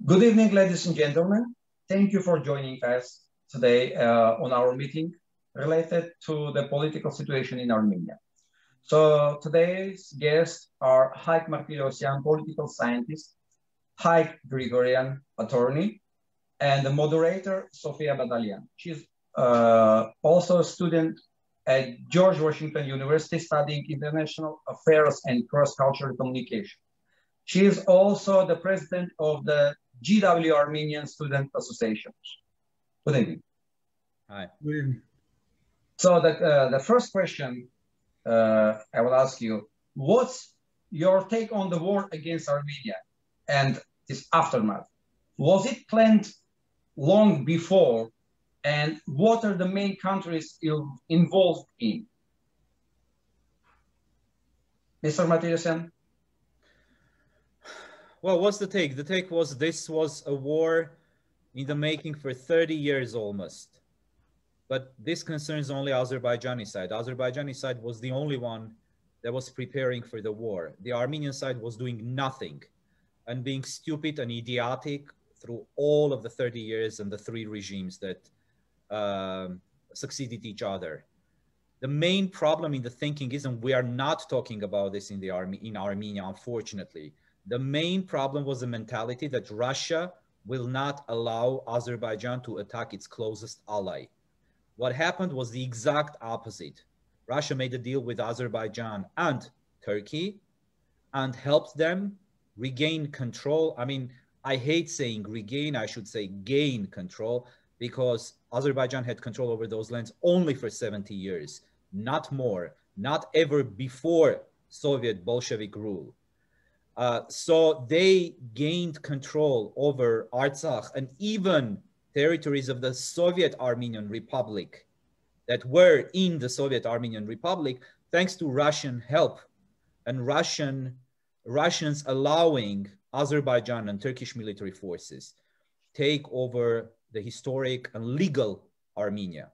Good evening, ladies and gentlemen. Thank you for joining us today on our meeting related to the political situation in Armenia. So today's guests are Haik Martirosyan, political scientist, Haik Grigorian, attorney, and the moderator, Sofia Badalian. She's also a student at George Washington University studying international affairs and cross-cultural communication. She is also the president of the GW Armenian Student Association. Good evening. Hi. Good evening. So the first question I will ask you, what's your take on the war against Armenia and its aftermath? Was it planned long before, and what are the main countries involved in? Mr. Martirosyan? Well, what's the take? The take was this was a war in the making for 30 years almost. But this concerns only Azerbaijani side. Azerbaijani side was the only one that was preparing for the war. The Armenian side was doing nothing and being stupid and idiotic through all of the 30 years and the three regimes that succeeded each other. The main problem in the thinking is, and we are not talking about this in Armenia, unfortunately. The main problem was the mentality that Russia will not allow Azerbaijan to attack its closest ally. What happened was the exact opposite. Russia made a deal with Azerbaijan and Turkey and helped them regain control. I mean, I hate saying regain, I should say gain control, because Azerbaijan had control over those lands only for 70 years, not more, not ever before Soviet Bolshevik rule. So they gained control over Artsakh and even territories of the Soviet Armenian Republic that were in the Soviet Armenian Republic, thanks to Russian help and Russians allowing Azerbaijan and Turkish military forces take over the historic and legal Armenia.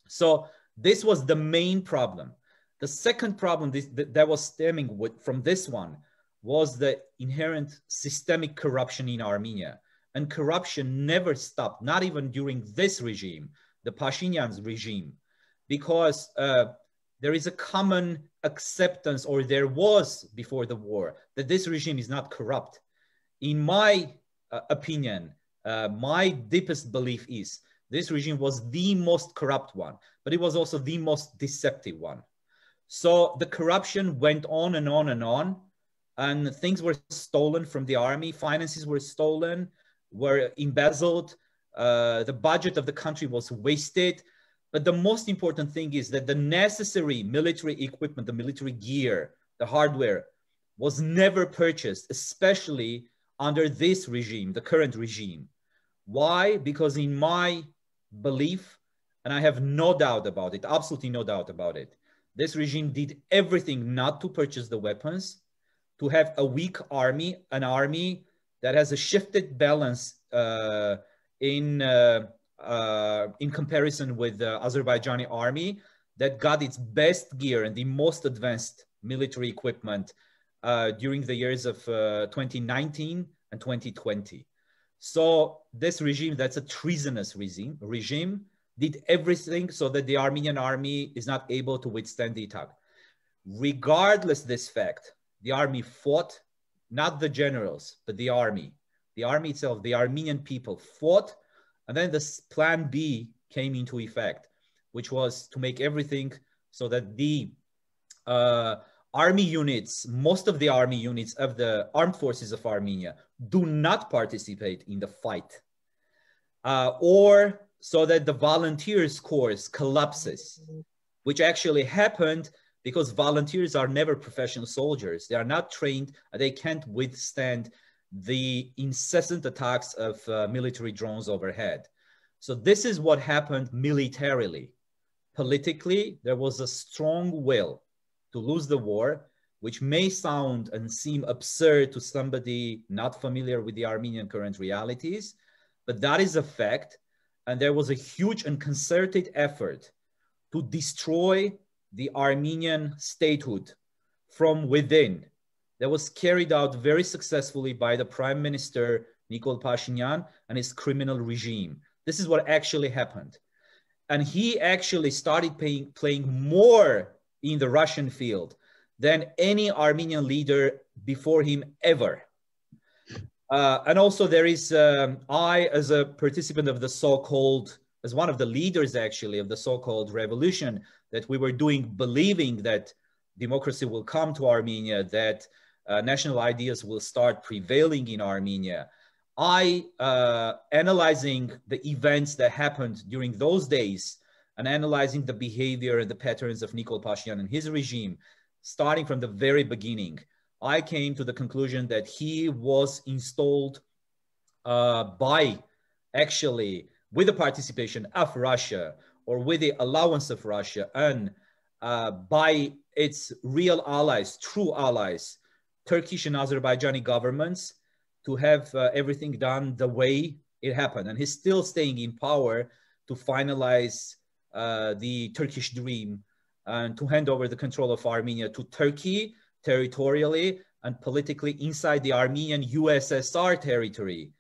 So this was the main problem. The second problem that was stemming from this one was the inherent systemic corruption in Armenia. And corruption never stopped, not even during this regime, the Pashinyan's regime, because there is a common acceptance, or there was before the war, that this regime is not corrupt. In my opinion, my deepest belief is this regime was the most corrupt one, but it was also the most deceptive one. So the corruption went on and on and on. And things were stolen from the army, finances were stolen, were embezzled, the budget of the country was wasted. But the most important thing is that the necessary military equipment, the military gear, the hardware was never purchased, especially under this regime, the current regime. Why? Because in my belief, and I have no doubt about it, absolutely no doubt about it, this regime did everything not to purchase the weapons, to have a weak army, an army that has a shifted balance in comparison with the Azerbaijani army that got its best gear and the most advanced military equipment during the years of 2019 and 2020. So this regime, that's a treasonous regime, did everything so that the Armenian army is not able to withstand the attack. Regardless this fact, the army fought, not the generals, but the army itself, the Armenian people fought. And then this plan B came into effect, which was to make everything so that the army units, most of the army units of the armed forces of Armenia do not participate in the fight, or so that the volunteers corps collapses, which actually happened because volunteers are never professional soldiers. They are not trained. They can't withstand the incessant attacks of military drones overhead. So this is what happened militarily. Politically, there was a strong will to lose the war, which may sound and seem absurd to somebody not familiar with the Armenian current realities, but that is a fact. And there was a huge and concerted effort to destroy the Armenian statehood from within, that was carried out very successfully by the Prime Minister Nikol Pashinyan and his criminal regime. This is what actually happened. And he actually started playing more in the Russian field than any Armenian leader before him ever. And also there is, I, as a participant of the so-called, as one of the leaders actually of the so-called revolution that we were doing, believing that democracy will come to Armenia, that national ideas will start prevailing in Armenia. I, analyzing the events that happened during those days and analyzing the behavior and the patterns of Nikol Pashinyan and his regime, starting from the very beginning, I came to the conclusion that he was installed by actually with the participation of Russia or with the allowance of Russia and by its real allies, true allies, Turkish and Azerbaijani governments, to have everything done the way it happened. And he's still staying in power to finalize the Turkish dream and to hand over the control of Armenia to Turkey territorially and politically inside the Armenian USSR territory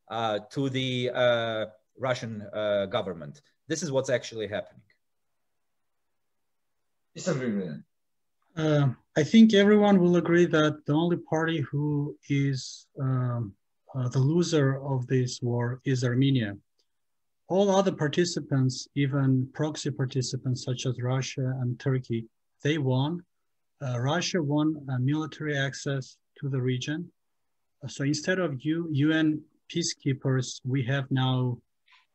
to the Russian government. This is what's actually happening. I think everyone will agree that the only party who is the loser of this war is Armenia. All other participants, even proxy participants such as Russia and Turkey, they won. Russia won military access to the region. So instead of UN peacekeepers, we have now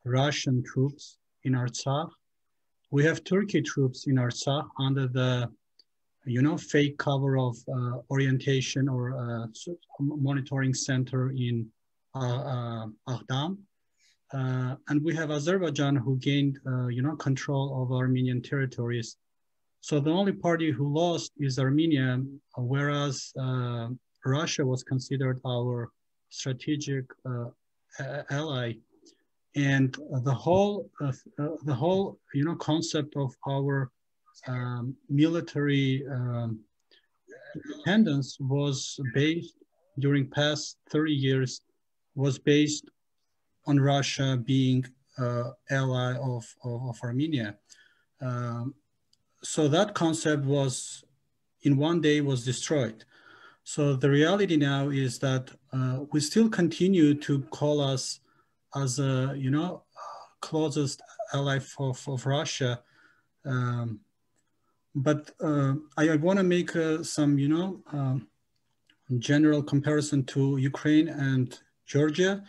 Russian troops in Artsakh. We have Turkey troops in Artsakh under the fake cover of orientation or monitoring center in Aghdam. And we have Azerbaijan who gained, control of Armenian territories. So the only party who lost is Armenia, whereas Russia was considered our strategic ally. And the whole concept of our military independence was based during past 30 years was based on Russia being ally of Armenia. So that concept was in one day was destroyed. So the reality now is that we still continue to call us as a closest ally of Russia. But I want to make some, general comparison to Ukraine and Georgia.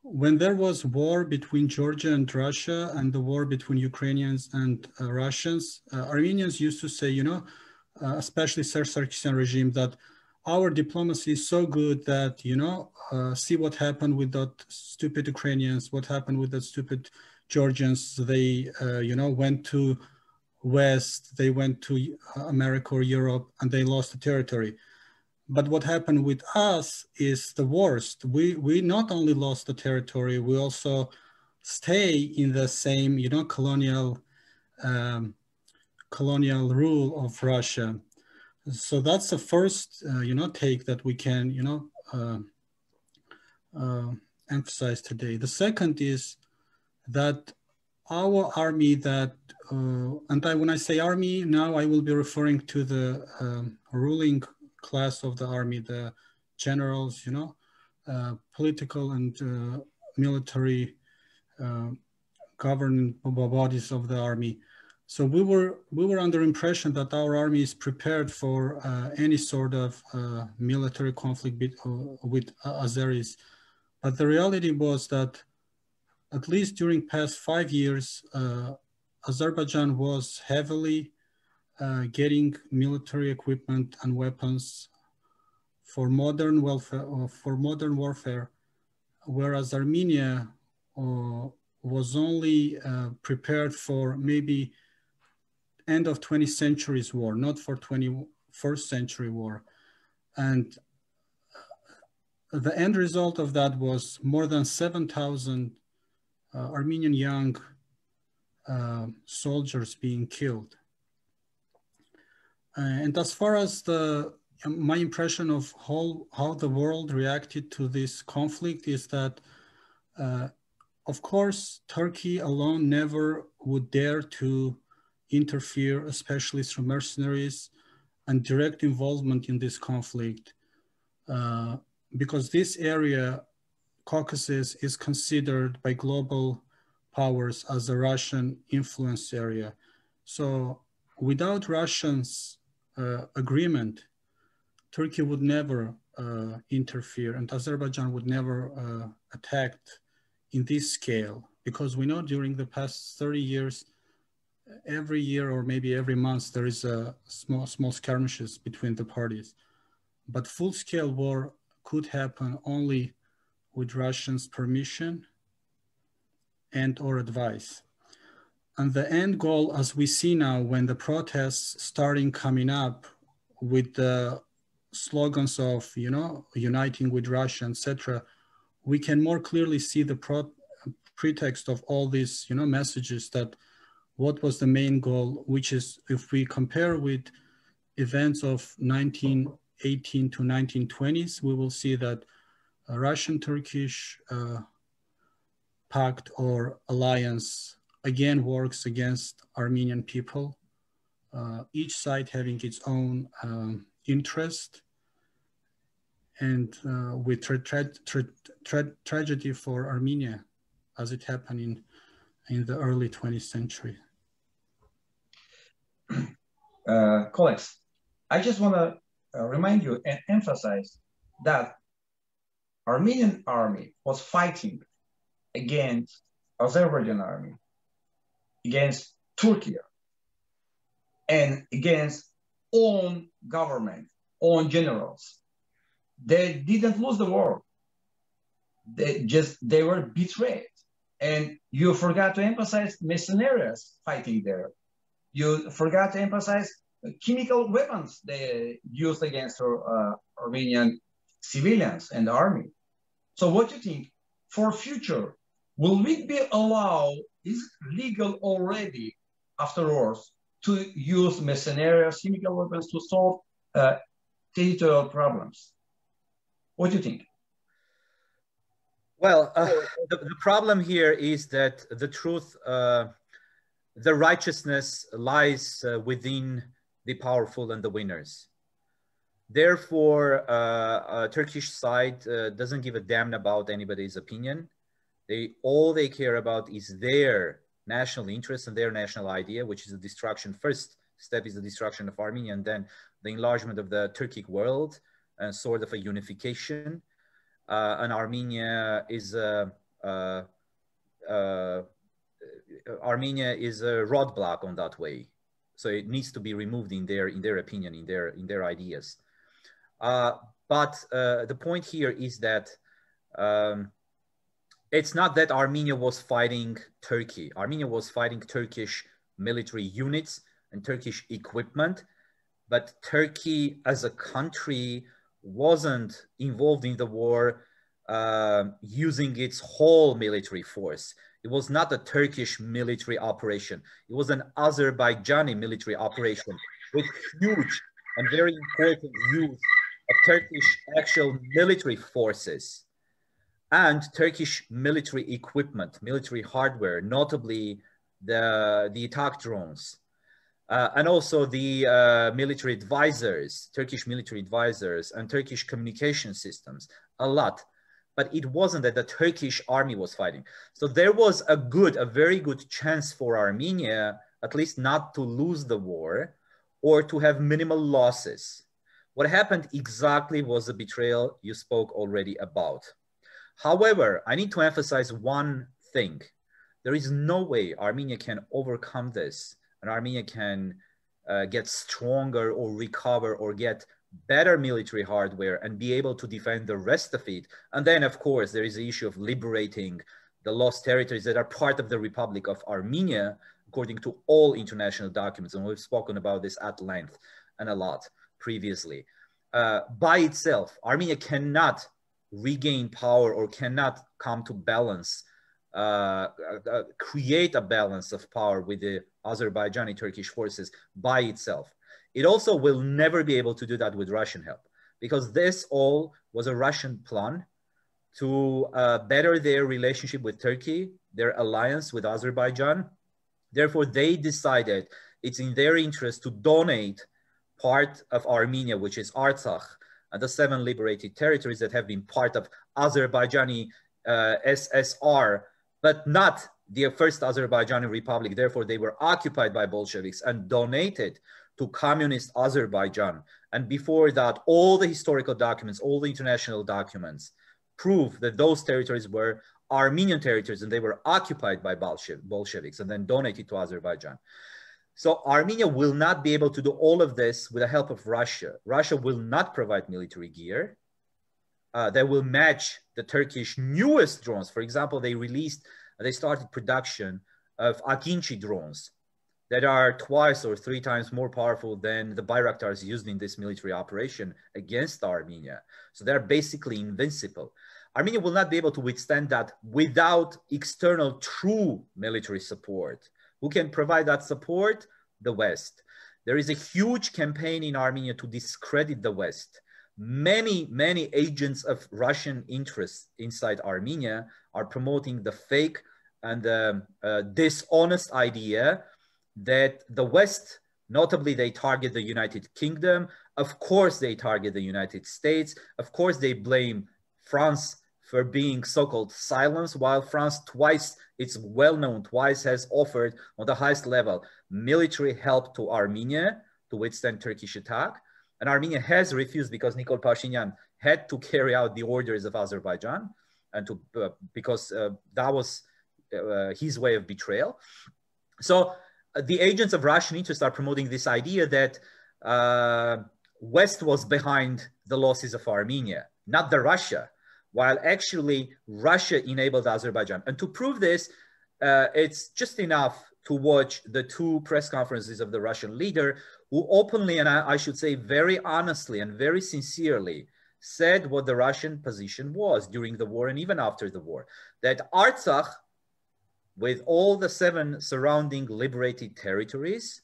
When there was war between Georgia and Russia and the war between Ukrainians and Russians, Armenians used to say, especially Serge Sarkisyan regime, that our diplomacy is so good that, see what happened with that stupid Ukrainians, what happened with the stupid Georgians. They, went to West, they went to America or Europe, and they lost the territory. But what happened with us is the worst. We not only lost the territory, we also stay in the same, colonial rule of Russia. So that's the first, take that we can, emphasize today. The second is that our army that, when I say army, now I will be referring to the ruling class of the army, the generals, political and military governing bodies of the army. So we were under impression that our army is prepared for any sort of military conflict with Azeris. But the reality was that at least during past 5 years, Azerbaijan was heavily getting military equipment and weapons for modern warfare, whereas Armenia was only prepared for maybe end of 20th century's war, not for 21st century war. And the end result of that was more than 7,000 Armenian young soldiers being killed. And as far as the my impression of how the world reacted to this conflict is that, of course, Turkey alone never would dare to interfere, especially through mercenaries and direct involvement in this conflict, because this area, Caucasus, is considered by global powers as a Russian influence area. So without Russians' agreement, Turkey would never interfere, and Azerbaijan would never attack in this scale, because we know during the past 30 years, every year or maybe every month, there is a small skirmishes between the parties. But full-scale war could happen only with Russians' permission and or advice. And the end goal, as we see now, when the protests starting coming up with the slogans of, you know, uniting with Russia, etc., we can more clearly see the pretext of all these, you know, messages that what was the main goal, which is, if we compare with events of 1918 to 1920s, we will see that a Russian-Turkish pact or alliance again works against Armenian people, each side having its own interest, and with tragedy for Armenia, as it happened in the early 20th century. Colleagues, I just want to remind you and emphasize that Armenian army was fighting against Azerbaijan army, against Turkey, and against own government, own generals. They didn't lose the war. They were betrayed. And you forgot to emphasize mercenaries fighting there. You forgot to emphasize chemical weapons they used against Armenian civilians and the army. So what do you think for future? Will we be allowed, is it legal already afterwards to use mercenaries, chemical weapons to solve territorial problems? What do you think? Well, the problem here is that the truth, the righteousness lies within the powerful and the winners. Therefore, Turkish side doesn't give a damn about anybody's opinion. All they care about is their national interest and their national idea, which is the destruction. First step is the destruction of Armenia, and then the enlargement of the Turkic world and sort of a unification. And Armenia is a roadblock on that way, so it needs to be removed in their opinion, in their ideas. But the point here is that it's not that Armenia was fighting Turkey. Armenia was fighting Turkish military units and Turkish equipment, but Turkey as a country wasn't involved in the war using its whole military force. It was not a Turkish military operation. It was an Azerbaijani military operation with huge and very important use of Turkish actual military forces and Turkish military equipment, military hardware, notably the attack drones. And also the military advisors, Turkish military advisors and Turkish communication systems, a lot. But it wasn't that the Turkish army was fighting. So there was a very good chance for Armenia, at least not to lose the war or to have minimal losses. What happened exactly was the betrayal you spoke already about. However, I need to emphasize one thing. There is no way Armenia can overcome this, and Armenia can get stronger or recover or get better military hardware and be able to defend the rest of it. And then, of course, there is the issue of liberating the lost territories that are part of the Republic of Armenia, according to all international documents. And we've spoken about this at length and a lot previously. By itself, Armenia cannot regain power or cannot come to balance, create a balance of power with the Azerbaijani Turkish forces by itself. It also will never be able to do that with Russian help, because this all was a Russian plan to better their relationship with Turkey, their alliance with Azerbaijan. Therefore, they decided it's in their interest to donate part of Armenia, which is Artsakh, and the 7 liberated territories that have been part of Azerbaijani SSR, but not the first Azerbaijani Republic. Therefore, they were occupied by Bolsheviks and donated to communist Azerbaijan. And before that, all the historical documents, all the international documents prove that those territories were Armenian territories and they were occupied by Bolsheviks and then donated to Azerbaijan. So Armenia will not be able to do all of this with the help of Russia. Russia will not provide military gear. They will match the Turkish newest drones. For example, they started production of Akinci drones that are 2 or 3 times more powerful than the Bayraktars used in this military operation against Armenia. So they're basically invincible. Armenia will not be able to withstand that without external true military support. Who can provide that support? The West. There is a huge campaign in Armenia to discredit the West. Many agents of Russian interests inside Armenia are promoting the fake and dishonest idea that the West, notably they target the United Kingdom, of course they target the United States, of course they blame France for being so-called silenced, while France twice, it's well known, twice has offered on the highest level military help to Armenia to withstand Turkish attack. And Armenia has refused because Nikol Pashinyan had to carry out the orders of Azerbaijan and because that was his way of betrayal. So the agents of Russian interest are promoting this idea that West was behind the losses of Armenia, not the Russia, while actually Russia enabled Azerbaijan. And to prove this, it's just enough to watch the 2 press conferences of the Russian leader, who openly, and I should say very honestly and very sincerely, said what the Russian position was during the war and even after the war, that Artsakh, with all the 7 surrounding liberated territories,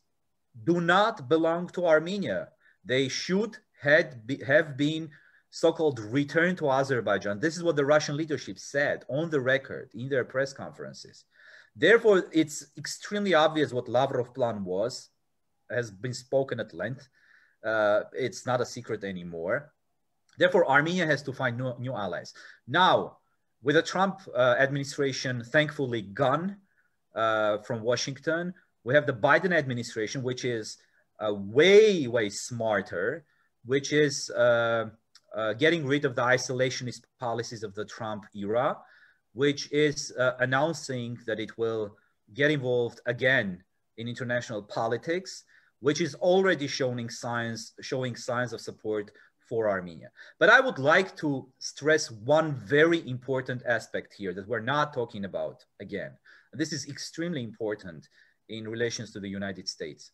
do not belong to Armenia. They should have been so-called returned to Azerbaijan. This is what the Russian leadership said on the record in their press conferences. Therefore, it's extremely obvious what Lavrov's plan was, has been spoken at length. It's not a secret anymore. Therefore, Armenia has to find new allies. Now, with the Trump administration thankfully gone from Washington, we have the Biden administration, which is way smarter, which is getting rid of the isolationist policies of the Trump era, which is announcing that it will get involved again in international politics, which is already showing signs of support for Armenia. But I would like to stress one very important aspect here that we're not talking about again. This is extremely important in relations to the United States.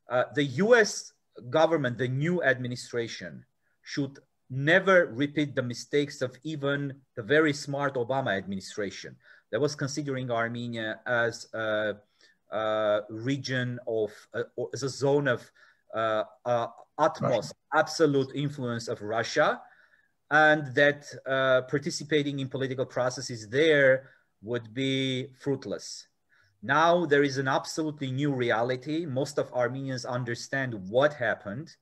The US government, the new administration, should never repeat the mistakes of even the very smart Obama administration that was considering Armenia as a region of, as a zone of utmost, absolute influence of Russia, and that participating in political processes there would be fruitless. Now there is an absolutely new reality. Most of Armenians understand what happened.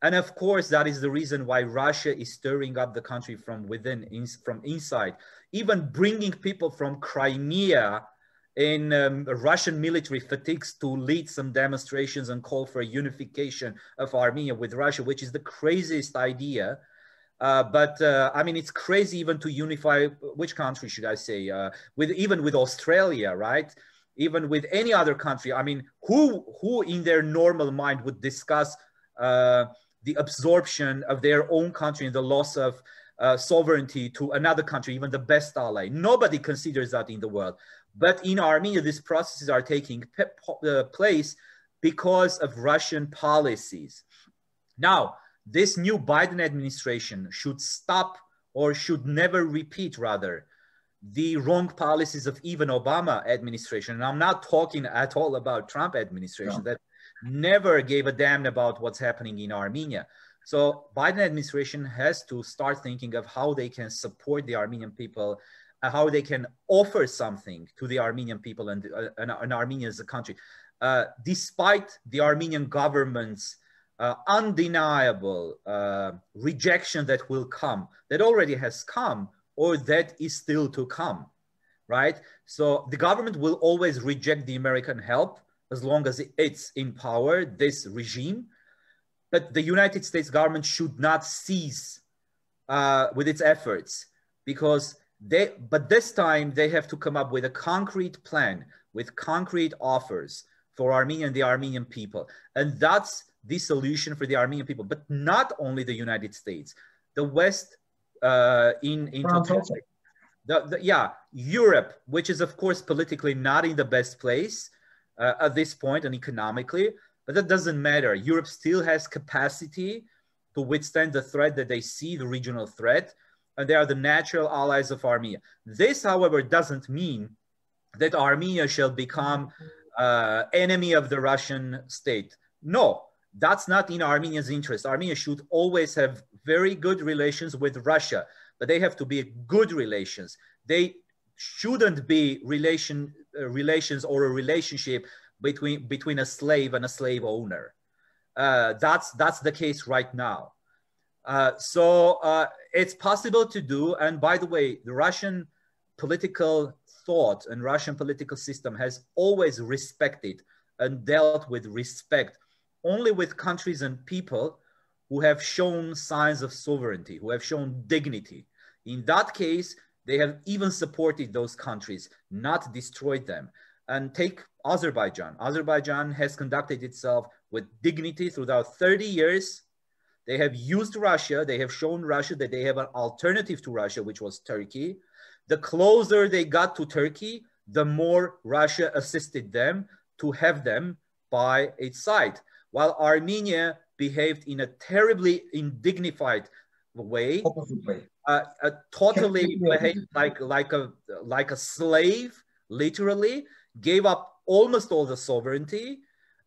And of course, that is the reason why Russia is stirring up the country from within, from inside, even bringing people from Crimea in Russian military fatigues to lead some demonstrations and call for a unification of Armenia with Russia, which is the craziest idea. I mean, it's crazy even to unify, which country should I say, even with Australia, right? Even with any other country. I mean, who in their normal mind would discuss the absorption of their own country and the loss of sovereignty to another country, even the best ally? Nobody considers that in the world. But in Armenia, these processes are taking place because of Russian policies. Now, this new Biden administration should stop, or should never repeat, rather, the wrong policies of even Obama administration. And I'm not talking at all about Trump administration. never gave a damn about what's happening in Armenia. So Biden administration has to start thinking of how they can support the Armenian people, how they can offer something to the Armenian people and Armenia as a country. Despite the Armenian government's undeniable rejection that will come, that already has come, or that is still to come, right? So the government will always reject the American help as long as it's in power, this regime. But the United States government should not cease with its efforts, because but this time they have to come up with a concrete plan, with concrete offers for Armenia and the Armenian people. And that's the solution for the Armenian people, but not only the United States, the West in totality. Europe, which is of course politically not in the best place at this point and economically, but that doesn't matter. Europe still has capacity to withstand the threat that they see, the regional threat, and they are the natural allies of Armenia. This, however, doesn't mean that Armenia shall become enemy of the Russian state. No, that's not in Armenia's interest. Armenia should always have very good relations with Russia, but they have to be good relations. They shouldn't be relations or a relationship between a slave and a slave owner. That's the case right now. So it's possible to do. And by the way, the Russian political thought and Russian political system has always respected and dealt with respect only with countries and people who have shown signs of sovereignty, who have shown dignity. In that case, they have even supported those countries, not destroyed them. And take Azerbaijan. Azerbaijan has conducted itself with dignity throughout 30 years. They have used Russia. They have shown Russia that they have an alternative to Russia, which was Turkey. The closer they got to Turkey, the more Russia assisted them to have them by its side. While Armenia behaved in a terribly indignified way, totally behaved like a slave, literally, gave up almost all the sovereignty.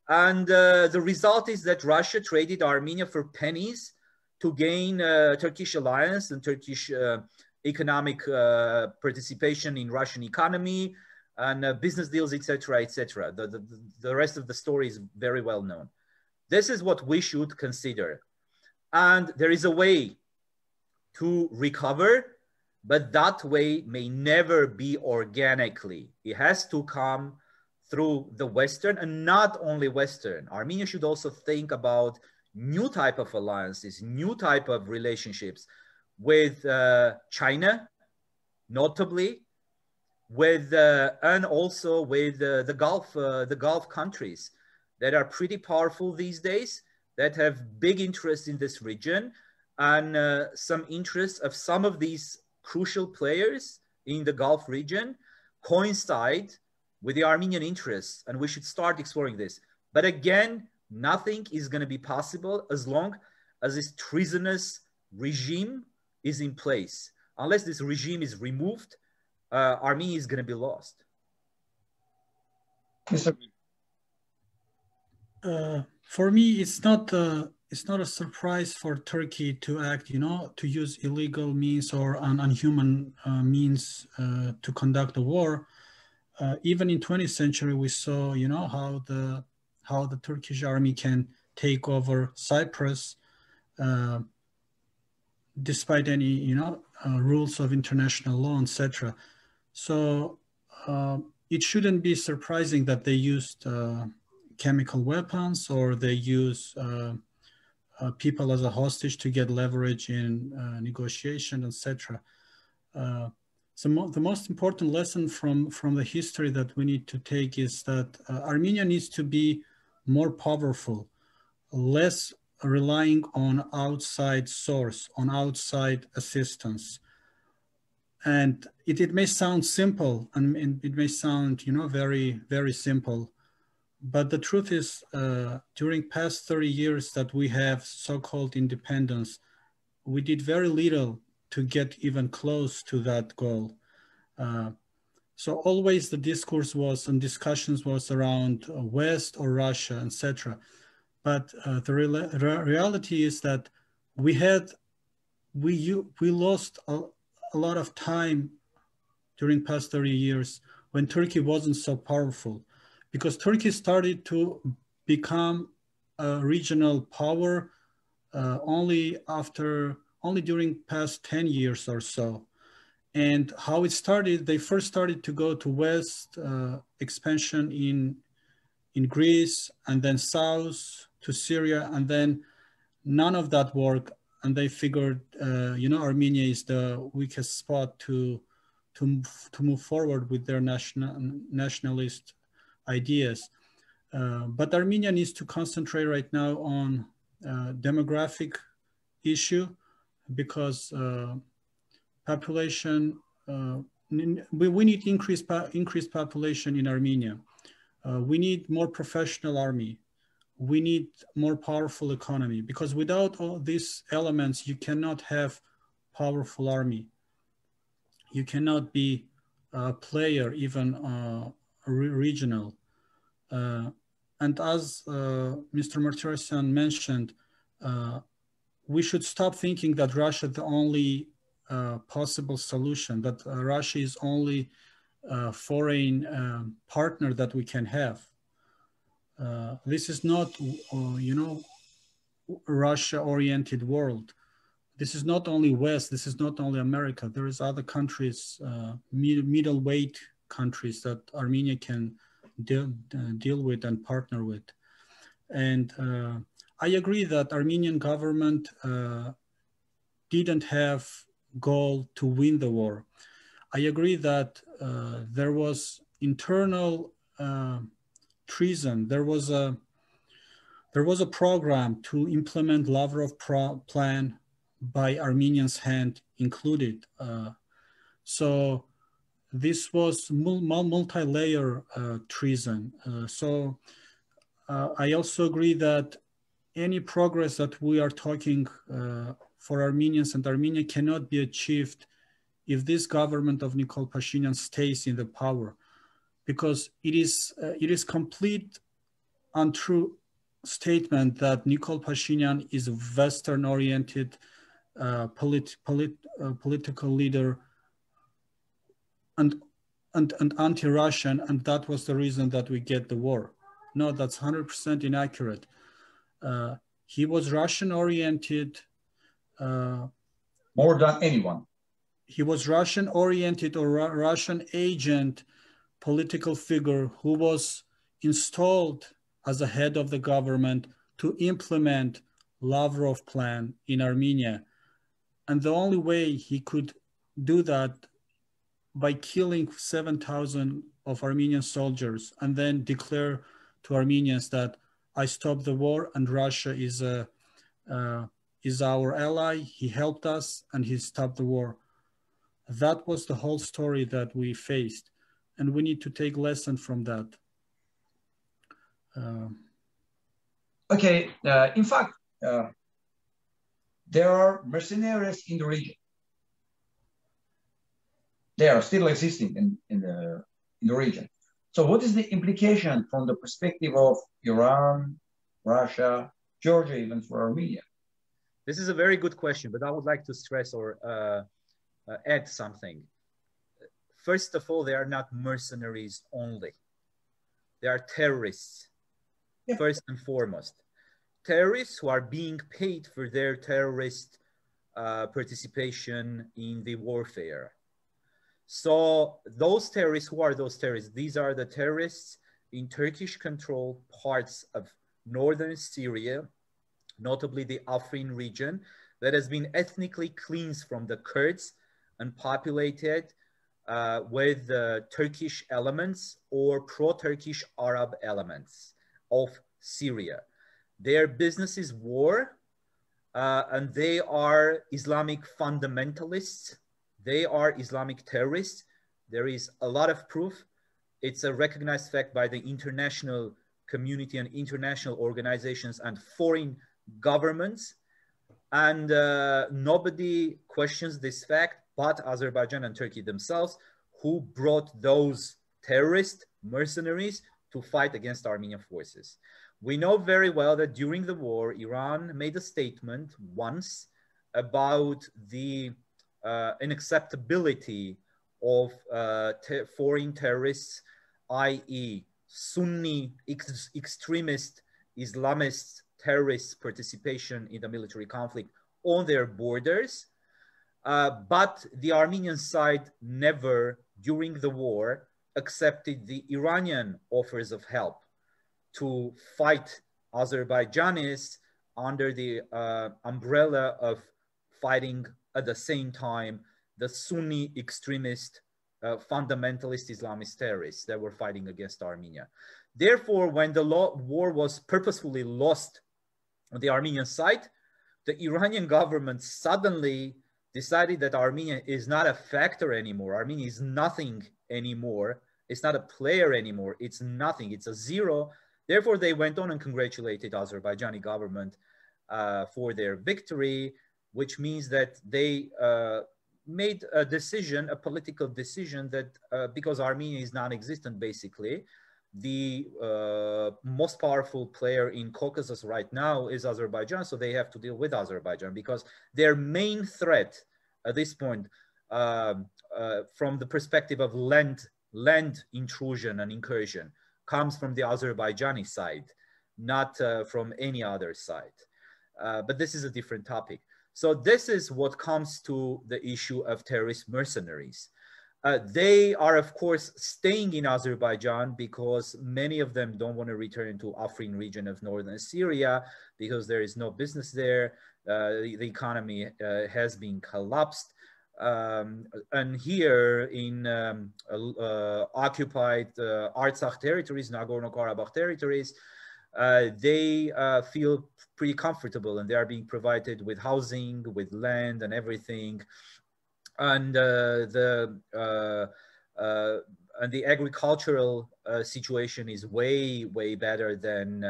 And the result is that Russia traded Armenia for pennies to gain Turkish alliance and Turkish economic participation in Russian economy and business deals, etc., etc. The rest of the story is very well known. This is what we should consider. And there is a way to recover, but that way may never be organically. It has to come through the Western, and not only Western. Armenia should also think about new type of alliances, new type of relationships with China, notably, with and also with the Gulf countries that are pretty powerful these days, that have big interest in this region, and some interest of some of these crucial players in the Gulf region coincide with the Armenian interests, and we should start exploring this. But again, nothing is going to be possible as long as this treasonous regime is in place. Unless this regime is removed, Armenia is going to be lost. For me, it's not a surprise for Turkey to act, to use illegal means or unhuman means to conduct a war. Even in 20th century, we saw, how the Turkish army can take over Cyprus despite any, rules of international law, etc. So it shouldn't be surprising that they used chemical weapons, or they use people as a hostage to get leverage in negotiation, etc. So the most important lesson from the history that we need to take is that Armenia needs to be more powerful, less relying on outside source, on outside assistance. And it may sound simple, and it may sound, very, very simple. But the truth is, during past 30 years that we have so-called independence, we did very little to get even close to that goal. So always the discourse was and discussions was around West or Russia, etc. But the reality is that we lost a lot of time during past 30 years when Turkey wasn't so powerful, because Turkey started to become a regional power only during past 10 years or so. And how it started, they first started to go to West, expansion in Greece, and then south to Syria, and then none of that worked. And they figured, Armenia is the weakest spot to move forward with their nationalist ideas. But Armenia needs to concentrate right now on demographic issue, because population, we need increased population in Armenia. We need more professional army. We need more powerful economy, because without all these elements, you cannot have powerful army. You cannot be a player, even regional. And as Mr. Martirosyan mentioned, we should stop thinking that Russia is the only possible solution, that Russia is only foreign partner that we can have. This is not, Russia-oriented world. This is not only West, this is not only America. There is other countries, middleweight countries that Armenia can deal with and partner with. And I agree that Armenian government didn't have goal to win the war. I agree that there was internal treason. There was a program to implement Lavrov plan by Armenians' hand included. So this was multi-layer treason. So I also agree that any progress that we are talking for Armenians and Armenia cannot be achieved if this government of Nikol Pashinyan stays in the power, because it is complete untrue statement that Nikol Pashinyan is a Western-oriented political leader and anti-Russian, and that was the reason that we get the war. No, that's 100% inaccurate. He was Russian-oriented. More than anyone. He was Russian-oriented or Russian agent, political figure who was installed as a head of the government to implement Lavrov plan in Armenia. And the only way he could do that by killing 7,000 of Armenian soldiers and then declare to Armenians that I stopped the war and Russia is our ally, he helped us and he stopped the war. That was the whole story that we faced, and we need to take lesson from that. Okay, in fact, there are mercenaries in the region. They are still existing in the region. So what is the implication from the perspective of Iran, Russia, Georgia, even for Armenia? This is a very good question, but I would like to stress or add something. First of all, they are not mercenaries only. They are terrorists, first and foremost. Terrorists who are being paid for their terrorist participation in the warfare. So those terrorists, who are those terrorists? These are the terrorists in Turkish-controlled parts of northern Syria, notably the Afrin region, that has been ethnically cleansed from the Kurds and populated with Turkish elements or pro-Turkish Arab elements of Syria. Their business is war, and they are Islamic fundamentalists. They are Islamic terrorists. There is a lot of proof. It's a recognized fact by the international community and international organizations and foreign governments. And nobody questions this fact but Azerbaijan and Turkey themselves, who brought those terrorist mercenaries to fight against Armenian forces. We know very well that during the war, Iran made a statement once about the unacceptability of foreign terrorists, i.e. Sunni extremist Islamist terrorists' participation in the military conflict on their borders. But the Armenian side never, during the war, accepted the Iranian offers of help to fight Azerbaijanis under the umbrella of fighting at the same time the Sunni extremist fundamentalist Islamist terrorists that were fighting against Armenia. Therefore, when the war was purposefully lost on the Armenian side, the Iranian government suddenly decided that Armenia is not a factor anymore. Armenia is nothing anymore. It's not a player anymore. It's nothing. It's a zero. Therefore, they went on and congratulated Azerbaijani government for their victory, which means that they made a decision, a political decision that because Armenia is non-existent, basically, the most powerful player in Caucasus right now is Azerbaijan, so they have to deal with Azerbaijan because their main threat at this point from the perspective of land intrusion and incursion comes from the Azerbaijani side, not from any other side. But this is a different topic. So this is what comes to the issue of terrorist mercenaries. They are, of course, staying in Azerbaijan because many of them don't want to return to Afrin region of northern Syria because there is no business there. The economy has been collapsed. And here in occupied Artsakh territories, Nagorno-Karabakh territories, they feel pretty comfortable and they are being provided with housing, with land and everything. And the agricultural situation is way better than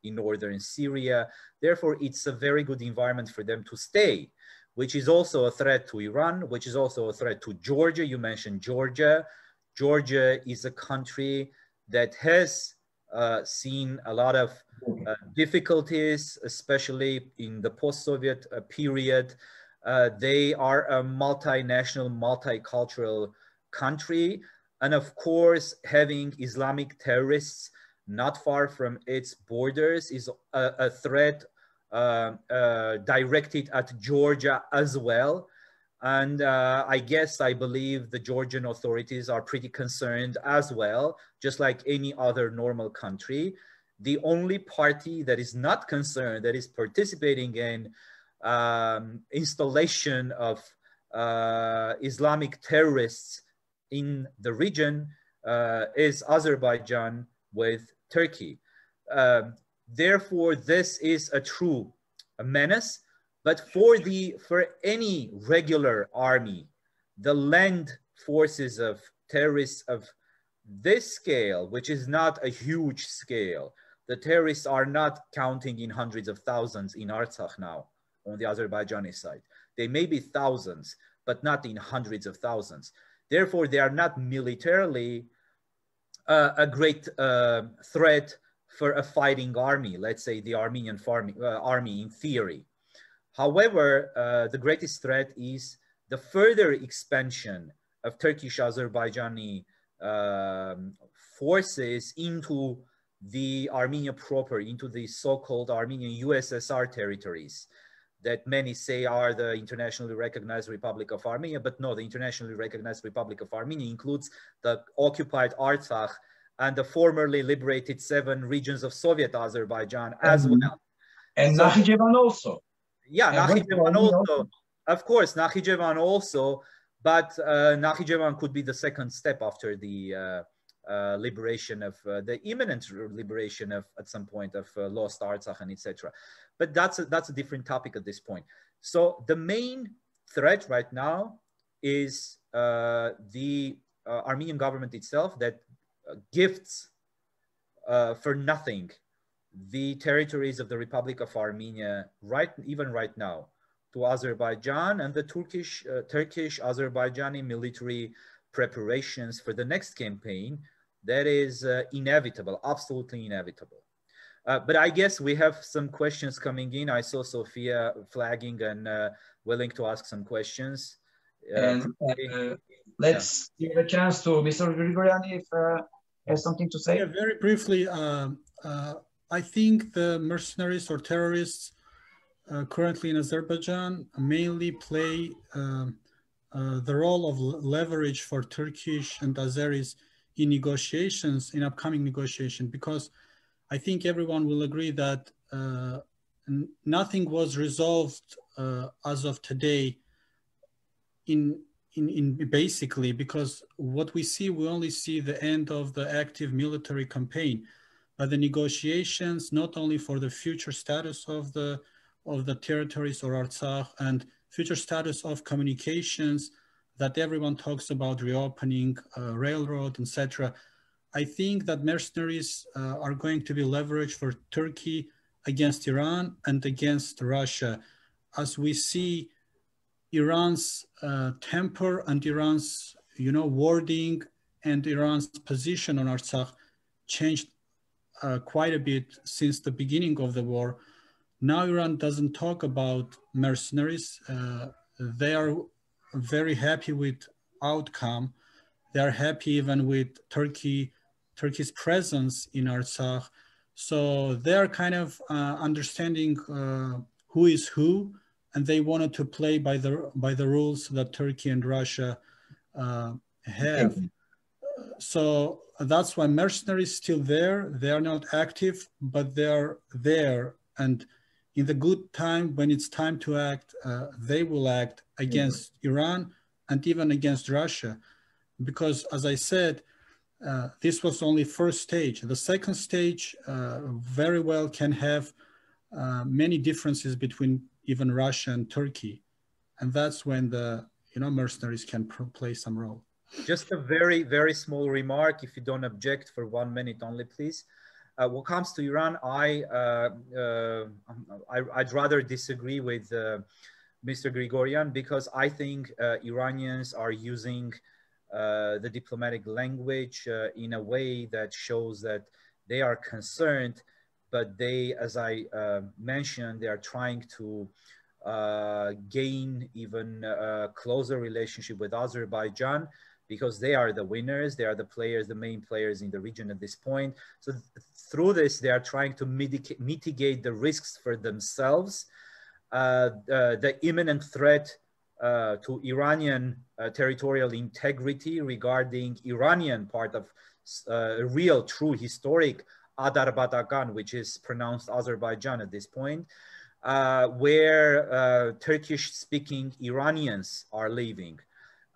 in northern Syria. Therefore, it's a very good environment for them to stay, which is also a threat to Iran, which is also a threat to Georgia. You mentioned Georgia. Georgia is a country that has seen a lot of difficulties, especially in the post-Soviet period. They are a multinational, multicultural country. And of course, having Islamic terrorists not far from its borders is a threat directed at Georgia as well. And I believe the Georgian authorities are pretty concerned as well, just like any other normal country. The only party that is not concerned, that is participating in installation of Islamic terrorists in the region is Azerbaijan with Turkey. Therefore, this is a true menace. But for any regular army, the land forces of terrorists of this scale, which is not a huge scale, the terrorists are not counting in hundreds of thousands in Artsakh now on the Azerbaijani side. They may be thousands, but not in hundreds of thousands. Therefore, they are not militarily a great threat for a fighting army, let's say the Armenian army in theory. However, the greatest threat is the further expansion of Turkish-Azerbaijani forces into the Armenia proper, into the so-called Armenian USSR territories that many say are the internationally recognized Republic of Armenia, but no, the internationally recognized Republic of Armenia includes the occupied Artsakh and the formerly liberated 7 regions of Soviet Azerbaijan as well. And so, Nakhichevan also. Yeah, Nakhichevan also. Of course, Nakhichevan also, but Nakhichevan could be the second step after the liberation of the imminent liberation of at some point of lost Artsakh and etc. But that's a different topic at this point. So the main threat right now is the Armenian government itself that gifts for nothing the territories of the Republic of Armenia even right now to Azerbaijan and the Turkish Azerbaijani military preparations for the next campaign, that is inevitable, absolutely inevitable. But I guess we have some questions coming in. I saw Sophia flagging and willing to ask some questions. Let's give a chance to Mr. Grigoriani if has something to say. Yeah, very briefly, I think the mercenaries or terrorists currently in Azerbaijan mainly play the role of leverage for Turkish and Azeris in negotiations, in upcoming negotiation, because I think everyone will agree that nothing was resolved as of today in basically, because what we see, we only see the end of the active military campaign, but the negotiations, not only for the future status of the territories or Artsakh and future status of communications that everyone talks about, reopening railroad, etc. I think that mercenaries are going to be leveraged for Turkey against Iran and against Russia, as we see Iran's temper and Iran's, wording and Iran's position on Artsakh changed quite a bit since the beginning of the war. Now Iran doesn't talk about mercenaries. They are very happy with outcome. They are happy even with Turkey's presence in Artsakh. So they are kind of understanding who is who, and they wanted to play by the rules that Turkey and Russia have. So that's why mercenaries still there. They are not active, but they are there. And in the good time, when it's time to act, they will act against Iran and even against Russia. Because as I said, this was only first stage. The second stage very well can have many differences between even Russia and Turkey. And that's when the mercenaries can play some role. Just a very, very small remark, if you don't object, for 1 minute only, please. What comes to Iran, I'd rather disagree with Mr. Grigorian, because I think Iranians are using the diplomatic language in a way that shows that they are concerned, but they, as I mentioned, they are trying to gain even a closer relationship with Azerbaijan, because they are the winners, they are the players, the main players in the region at this point. So through this, they are trying to mitigate the risks for themselves, the imminent threat to Iranian territorial integrity regarding Iranian part of real, true, historic Adarbatagan, which is pronounced Azerbaijan at this point, where Turkish-speaking Iranians are living,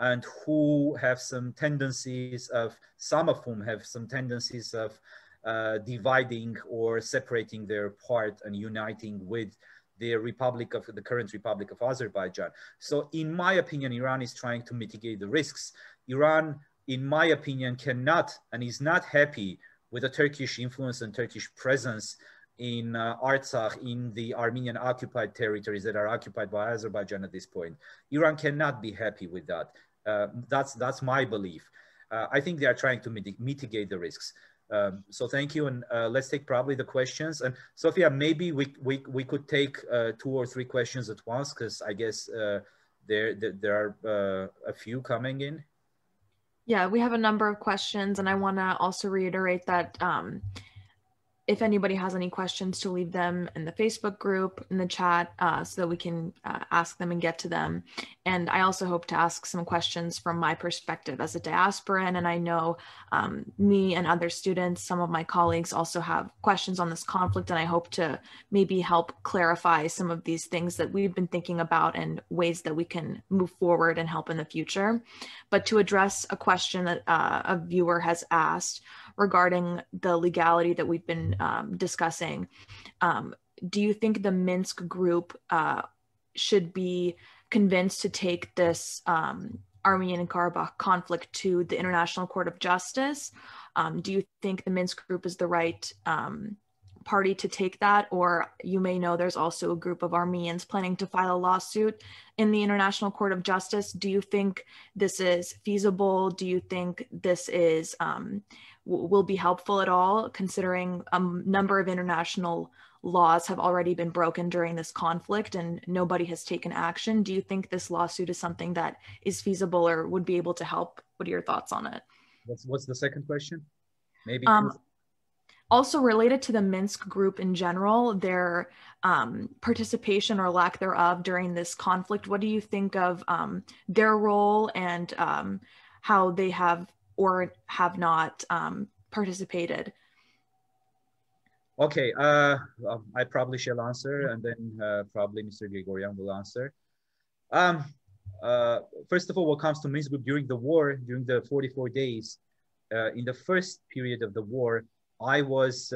and who have some tendencies of, some of whom have some tendencies of dividing or separating their part and uniting with the current Republic of Azerbaijan. So in my opinion, Iran is trying to mitigate the risks. Iran, in my opinion, cannot and is not happy with the Turkish influence and Turkish presence in Artsakh, in the Armenian occupied territories that are occupied by Azerbaijan at this point. Iran cannot be happy with that. That's my belief. I think they are trying to mitigate the risks. So thank you, and let's take probably the questions. And Sophia, maybe we could take 2 or 3 questions at once, because I guess there are a few coming in. Yeah, we have a number of questions, and I want to also reiterate that if anybody has any questions, to leave them in the Facebook group, in the chat, so that we can ask them and get to them. And I also hope to ask some questions from my perspective as a diasporan. And I know me and other students, some of my colleagues also have questions on this conflict, and I hope to maybe help clarify some of these things that we've been thinking about and ways that we can move forward and help in the future. But to address a question that a viewer has asked regarding the legality that we've been discussing, do you think the Minsk group should be convinced to take this Armenian and Karabakh conflict to the International Court of Justice? Do you think the Minsk group is the right party to take that, or you may know there's also a group of Armenians planning to file a lawsuit in the International Court of Justice. Do you think this is feasible? Do you think this is will be helpful at all, considering a number of international laws have already been broken during this conflict and nobody has taken action? Do you think this lawsuit is something that is feasible or would be able to help? What are your thoughts on it? What's the second question? Maybe also related to the Minsk group in general, their participation or lack thereof during this conflict. What do you think of their role and how they have or have not participated? Okay, I probably shall answer, and then probably Mr. Grigorian will answer. First of all, what comes to Minsk group during the war, during the 44 days, in the first period of the war, I was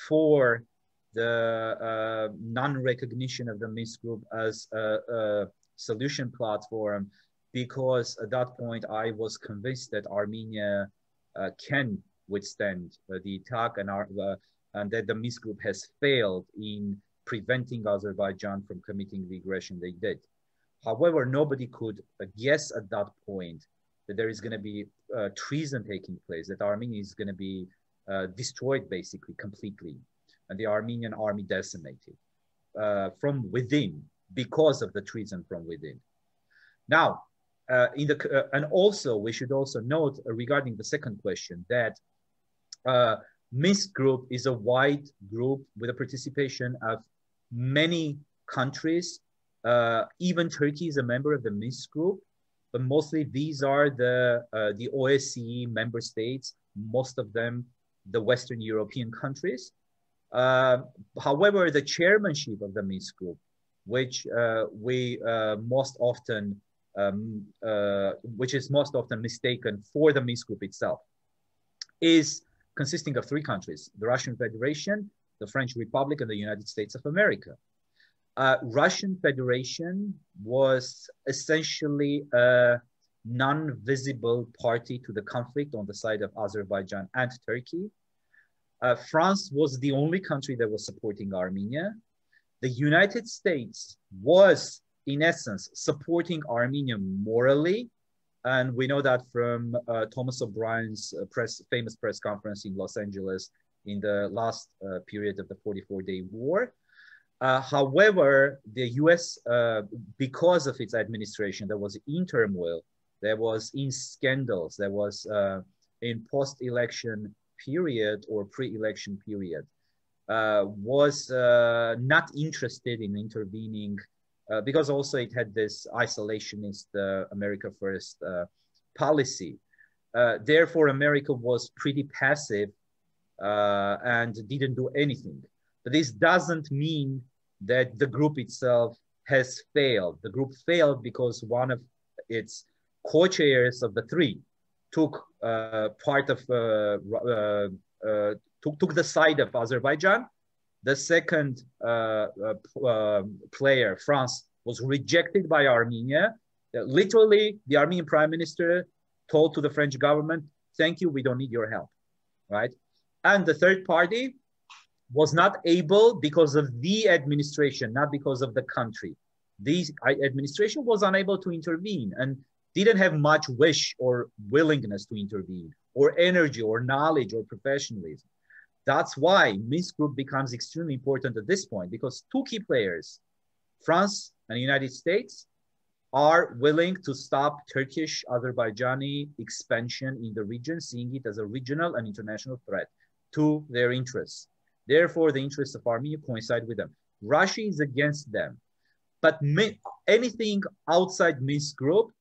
for the non-recognition of the Minsk group as a solution platform, because at that point I was convinced that Armenia can withstand the attack, and that the Minsk group has failed in preventing Azerbaijan from committing the aggression they did. However, nobody could guess at that point that there is going to be treason taking place, that Armenia is going to be destroyed basically completely, and the Armenian army decimated from within because of the treason from within. Now, and also we should also note regarding the second question that Minsk group is a wide group with a participation of many countries. Even Turkey is a member of the Minsk group, but mostly these are the OSCE member states, most of them the Western European countries. However, the chairmanship of the Minsk group, which we most often, which is most often mistaken for the Minsk group itself, is consisting of three countries: the Russian Federation, the French Republic, and the United States of America. Russian Federation was essentially a non-visible party to the conflict on the side of Azerbaijan and Turkey. France was the only country that was supporting Armenia. The United States was, in essence, supporting Armenia morally. And we know that from Thomas O'Brien's famous press conference in Los Angeles in the last period of the 44-day war. However, the US, because of its administration, there was in turmoil, there was in scandals, there was in post-election period or pre-election period, was not interested in intervening because also it had this isolationist America First policy. Therefore, America was pretty passive and didn't do anything. But this doesn't mean that the group itself has failed. The group failed because one of its co-chairs of the three took part of took the side of Azerbaijan. The second player, France, was rejected by Armenia. Literally, the Armenian prime minister told to the French government, "Thank you, we don't need your help," right? And the third party was not able because of the administration, not because of the country. The administration was unable to intervene and didn't have much wish or willingness to intervene, or energy, or knowledge, or professionalism. That's why Minsk group becomes extremely important at this point, because two key players, France and the United States, are willing to stop Turkish Azerbaijani expansion in the region, seeing it as a regional and international threat to their interests. Therefore, the interests of Armenia coincide with them. Russia is against them. But anything outside Minsk group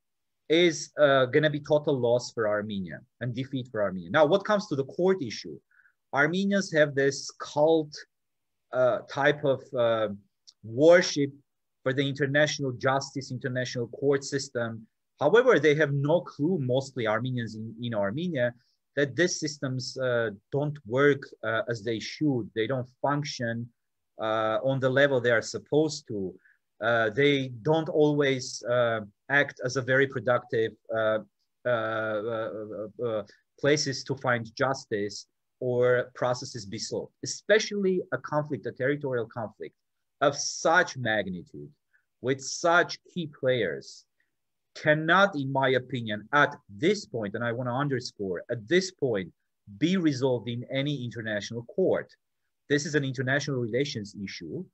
is going to be total loss for Armenia and defeat for Armenia. Now, what comes to the court issue? Armenians have this cult type of worship for the international justice, international court system. However, they have no clue, mostly Armenians in Armenia, that these systems don't work as they should. They don't function on the level they are supposed to. They don't always act as a very productive places to find justice. or processes be solved, especially a conflict, a territorial conflict of such magnitude with such key players cannot, in my opinion, at this point, and I want to underscore, at this point, be resolved in any international court. This is an international relations issue.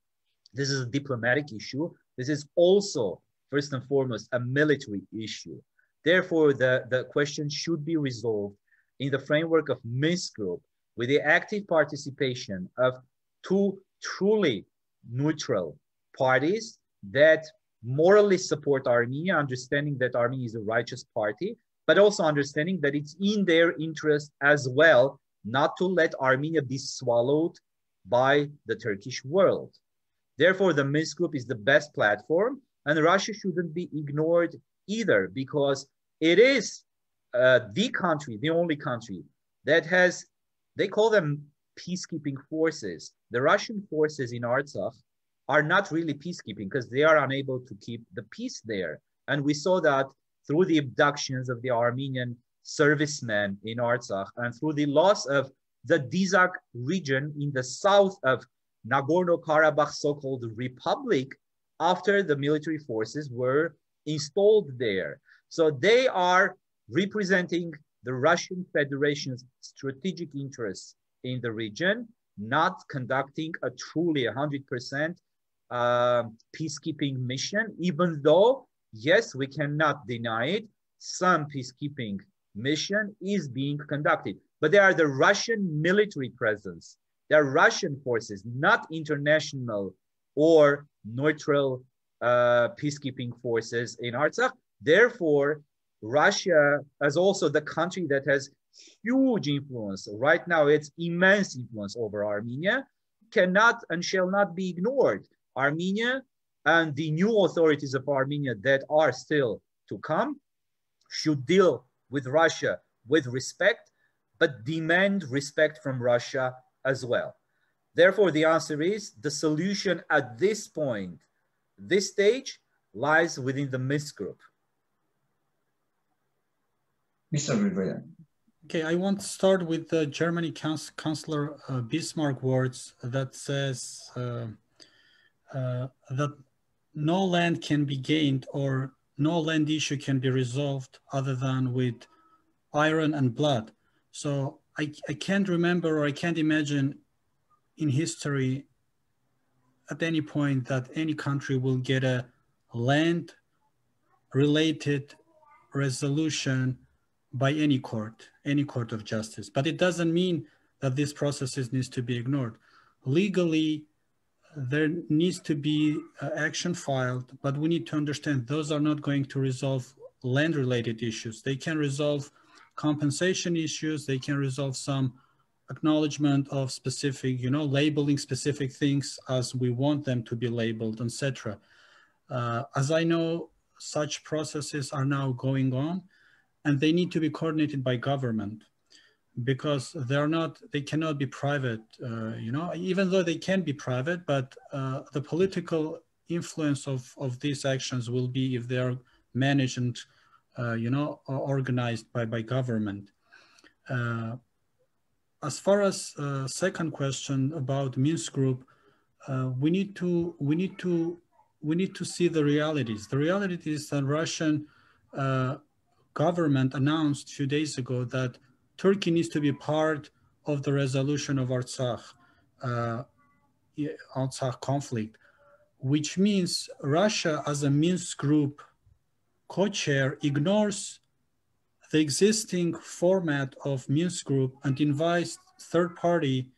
This is a diplomatic issue. This is also, first and foremost, a military issue. Therefore, the question should be resolved in the framework of Minsk Group with the active participation of two truly neutral parties that morally support Armenia, understanding that Armenia is a righteous party, but also understanding that it's in their interest as well not to let Armenia be swallowed by the Turkish world. Therefore, the Minsk Group is the best platform, and Russia shouldn't be ignored either, because it is the country, the only country that has, they call them peacekeeping forces. The Russian forces in Artsakh are not really peacekeeping because they are unable to keep the peace there. And we saw that through the abductions of the Armenian servicemen in Artsakh and through the loss of the Dizak region in the south of Nagorno-Karabakh so-called republic after the military forces were installed there. So they are representing the Russian Federation's strategic interests in the region, not conducting a truly 100% peacekeeping mission, even though, yes, we cannot deny it, some peacekeeping mission is being conducted. But they are the Russian military presence. They are Russian forces, not international or neutral peacekeeping forces in Artsakh. Therefore, Russia, as also the country that has huge influence, right now it's immense influence over Armenia, cannot and shall not be ignored. Armenia and the new authorities of Armenia that are still to come should deal with Russia with respect, but demand respect from Russia as well. Therefore, the answer is the solution at this point, this stage, lies within the Minsk Group. Mr. Rivera. Okay, I want to start with the Germany Chancellor Bismarck words that says that no land can be gained or no land issue can be resolved other than with iron and blood. So I can't remember or I can't imagine in history at any point that any country will get a land-related resolution by any court of justice. But it doesn't mean that these processes need to be ignored. Legally, there needs to be action filed, but we need to understand those are not going to resolve land-related issues. They can resolve compensation issues. They can resolve some acknowledgement of specific, labeling specific things as we want them to be labeled, etc. As I know, such processes are now going on, and they need to be coordinated by government, because they cannot be private, even though they can be private, but the political influence of these actions will be if they are managed and, organized by government. As far as second question about Minsk Group, we need to see the realities. The reality is that Russian government announced a few days ago that Turkey needs to be part of the resolution of Artsakh conflict, which means Russia as a Minsk Group co-chair ignores the existing format of Minsk Group and invites third party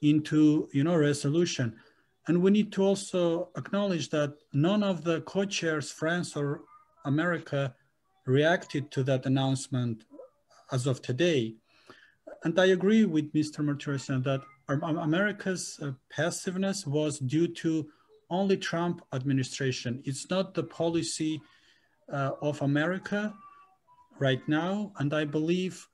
into resolution. And we need to also acknowledge that none of the co-chairs, France or America, reacted to that announcement as of today. And I agree with Mr. Martirosyan that America's passiveness was due to only Trump administration. It's not the policy of America right now. And I believe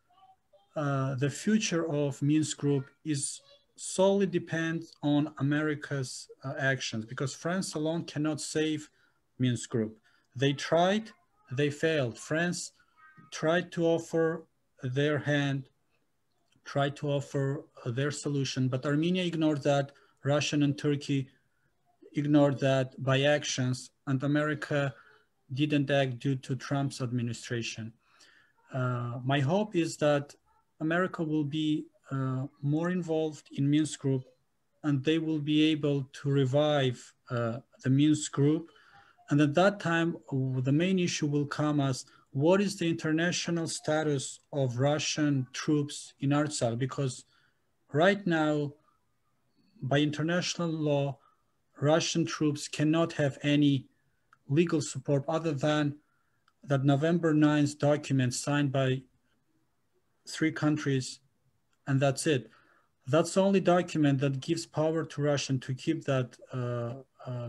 the future of Minsk Group is solely depends on America's actions, because France alone cannot save Minsk Group. They tried, they failed. France tried to offer their hand tried to offer their solution, but Armenia ignored that, Russia and Turkey ignored that by actions, and America didn't act due to Trump's administration. My hope is that America will be more involved in Minsk group, and they will be able to revive the Minsk group. And at that time, the main issue will come as what is the international status of Russian troops in ΑΝՑՅԱΛ? Because right now, by international law, Russian troops cannot have any legal support other than that November 9th document signed by 3 countries, and that's it. That's the only document that gives power to Russia to keep that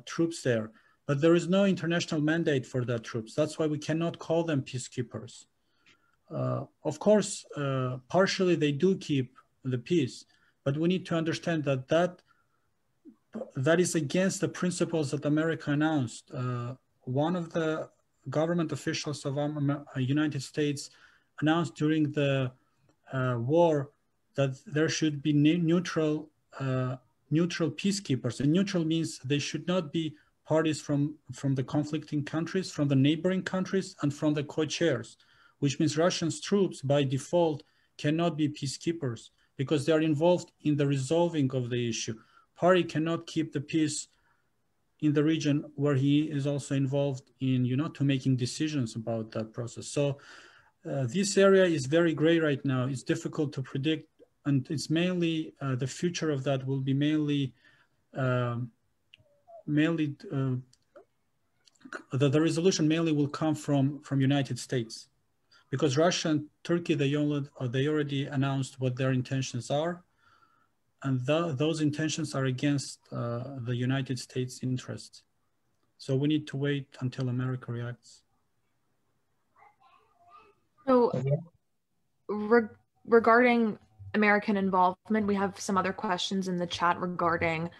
troops there. But there is no international mandate for that troops. That's why we cannot call them peacekeepers. Of course, partially they do keep the peace, but we need to understand that that is against the principles that America announced. One of the government officials of United States announced during the war that there should be neutral peacekeepers. And neutral means they should not be parties from the conflicting countries, from the neighboring countries, and from the co-chairs, which means Russian troops by default cannot be peacekeepers because they are involved in the resolving of the issue. Party cannot keep the peace in the region where he is also involved in, to making decisions about that process. So this area is very gray right now. It's difficult to predict, and it's mainly the future of that will be mainly the resolution mainly will come from United States, because Russia and Turkey, they already announced what their intentions are, and those intentions are against the United States interests. So we need to wait until America reacts. So regarding American involvement, we have some other questions in the chat regarding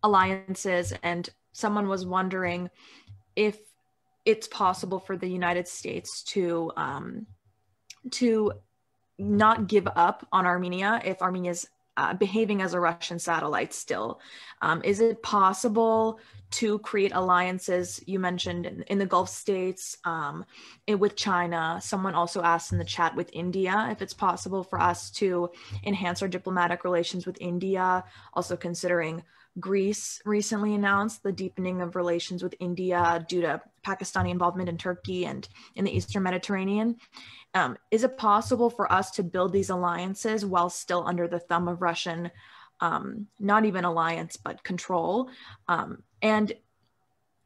alliances, and someone was wondering if it's possible for the United States to not give up on Armenia if Armenia's behaving as a Russian satellite still. Is it possible to create alliances? You mentioned in the Gulf states, with China. Someone also asked in the chat with India, if it's possible for us to enhance our diplomatic relations with India, also considering Greece recently announced the deepening of relations with India due to Pakistani involvement in Turkey and in the Eastern Mediterranean. Is it possible for us to build these alliances while still under the thumb of Russian, not even alliance, but control? And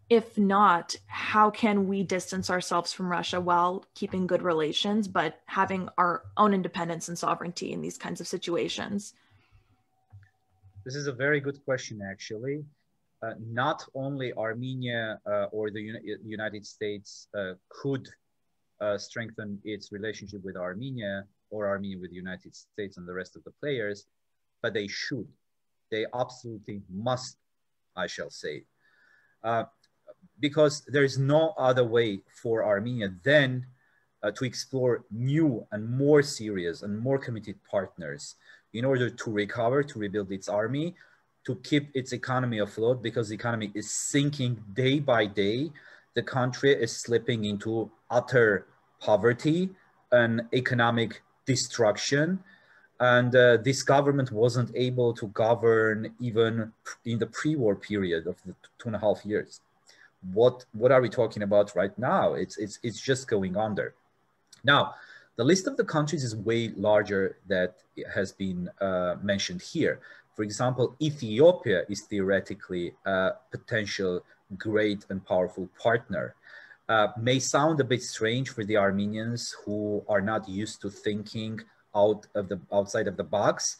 if not, how can we distance ourselves from Russia while keeping good relations, but having our own independence and sovereignty in these kinds of situations? This is a very good question, actually. Not only Armenia or the United States could strengthen its relationship with Armenia, or Armenia with the United States and the rest of the players, but they should. They absolutely must, I shall say. Because there is no other way for Armenia than to explore new and more serious and more committed partners in order to recover, to rebuild its army, to keep its economy afloat, because the economy is sinking day by day. The country is slipping into utter poverty and economic destruction. And this government wasn't able to govern even in the pre-war period of the 2.5 years. What are we talking about right now? It's just going under. Now, the list of the countries is way larger that has been mentioned here. For example, Ethiopia is theoretically a potential great and powerful partner. May sound a bit strange for the Armenians who are not used to thinking outside of the box,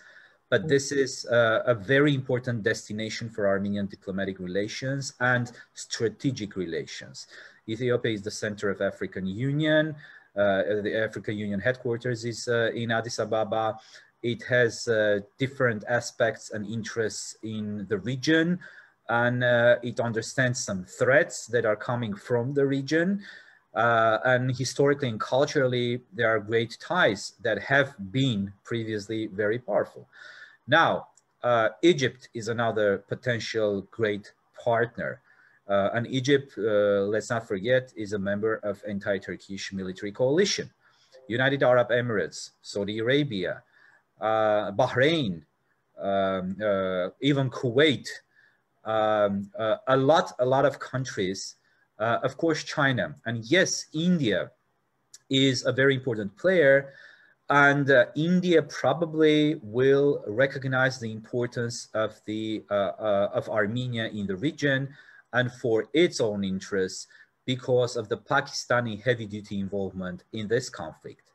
but this is a very important destination for Armenian diplomatic relations and strategic relations. Ethiopia is the center of African Union. The African Union headquarters is in Addis Ababa. It has different aspects and interests in the region, and it understands some threats that are coming from the region. And historically and culturally, there are great ties that have been previously very powerful. Now, Egypt is another potential great partner. And Egypt, let's not forget, is a member of anti-Turkish military coalition. United Arab Emirates, Saudi Arabia, Bahrain, even Kuwait, a lot of countries, of course, China, and yes, India is a very important player, and India probably will recognize the importance of of Armenia in the region and for its own interests because of the Pakistani heavy-duty involvement in this conflict.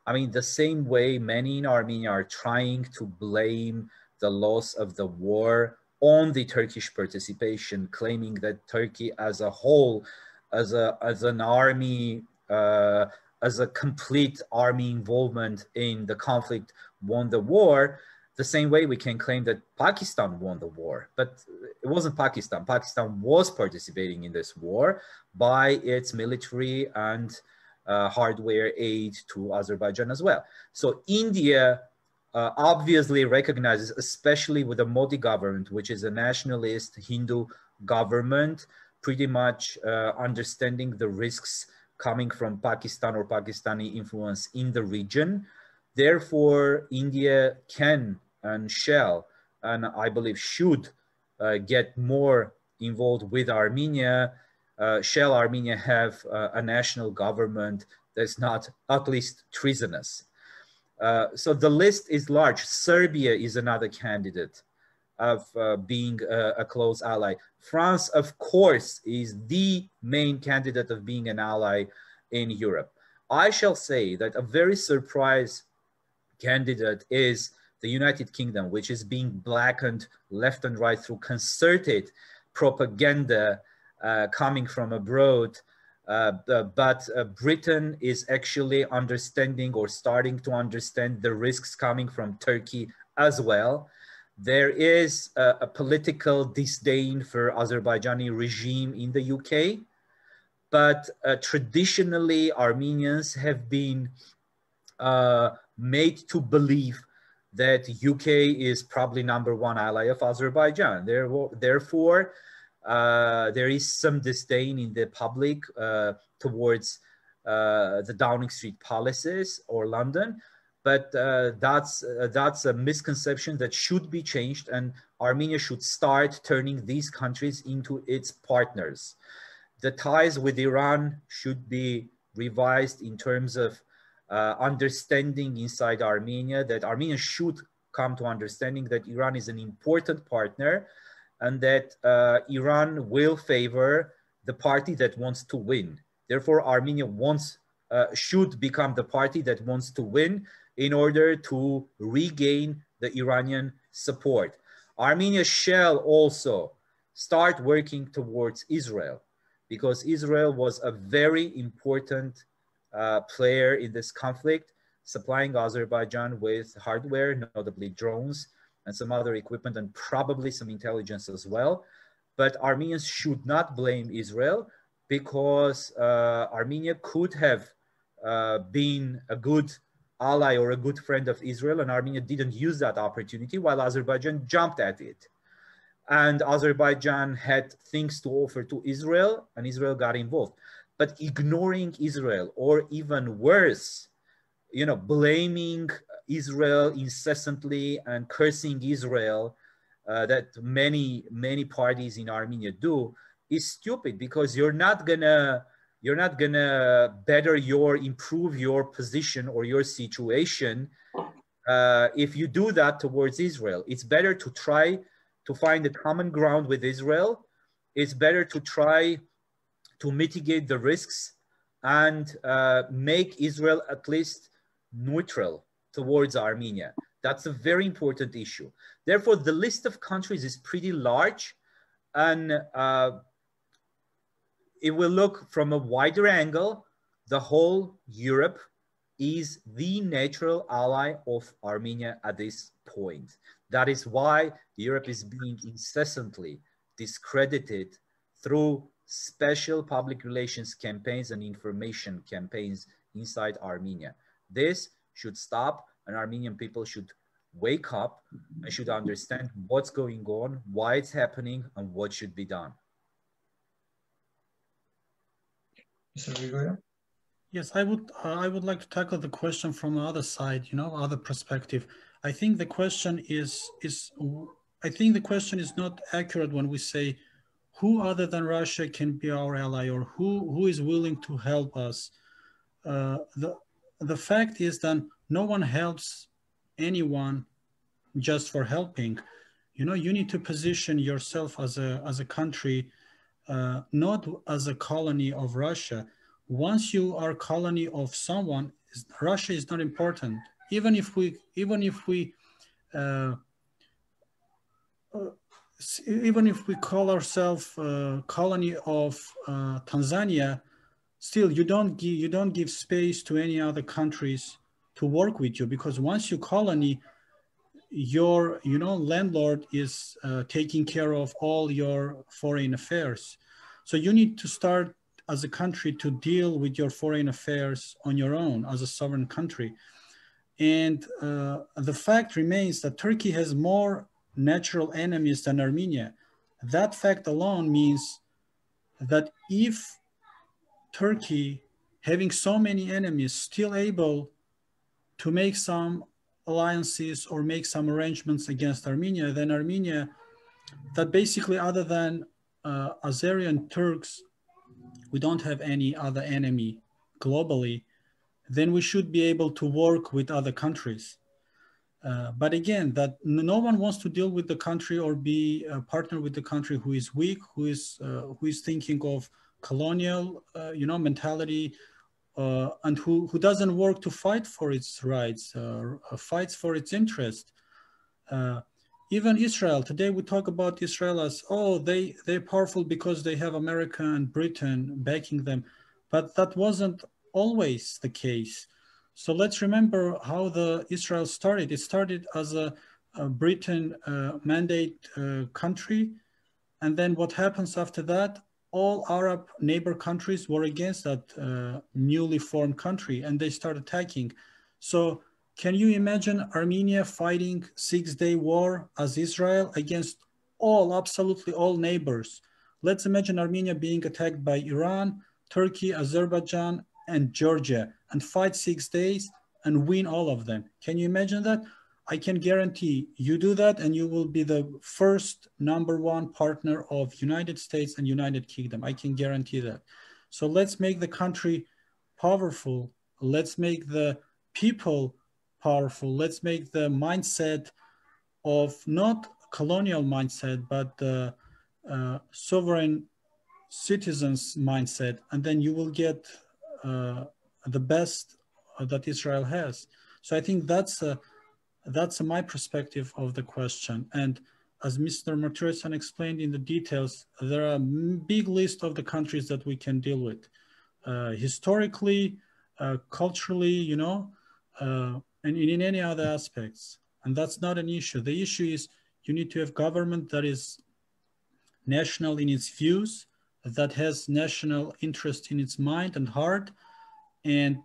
I mean, the same way many in Armenia are trying to blame the loss of the war on the Turkish participation, claiming that Turkey as a whole, as an army, as a complete army involvement in the conflict won the war, the same way we can claim that Pakistan won the war. But it wasn't Pakistan. Pakistan was participating in this war by its military and hardware aid to Azerbaijan as well. So India obviously recognizes, especially with the Modi government, which is a nationalist Hindu government, pretty much understanding the risks coming from Pakistan or Pakistani influence in the region. Therefore, India can and shall, and I believe should, get more involved with Armenia. Shall Armenia have a national government that's not at least treasonous? So the list is large. Serbia is another candidate of being a close ally. France, of course, is the main candidate of being an ally in Europe. I shall say that a very surprise candidate is the United Kingdom, which is being blackened left and right through concerted propaganda coming from abroad. But Britain is actually understanding or starting to understand the risks coming from Turkey as well. There is a political disdain for Azerbaijani regime in the UK, but traditionally Armenians have been made to believe that UK is probably #1 ally of Azerbaijan. Therefore, there is some disdain in the public towards the Downing Street policies or London, but that's a misconception that should be changed, and Armenia should start turning these countries into its partners. The ties with Iran should be revised in terms of understanding inside Armenia that Armenia should come to understanding that Iran is an important partner and that Iran will favor the party that wants to win. Therefore, Armenia should become the party that wants to win in order to regain the Iranian support. Armenia shall also start working towards Israel, because Israel was a very important player in this conflict, supplying Azerbaijan with hardware, notably drones, and some other equipment, and probably some intelligence as well. But Armenians should not blame Israel, because Armenia could have been a good ally or a good friend of Israel, and Armenia didn't use that opportunity while Azerbaijan jumped at it. And Azerbaijan had things to offer to Israel, and Israel got involved. But ignoring Israel, or even worse, blaming Israel incessantly and cursing Israel, that many parties in Armenia do, is stupid, because you're not gonna improve your position or your situation if you do that towards Israel. It's better to try to find a common ground with Israel. It's better to try to mitigate the risks and make Israel at least neutral towards Armenia. That's a very important issue. Therefore, the list of countries is pretty large, and it will look from a wider angle. The whole Europe is the natural ally of Armenia at this point. That is why Europe is being incessantly discredited through special public relations campaigns and information campaigns inside Armenia. This should stop, and Armenian people should wake up and should understand what's going on, why it's happening, and what should be done. Mr. Grigorio? Yes, I would like to tackle the question from the other side, other perspective. I think the question is not accurate when we say who other than Russia can be our ally, or who is willing to help us. The fact is that no one helps anyone just for helping. You need to position yourself as a country, not as a colony of Russia. Once you are a colony of someone, Russia is not important. Even if we call ourselves a colony of Tanzania, still you don't give space to any other countries to work with you, because once you colony, your landlord is taking care of all your foreign affairs. So you need to start as a country to deal with your foreign affairs on your own as a sovereign country. And the fact remains that Turkey has more natural enemies than Armenia. That fact alone means that if Turkey, having so many enemies, still able to make some alliances or make some arrangements against Armenia, then Armenia, that basically other than Azerian Turks, we don't have any other enemy globally, then we should be able to work with other countries. But again, that no one wants to deal with the country or be a partner with the country who is weak, who is thinking of colonial, mentality, and who doesn't work to fight for its rights, fights for its interest. Even Israel, today we talk about Israel as, they're powerful because they have America and Britain backing them. But that wasn't always the case. So let's remember how Israel started. It started as a Britain mandate country. And then what happens after that? All Arab neighbor countries were against that newly formed country, and they started attacking. So can you imagine Armenia fighting Six-Day War as Israel against absolutely all neighbors? Let's imagine Armenia being attacked by Iran, Turkey, Azerbaijan, and Georgia, and fight 6 days and win all of them. Can you imagine that? I can guarantee you do that and you will be the first #1 partner of United States and United Kingdom. I can guarantee that. So let's make the country powerful. Let's make the people powerful. Let's make the mindset of not colonial mindset, but the sovereign citizens mindset. And then you will get the best that Israel has. So I think that's my perspective of the question. And as Mr. Martirosyan explained in the details, there are a big list of the countries that we can deal with. Historically, culturally, and in any other aspects. And that's not an issue. The issue is you need to have government that is national in its views, that has national interest in its mind and heart, and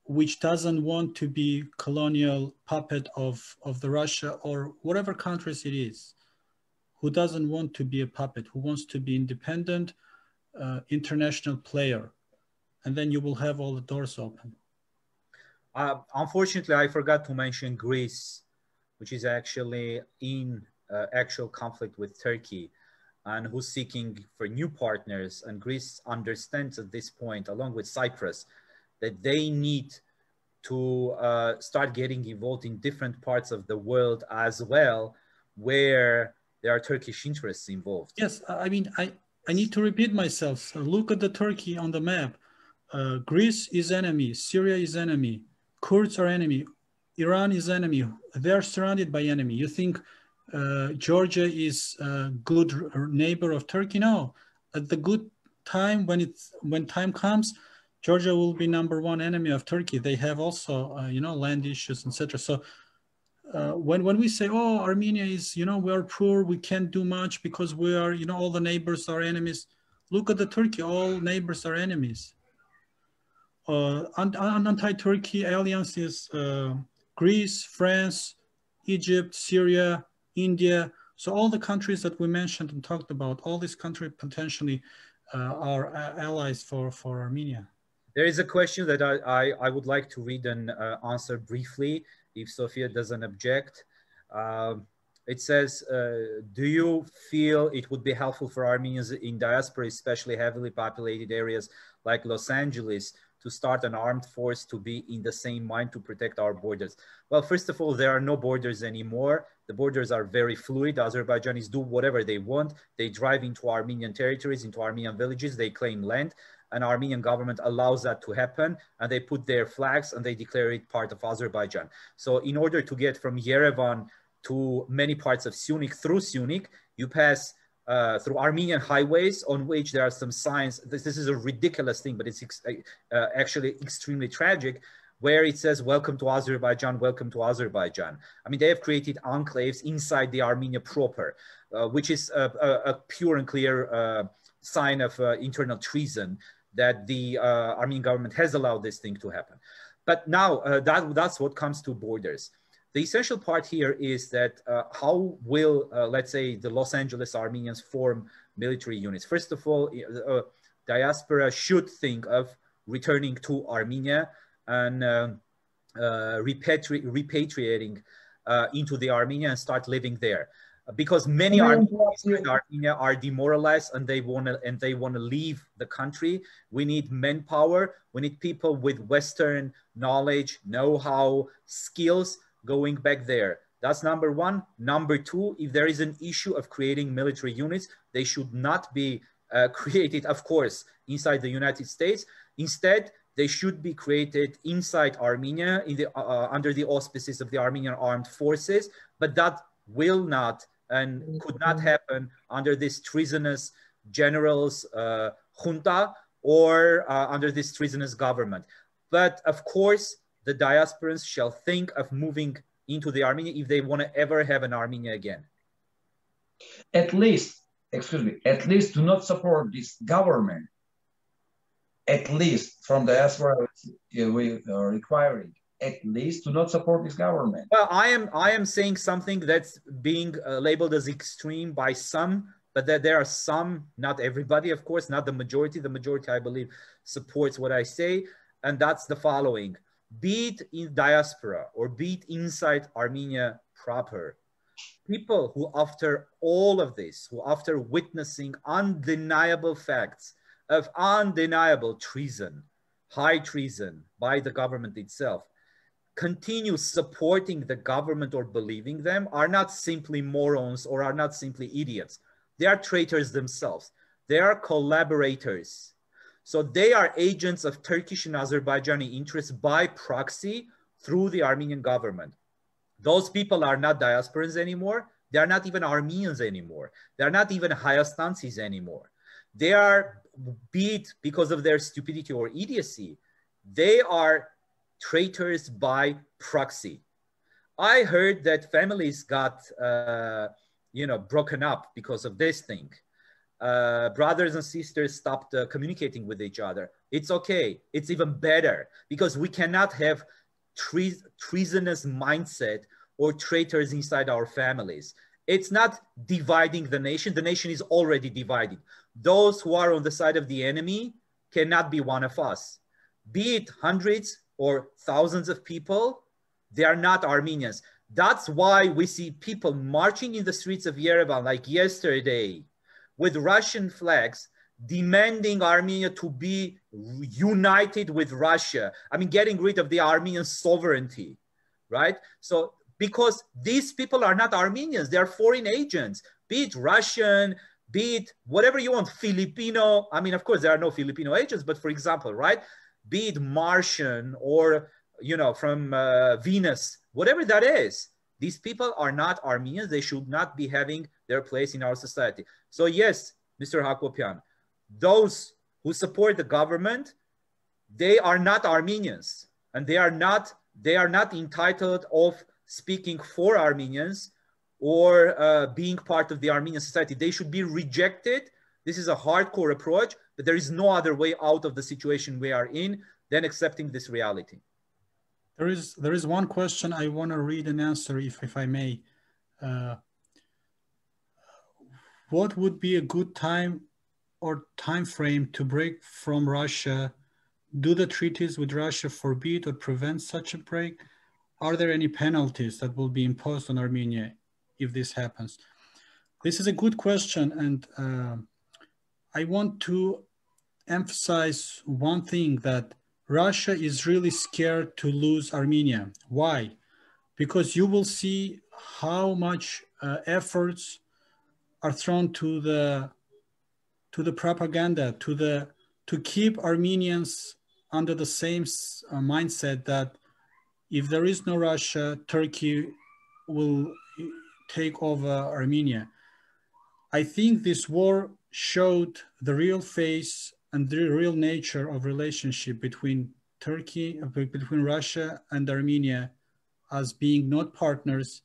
which doesn't want to be colonial puppet of the Russia or whatever countries it is, who doesn't want to be a puppet, who wants to be independent, international player. And then you will have all the doors open. Unfortunately, I forgot to mention Greece, which is actually in actual conflict with Turkey and who's seeking for new partners. And Greece understands at this point, along with Cyprus, that they need to start getting involved in different parts of the world as well, where there are Turkish interests involved. Yes, I mean, I need to repeat myself. So look at the Turkey on the map. Greece is enemy, Syria is enemy, Kurds are enemy, Iran is enemy. They are surrounded by enemy. You think Georgia is a good neighbor of Turkey? No. At the good time, when time comes, Georgia will be #1 enemy of Turkey. They have also, land issues, etc. So when we say, oh, Armenia is, we are poor, we can't do much because we are, all the neighbors are enemies. Look at the Turkey, all neighbors are enemies. Anti-Turkey alliances, Greece, France, Egypt, Syria, India. So all the countries that we mentioned and talked about, all these countries potentially are allies for Armenia. There is a question that I would like to read and answer briefly, if Sophia doesn't object. It says, do you feel it would be helpful for Armenians in diaspora, especially heavily populated areas like Los Angeles, to start an armed force to be in the same mind to protect our borders? Well, first of all, there are no borders anymore. The borders are very fluid. Azerbaijanis do whatever they want. They drive into Armenian territories, into Armenian villages, they claim land, and Armenian government allows that to happen, and they put their flags and they declare it part of Azerbaijan. So in order to get from Yerevan to many parts of Syunik through Syunik, you pass through Armenian highways on which there are some signs. This is a ridiculous thing, but it's actually extremely tragic, where it says, welcome to Azerbaijan, welcome to Azerbaijan. I mean, they have created enclaves inside the Armenia proper, which is a pure and clear sign of internal treason that the Armenian government has allowed this thing to happen. But now that's what comes to borders. The essential part here is that how will, let's say, the Los Angeles Armenians form military units? First of all, diaspora should think of returning to Armenia and repatriating into the Armenia and start living there. Because many Armenians in Armenia are demoralized and they want to leave the country. We need manpower. We need people with Western knowledge, know-how, skills going back there. That's number one. Number two, if there is an issue of creating military units, they should not be created, of course, inside the United States. Instead, they should be created inside Armenia in the, under the auspices of the Armenian Armed Forces, but that will not and could not happen under this treasonous generals junta or under this treasonous government. But of course, the diasporans shall think of moving into the Armenia if they want to ever have an Armenia again. At least, excuse me, at least do not support this government. At least from the diaspora, we are requiring. At least do not support this government. Well, I am saying something that's being labeled as extreme by some, but that there are some, not everybody, of course, not the majority. The majority, I believe, supports what I say, and that's the following. Be it in diaspora or be it inside Armenia proper, people who after all of this, who after witnessing undeniable facts of undeniable treason, high treason by the government itself, continue supporting the government or believing them are not simply morons or are not simply idiots. They are traitors themselves. They are collaborators. So they are agents of Turkish and Azerbaijani interests by proxy through the Armenian government. Those people are not diasporans anymore. They are not even Armenians anymore. They are not even Hayastansis anymore. They are, be it because of their stupidity or idiocy, they are traitors by proxy. I heard that families got, broken up because of this thing. Brothers and sisters stopped communicating with each other. It's okay. It's even better because we cannot have treasonous mindset or traitors inside our families. It's not dividing the nation. The nation is already divided. Those who are on the side of the enemy cannot be one of us. Be it hundreds or thousands of people, they are not Armenians. That's why we see people marching in the streets of Yerevan like yesterday with Russian flags demanding Armenia to be united with Russia. I mean, getting rid of the Armenian sovereignty, right? So because these people are not Armenians, they are foreign agents, be it Russian, be it whatever you want, Filipino. I mean, of course, there are no Filipino agents, but for example, right? Be it Martian or, from Venus, whatever that is, these people are not Armenians. They should not be having their place in our society. So yes, Mr. Hakobyan, those who support the government, they are not Armenians, and they are not entitled of speaking for Armenians or being part of the Armenian society. They should be rejected. This is a hardcore approach, but there is no other way out of the situation we are in than accepting this reality. There is one question I want to read and answer, if I may. What would be a good time or time frame to break from Russia? Do the treaties with Russia forbid or prevent such a break? Are there any penalties that will be imposed on Armenia if this happens? This is a good question, and I want to emphasize one thing, that Russia is really scared to lose Armenia. Why? Because you will see how much efforts are thrown to the propaganda, to keep Armenians under the same mindset that if there is no Russia, Turkey will take over Armenia. I think this war showed the real face and the real nature of relationship between Russia and Armenia, as being not partners,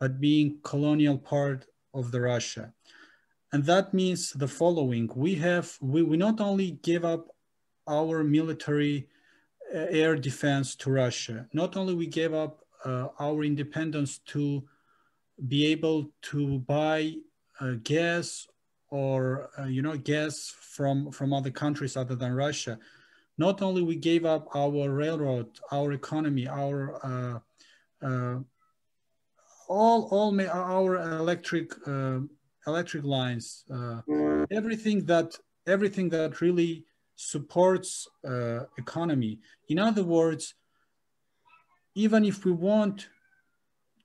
but being colonial part of the Russia. And that means the following: we not only gave up our military air defense to Russia, not only we gave up our independence to be able to buy gas or gas from other countries other than Russia. Not only we gave up our railroad, our economy, our all our electric lines, everything that really supports economy. In other words, even if we want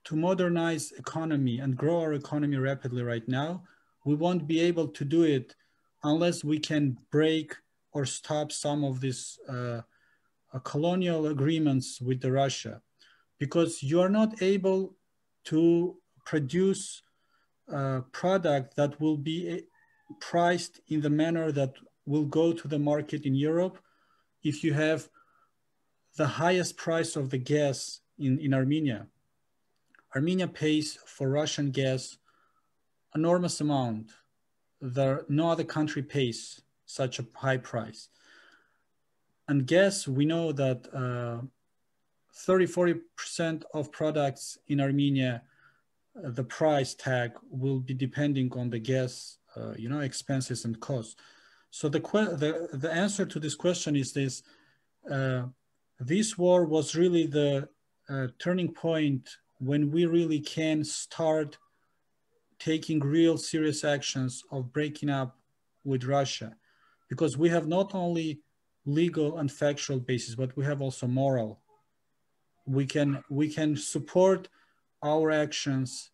to modernize economy and grow our economy rapidly right now, we won't be able to do it unless we can break or stop some of these colonial agreements with the Russia, because you are not able to produce a product that will be priced in the manner that will go to the market in Europe if you have the highest price of the gas in Armenia. Armenia pays for Russian gas enormous amount. No other country pays such a high price. And gas, we know that 30–40% of products in Armenia, the price tag will be depending on the gas, expenses and costs. So the answer to this question is this: this war was really the turning point when we really can start taking real serious actions of breaking up with Russia, because we have not only legal and factual basis, but we have also moral. We can support our actions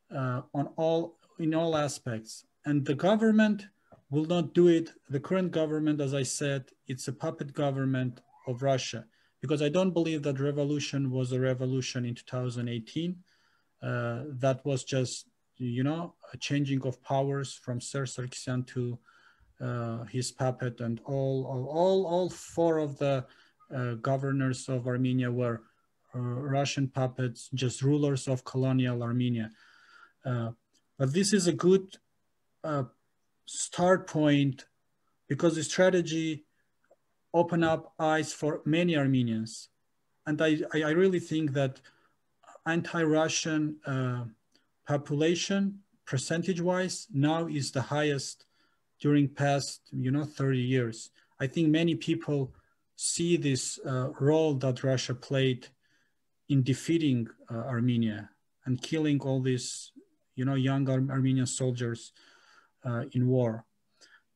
in all aspects, and the government will not do it. The current government, as I said, it's a puppet government of Russia, because I don't believe that revolution was a revolution in 2018. That was just, a changing of powers from Sir Sarkisyan to his puppet, and all four of the governors of Armenia were Russian puppets, just rulers of colonial Armenia. But this is a good start point, because the strategy opened up eyes for many Armenians. And I really think that anti-Russian population, percentage-wise, now is the highest during past 30 years. I think many people see this role that Russia played in defeating Armenia and killing all these young Armenian soldiers in war.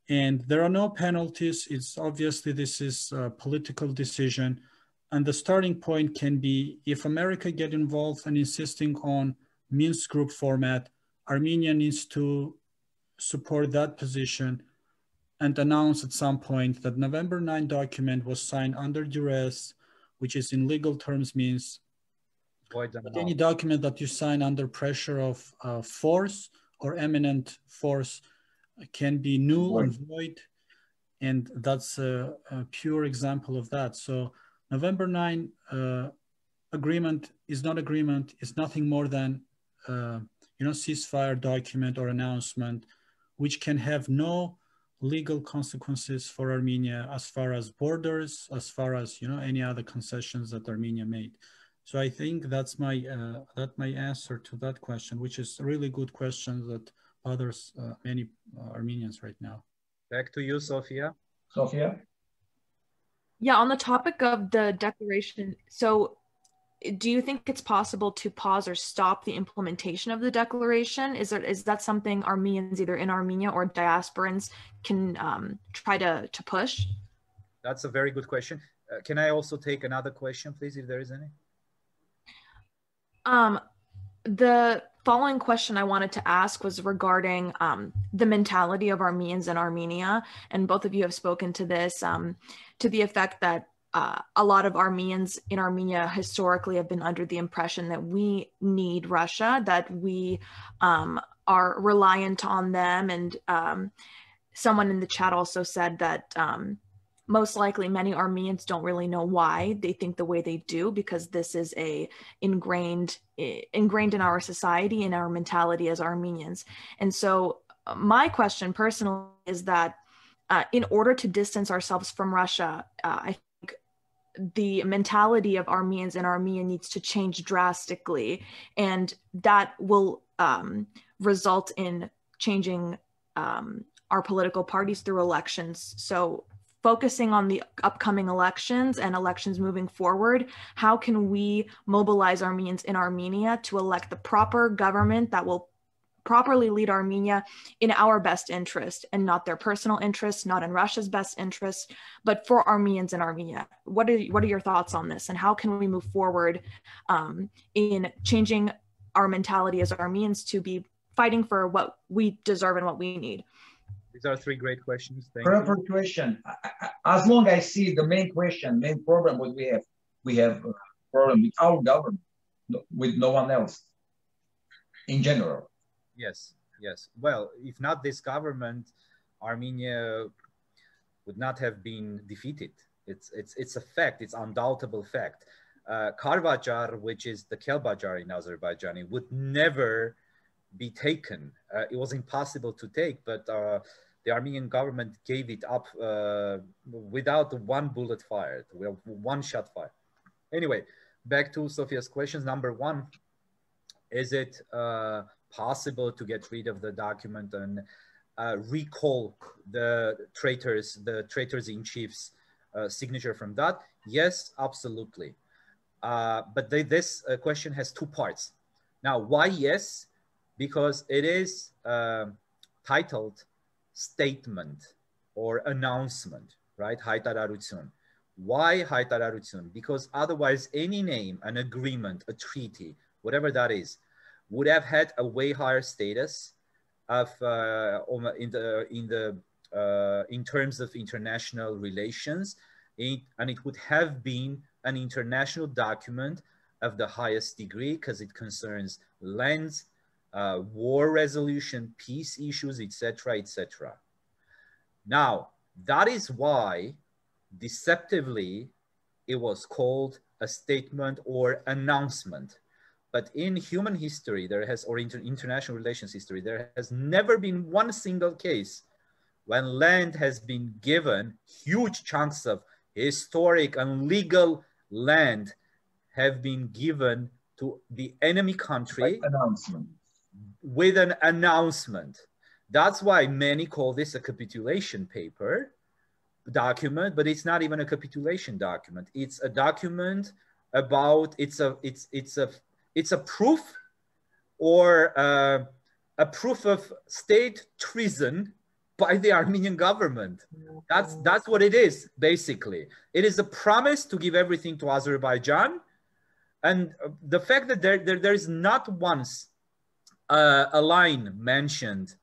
And there are no penalties. It's obviously, this is a political decision. And the starting point can be, if America get involved and insisting on Minsk group format, Armenia needs to support that position and announce at some point that November 9 document was signed under duress, which is in legal terms means any document that you sign under pressure of force or imminent force can be null and void. And that's a pure example of that. So November 9 agreement is not agreement. It's nothing more than ceasefire document or announcement, which can have no legal consequences for Armenia as far as borders, as far as, you know, any other concessions that Armenia made. So I think that's my answer to that question, which is a really good question that bothers many Armenians right now. Back to you, Sophia. Sophia? Yeah, on the topic of the declaration, so do you think it's possible to pause or stop the implementation of the declaration? Is that something Armenians, either in Armenia or diasporans, can try to push? That's a very good question. Can I also take another question, please, if there is any? The following question I wanted to ask was regarding the mentality of Armenians in Armenia, and both of you have spoken to this, to the effect that a lot of Armenians in Armenia historically have been under the impression that we need Russia, that we are reliant on them. And someone in the chat also said that most likely many Armenians don't really know why they think the way they do, because this is ingrained in our society, in our mentality as Armenians. And so my question personally is that in order to distance ourselves from Russia, I think the mentality of Armenians in Armenia needs to change drastically, and that will result in changing our political parties through elections. So focusing on the upcoming elections and elections moving forward, how can we mobilize Armenians in Armenia to elect the proper government that will properly lead Armenia in our best interest, and not their personal interests, not in Russia's best interest, but for Armenians in Armenia? What are your thoughts on this, and how can we move forward in changing our mentality as Armenians to be fighting for what we deserve and what we need? These are three great questions. Thank Proper you. question. As long as I see the main problem, what we have a problem with our government, with no one else in general. Yes, yes. Well, if not this government, Armenia would not have been defeated. It's a fact. It's undoubtable fact. Karvajar, which is the Kelbajar in Azerbaijani, would never be taken. It was impossible to take, but the Armenian government gave it up without one bullet fired, one shot fired. Anyway, back to Sophia's questions. Number one, is it possible to get rid of the document and recall the traitors in chief's signature from that? Yes, absolutely. But this question has two parts. Now, why yes? Because it is titled statement or announcement, right? Հայտարարություն. Why հայտարարություն? Because otherwise any name, an agreement, a treaty, whatever that is, would have had a way higher status of in terms of international relations, and it would have been an international document of the highest degree, because it concerns lands, war resolution, peace issues, etc., etc. Now, that is why deceptively it was called a statement or announcement. But in human history, or international relations history, there has never been one single case when land has been given, huge chunks of historic and legal land have been given to the enemy country with an announcement. That's why many call this a capitulation paper document, but it's not even a capitulation document. It's a document about, it's a proof, or a proof of state treason by the Armenian government. That's what it is, basically. It is a promise to give everything to Azerbaijan. And the fact that there is not once a line mentioned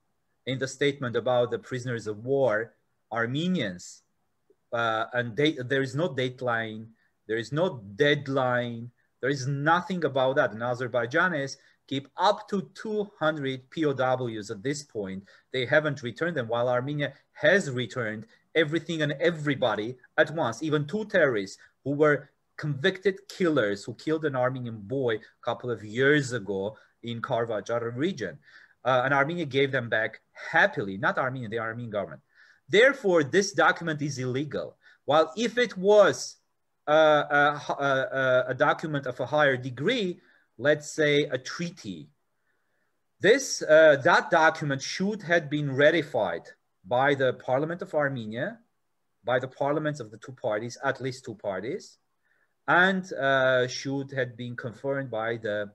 in the statement about the prisoners of war, Armenians, and there is no dateline, there is no deadline, there is nothing about that. And Azerbaijanis keep up to 200 POWs at this point. They haven't returned them, while Armenia has returned everything and everybody at once, even two terrorists who were convicted killers who killed an Armenian boy a couple of years ago in Karvajar region. And Armenia gave them back happily, not Armenia, the Armenian government. Therefore, this document is illegal. While if it was a document of a higher degree, let's say a treaty, that document should have been ratified by the Parliament of Armenia, by the parliaments of the two parties, at least two parties, and should have been confirmed by the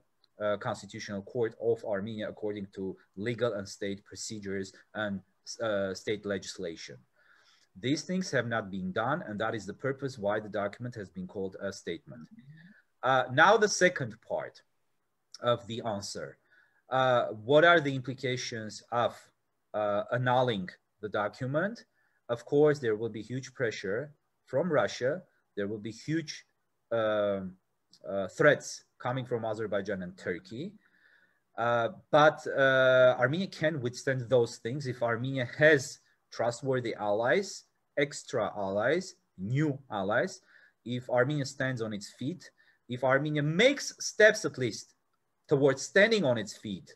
Constitutional Court of Armenia according to legal and state procedures and state legislation. These things have not been done, and that is the purpose why the document has been called a statement. Now the second part of the answer. What are the implications of annulling the document? Of course, there will be huge pressure from Russia. There will be huge threats coming from Azerbaijan and Turkey. But Armenia can withstand those things if Armenia has trustworthy allies, extra allies, new allies. If Armenia stands on its feet, if Armenia makes steps at least towards standing on its feet,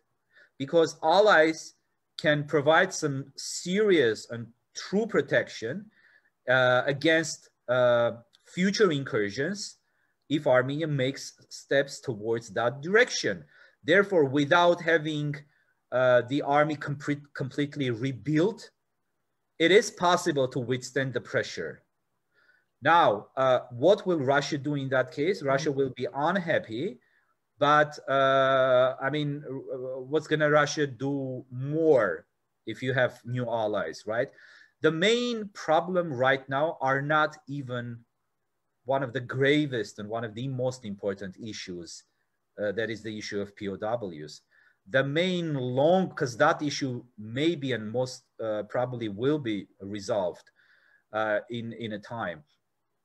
because allies can provide some serious and true protection against future incursions if Armenia makes steps towards that direction. Therefore, without having the army completely rebuilt, it is possible to withstand the pressure. Now, what will Russia do in that case? Russia will be unhappy, but I mean, what's gonna Russia do more if you have new allies, right? The main problem right now are not even one of the gravest and one of the most important issues, that is the issue of POWs. The main because that issue may be and most probably will be resolved in a time.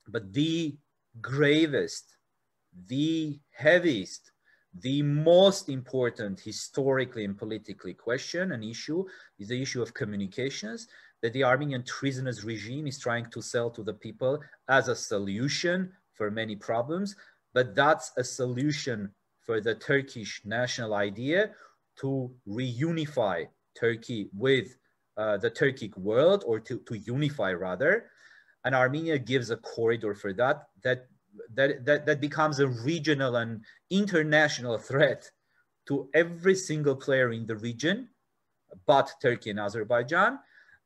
But the gravest, the heaviest, the most important historically and politically question and issue is the issue of communications that the Armenian treasonous regime is trying to sell to the people as a solution for many problems. But that's a solution for the Turkish national idea to reunify Turkey with the Turkic world, or to unify rather. And Armenia gives a corridor for that becomes a regional and international threat to every single player in the region, but Turkey and Azerbaijan.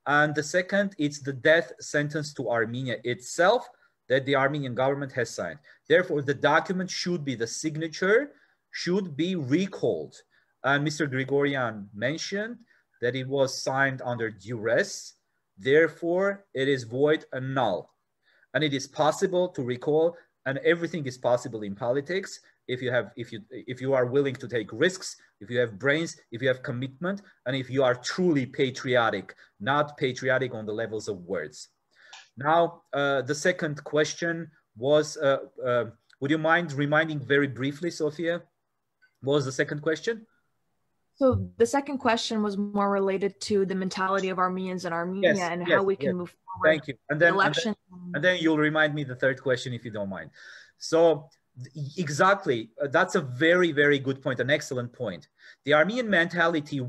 And the second, it's the death sentence to Armenia itself that the Armenian government has signed. Therefore, the document should be, the signature should be recalled. And Mr. Grigoryan mentioned that it was signed under duress. Therefore, it is void and null. And it is possible to recall, and everything is possible in politics if you are willing to take risks, if you have brains, if you have commitment, and if you are truly patriotic, not patriotic on the levels of words. Now, the second question was, would you mind reminding very briefly, Sophia? What was the second question? So the second question was more related to the mentality of Armenians in Armenia, yes, and yes, how we can move forward. Thank you. And then you'll remind me the third question if you don't mind. So exactly, that's a very, very good point, an excellent point. The Armenian mentality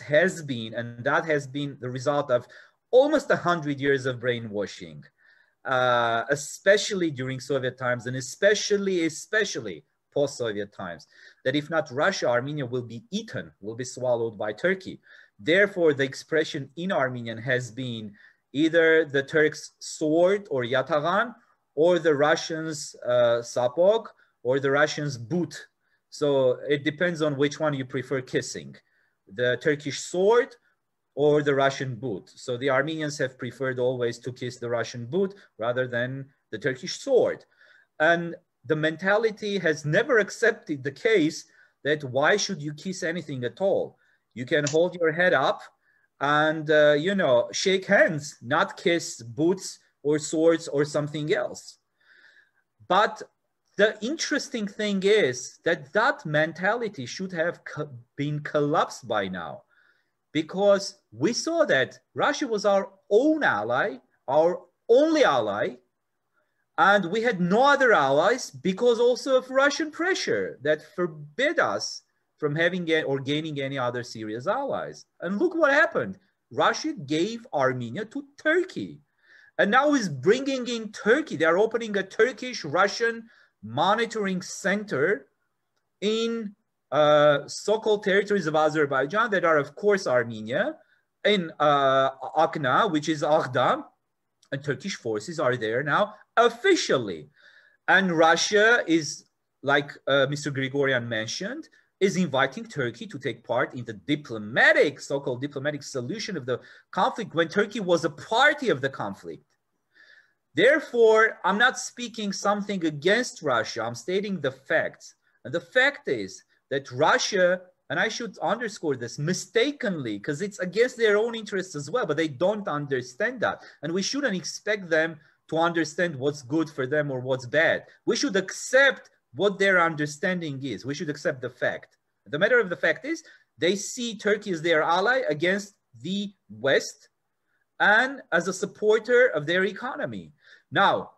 has been, and that has been the result of almost 100 years of brainwashing, especially during Soviet times, and especially post-Soviet times, that if not Russia, Armenia will be eaten, will be swallowed by Turkey. Therefore, the expression in Armenian has been either the Turks' sword or yataghan, or the Russians' sapog, or the Russians' boot. So it depends on which one you prefer kissing, the Turkish sword or the Russian boot. So the Armenians have preferred always to kiss the Russian boot rather than the Turkish sword. And the mentality has never accepted the case that why should you kiss anything at all? You can hold your head up and, you know, shake hands, not kiss boots or swords or something else. But the interesting thing is that that mentality should have been collapsed by now, because we saw that Russia was our own ally, our only ally, and we had no other allies because also of Russian pressure that forbid us from having or gaining any other serious allies. And look what happened. Russia gave Armenia to Turkey. And now is bringing in Turkey. They are opening a Turkish-Russian monitoring center in so-called territories of Azerbaijan that are, of course, Armenia, in Akna, which is Aghdam, and Turkish forces are there now officially. And Russia is, like Mr. Grigorian mentioned, is inviting Turkey to take part in the diplomatic, so-called diplomatic solution of the conflict when Turkey was a party of the conflict. Therefore, I'm not speaking something against Russia. I'm stating the facts. And the fact is that Russia, and I should underscore this mistakenly, because it's against their own interests as well, but they don't understand that. And we shouldn't expect them to understand what's good for them or what's bad. We should accept what their understanding is. We should accept the fact. The matter of the fact is they see Turkey as their ally against the West and as a supporter of their economy. Now,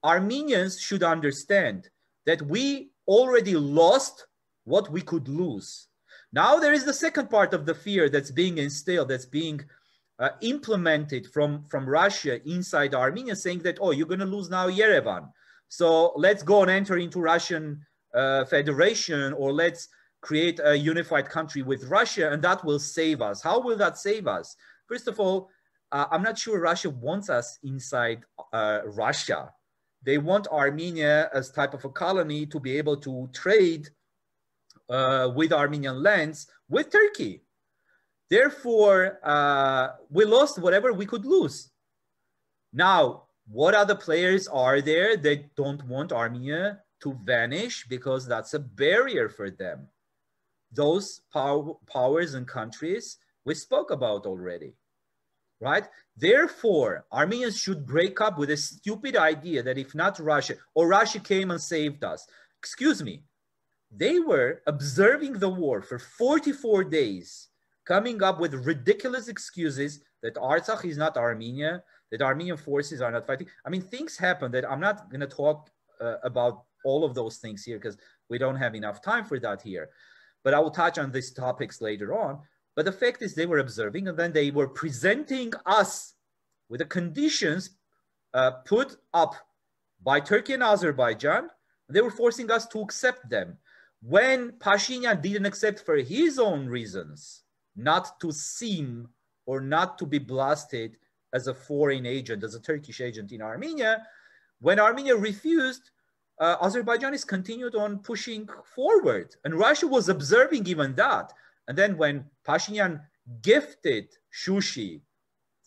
Armenians should understand that we already lost what we could lose. Now there is the second part of the fear that's being instilled, that's being implemented from Russia inside Armenia, saying that, oh, you're going to lose now Yerevan. So let's go and enter into Russian Federation, or let's create a unified country with Russia, and that will save us. How will that save us? First of all, I'm not sure Russia wants us inside Russia. They want Armenia as type of a colony to be able to trade with Armenian lands with Turkey. Therefore, we lost whatever we could lose. Now, what other players are there that don't want Armenia to vanish, because that's a barrier for them? Those powers and countries we spoke about already, right? Therefore, Armenians should break up with a stupid idea that if not Russia, or Russia came and saved us. Excuse me, they were observing the war for 44 days, coming up with ridiculous excuses that Artsakh is not Armenia, that Armenian forces are not fighting. I mean, things happen that I'm not going to talk about all of those things here because we don't have enough time for that here. But I will touch on these topics later on. But the fact is they were observing, and then they were presenting us with the conditions put up by Turkey and Azerbaijan. They were forcing us to accept them. When Pashinyan didn't accept for his own reasons, not to seem or not to be blasted as a foreign agent, as a Turkish agent in Armenia, when Armenia refused, Azerbaijanis continued on pushing forward. And Russia was observing even that. And then when Pashinyan gifted Shushi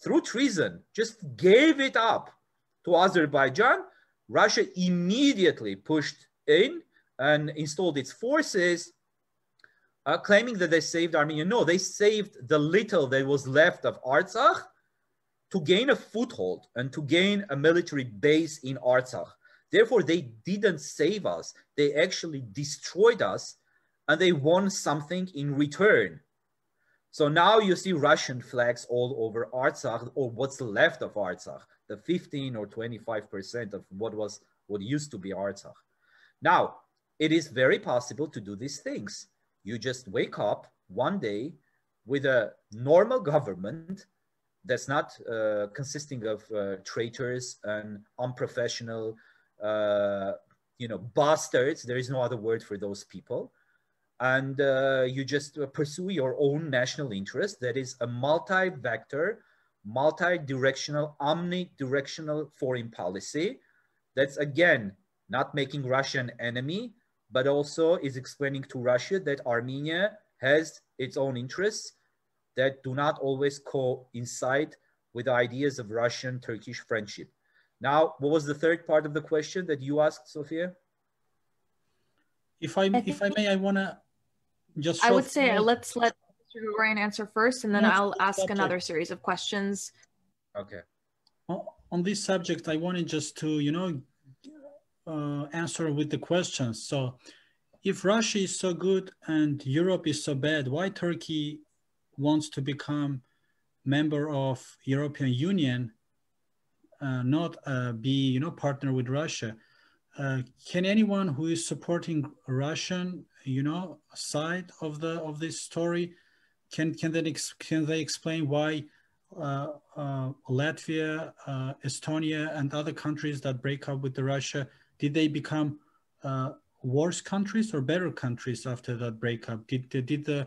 through treason, just gave it up to Azerbaijan, Russia immediately pushed in and installed its forces, claiming that they saved Armenia. No, they saved the little that was left of Artsakh to gain a foothold and to gain a military base in Artsakh. Therefore, they didn't save us. They actually destroyed us, and they won something in return. So now you see Russian flags all over Artsakh, or what's left of Artsakh, the 15 or 25% of what used to be Artsakh. Now, it is very possible to do these things. You just wake up one day with a normal government that's not consisting of traitors and unprofessional, bastards. There is no other word for those people. And you just pursue your own national interest. That is a multi-vector, multi-directional, omnidirectional foreign policy. That's, again, not making Russia an enemy, but also is explaining to Russia that Armenia has its own interests that do not always coincide with ideas of Russian-Turkish friendship. Now, what was the third part of the question that you asked, Sophia? If I may, I want to just... I would say let's let Mr. Grigorian answer first, and then I'll ask another series of questions. Okay. On this subject, I wanted just to, answer with the questions. So if Russia is so good and Europe is so bad, why Turkey wants to become member of European Union, not be, partner with Russia? Can anyone who is supporting Russian, side of this story, can they explain why Latvia, Estonia, and other countries that break up with Russia, did they become worse countries or better countries after that breakup? Did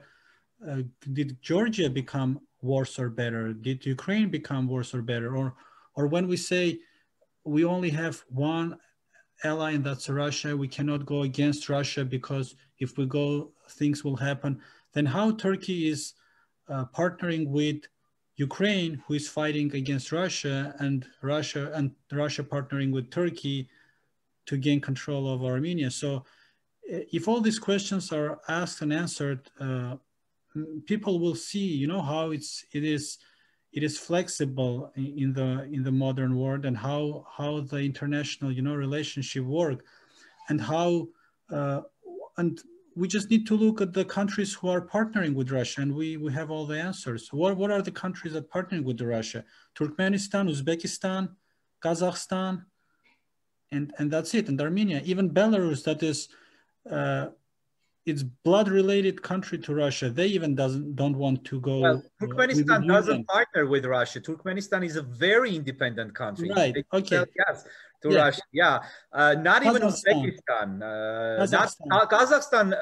Georgia become worse or better? Did Ukraine become worse or better? Or when we say we only have one ally and that's Russia, we cannot go against Russia because if we go, things will happen. Then how Turkey is partnering with Ukraine, who is fighting against Russia, and Russia partnering with Turkey to gain control of Armenia. So if all these questions are asked and answered, people will see, you know, how it is flexible in the modern world, and how the international, you know, relationship work, and how and we just need to look at the countries who are partnering with Russia, and we have all the answers. What are the countries that are partnering with Russia? Turkmenistan, Uzbekistan, Kazakhstan, and that's it. And Armenia, even Belarus, that is it's blood-related country to Russia. They even don't want to go. Well, Turkmenistan doesn't partner with Russia. Turkmenistan is a very independent country. Right. Okay. Yes. To Russia, yeah. Not even Uzbekistan. Kazakhstan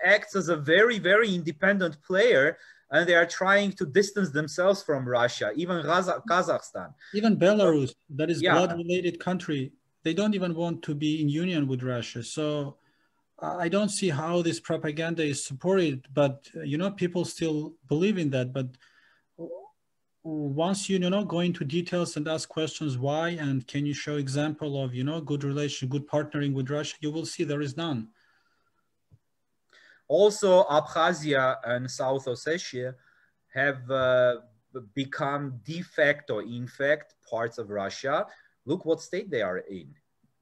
acts as a very, very independent player, and they are trying to distance themselves from Russia. Even Kazakhstan. Even Belarus, that is blood-related country, they don't even want to be in union with Russia. So I don't see how this propaganda is supported, but you know, people still believe in that. But once you know, go into details and ask questions why, and can you show example of, you know, good relation, good partnering with Russia, you will see there is none. Also, Abkhazia and South Ossetia have become de facto, in fact, parts of Russia. Look what state they are in.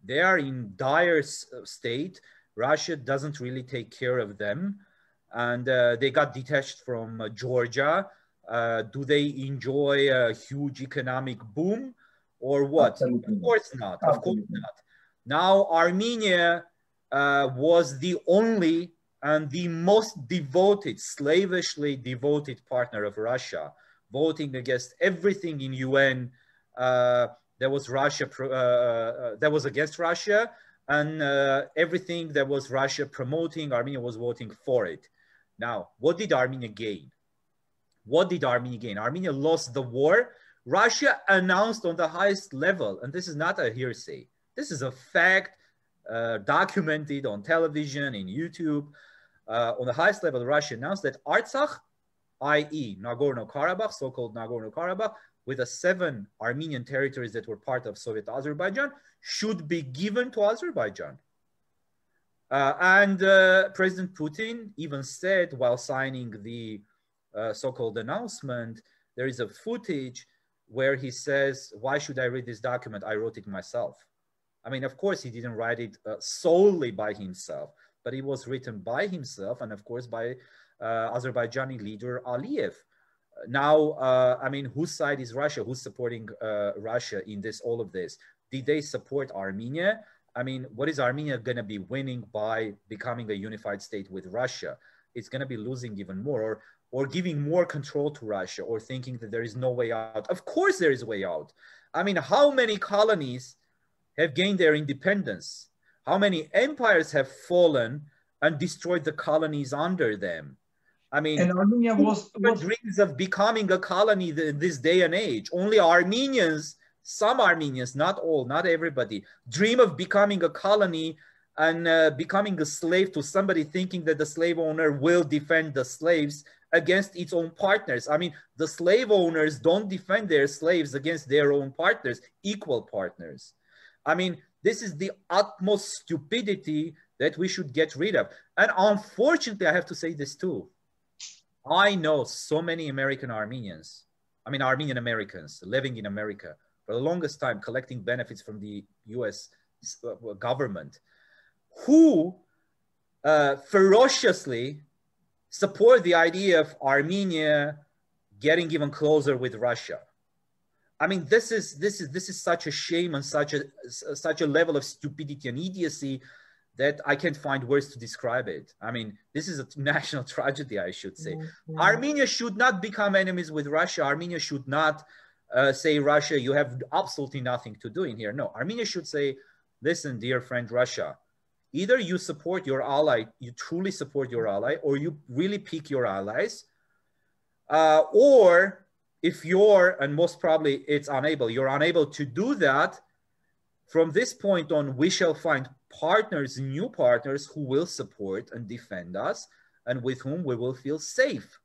They are in dire state. Russia doesn't really take care of them, and they got detached from Georgia. Do they enjoy a huge economic boom or what? Absolutely. Of course not. Absolutely. Of course not. Now, Armenia was the only and the most devoted, slavishly devoted partner of Russia, voting against everything in UN that was against Russia, and everything that was Russia promoting, Armenia was voting for it. Now, what did Armenia gain? What did Armenia gain? Armenia lost the war. Russia announced on the highest level, and this is not a hearsay, this is a fact, documented on television, in YouTube. On the highest level, Russia announced that Artsakh, i.e. Nagorno-Karabakh, so-called Nagorno-Karabakh, with the 7 Armenian territories that were part of Soviet Azerbaijan, should be given to Azerbaijan. And President Putin even said, while signing the so-called announcement, there is a footage where he says, why should I read this document? I wrote it myself. I mean, of course, he didn't write it solely by himself, but it was written by himself, and of course by Azerbaijani leader Aliyev. Now, I mean, whose side is Russia? Who's supporting Russia in this, all of this? Did they support Armenia? I mean, what is Armenia going to be winning by becoming a unified state with Russia? It's going to be losing even more, or giving more control to Russia, or thinking that there is no way out. Of course there is a way out. I mean, how many colonies have gained their independence? How many empires have fallen and destroyed the colonies under them? I mean, and Armenia was dreams of becoming a colony in this day and age. Only Armenians, some Armenians, not all, not everybody, dream of becoming a colony and becoming a slave to somebody, thinking that the slave owner will defend the slaves against its own partners. I mean, the slave owners don't defend their slaves against their own partners, equal partners. I mean, this is the utmost stupidity that we should get rid of. And unfortunately, I have to say this too. I know so many American Armenians, I mean, Armenian Americans living in America for the longest time, collecting benefits from the US government, who ferociously support the idea of Armenia getting even closer with Russia. I mean, this is such a shame and such a level of stupidity and idiocy that I can't find words to describe it. I mean, this is a national tragedy, I should say. Armenia should not become enemies with Russia. Armenia should not say, Russia, you have absolutely nothing to do in here. No, Armenia should say, listen, dear friend Russia, either you support your ally, you truly support your ally, or you really pick your allies, or if you're, and most probably you're unable to do that, from this point on, we shall find partners, new partners who will support and defend us and with whom we will feel safe.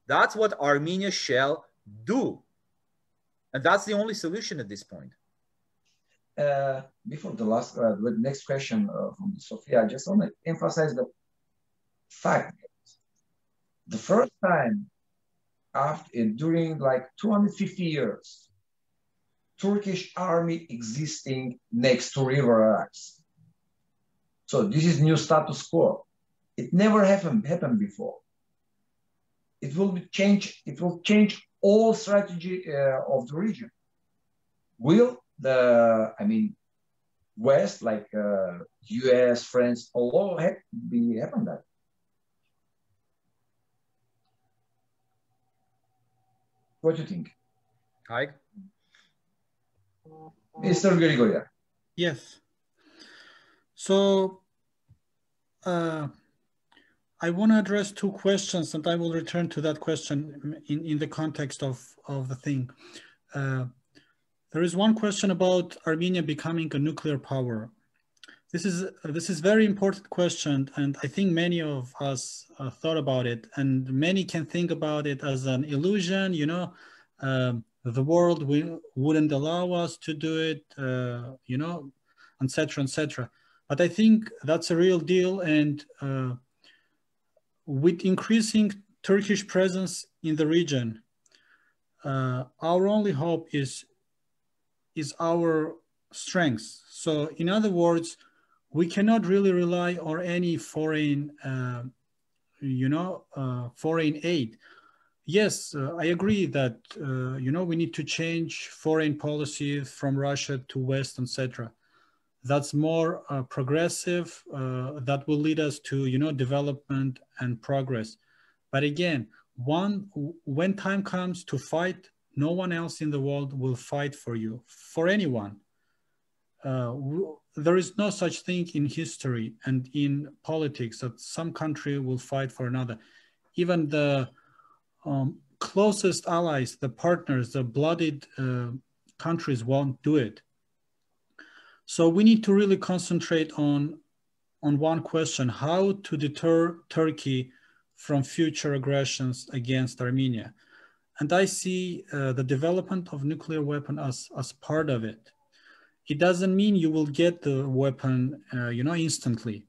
That's what Armenia shall do. And that's the only solution at this point. Before the next question from Sophia, I just want to emphasize the fact that the first time during like 250 years, Turkish army existing next to river Araks. So this is new status quo. It never happened before. It will change all strategy of the region. Will West, like US, France, all happen that? What do you think? Hi. Mr. Grigoryan. Yes. So I want to address two questions, and I will return to that question in the context of the thing. There is one question about Armenia becoming a nuclear power. This is very important question, and I think many of us thought about it, and many can think about it as an illusion, you know, the world wouldn't allow us to do it, you know, etc., etc. But I think that's a real deal, and with increasing Turkish presence in the region, our only hope is our strengths. So in other words, we cannot really rely on any foreign, foreign aid. Yes, I agree that, we need to change foreign policy from Russia to West, etc. That's more progressive, that will lead us to, development and progress. But again, when time comes to fight, no one else in the world will fight for you, for anyone. There is no such thing in history and in politics that some country will fight for another. Even the closest allies, the partners, the blooded countries won't do it. So we need to really concentrate on one question: how to deter Turkey from future aggressions against Armenia. And I see the development of nuclear weapon as part of it. It doesn't mean you will get the weapon, instantly.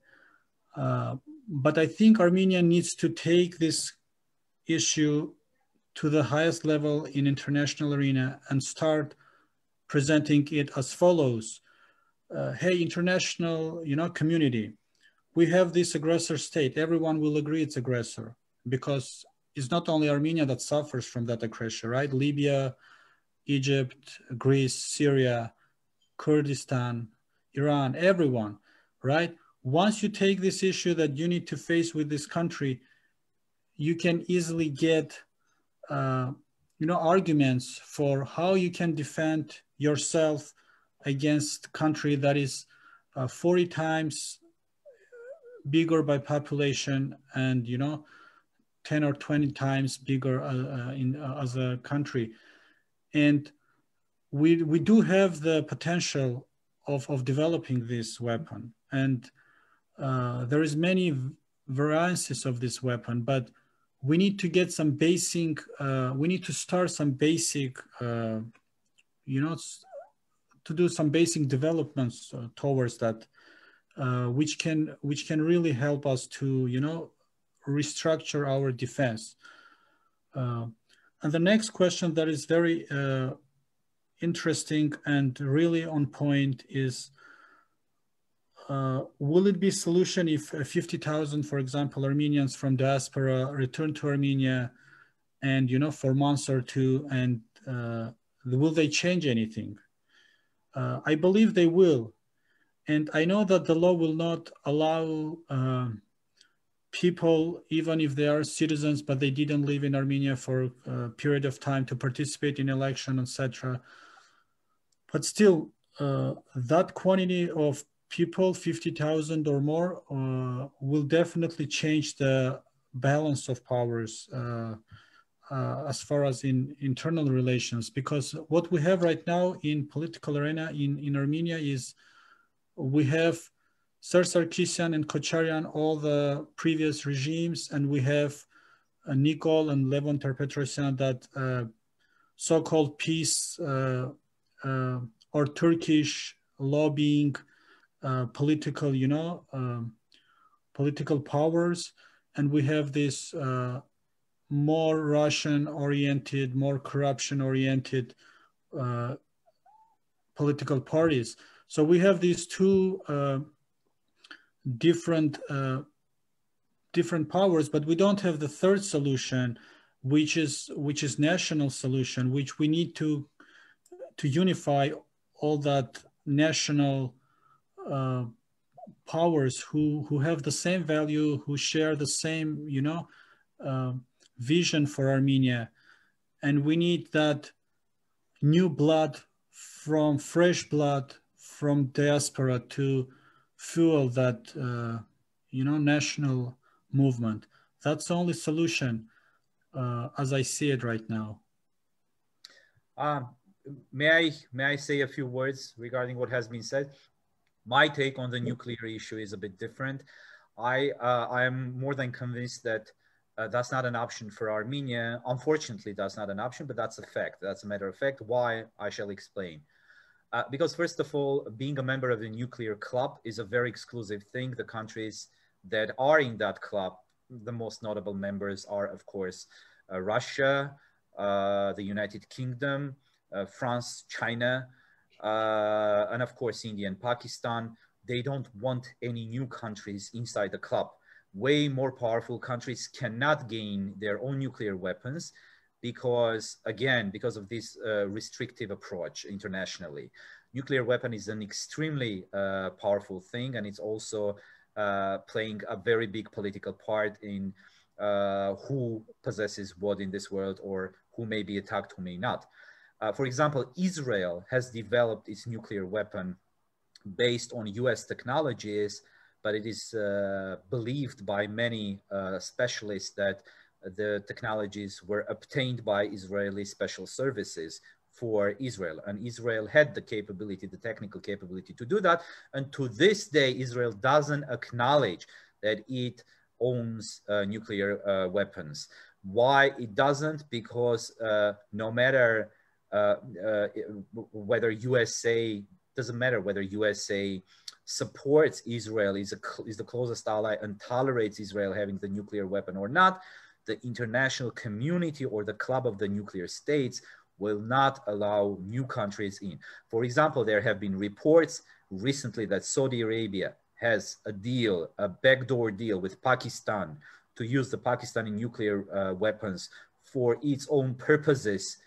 But I think Armenia needs to take this issue to the highest level in international arena and start presenting it as follows. Hey, international, community, we have this aggressor state. Everyone will agree it's aggressor, because it's not only Armenia that suffers from that aggression, right? Libya, Egypt, Greece, Syria, Kurdistan, Iran, everyone, right? Once you take this issue that you need to face with this country, you can easily get, arguments for how you can defend yourself against a country that is 40 times bigger by population and, 10 or 20 times bigger as a country. And we do have the potential of developing this weapon. And there is many variances of this weapon, but we need to get some basic, we need to start some basic, to do some basic developments towards that, which can really help us to, restructure our defense. And the next question that is very interesting and really on point is, will it be a solution if 50,000, for example, Armenians from diaspora return to Armenia and, for months or two, and will they change anything? I believe they will. And I know that the law will not allow people, even if they are citizens, but they didn't live in Armenia for a period of time, to participate in election, etc. But still, that quantity of people, 50,000 or more, will definitely change the balance of powers as far as in internal relations. Because what we have right now in political arena in Armenia is we have Sarkisian and Kocharyan, all the previous regimes, and we have Nikol and Levon Terpetrosyan, that so-called peace or Turkish lobbying political, political powers. And we have this more Russian-oriented, more corruption-oriented political parties. So we have these two different powers, but we don't have the third solution, which is national solution, which we need to unify all that national powers who have the same value, who share the same vision for Armenia. And we need that new blood, from fresh blood from diaspora, to fuel that national movement. That's the only solution as I see it right now. May I say a few words regarding what has been said? My take on the nuclear issue is a bit different. I am more than convinced that that's not an option for Armenia. Unfortunately, that's not an option, but that's a fact. That's a matter of fact. Why? I shall explain. Because first of all, being a member of the nuclear club is a very exclusive thing. The countries that are in that club, the most notable members are, of course, Russia, the United Kingdom, France, China, and of course, India and Pakistan. They don't want any new countries inside the club. Way more powerful countries cannot gain their own nuclear weapons because, again, because of this restrictive approach internationally. Nuclear weapon is an extremely powerful thing, and it's also playing a very big political part in who possesses what in this world, or who may be attacked, who may not. For example, Israel has developed its nuclear weapon based on US technologies, but it is believed by many specialists that the technologies were obtained by Israeli special services for Israel. And Israel had the capability, the technical capability to do that. And to this day, Israel doesn't acknowledge that it owns nuclear weapons. Why it doesn't? Because no matter whether USA, doesn't matter whether USA supports Israel, is the closest ally, and tolerates Israel having the nuclear weapon or not, the international community or the club of the nuclear states will not allow new countries in. For example, there have been reports recently that Saudi Arabia has a deal, a backdoor deal with Pakistan to use the Pakistani nuclear weapons for its own purposes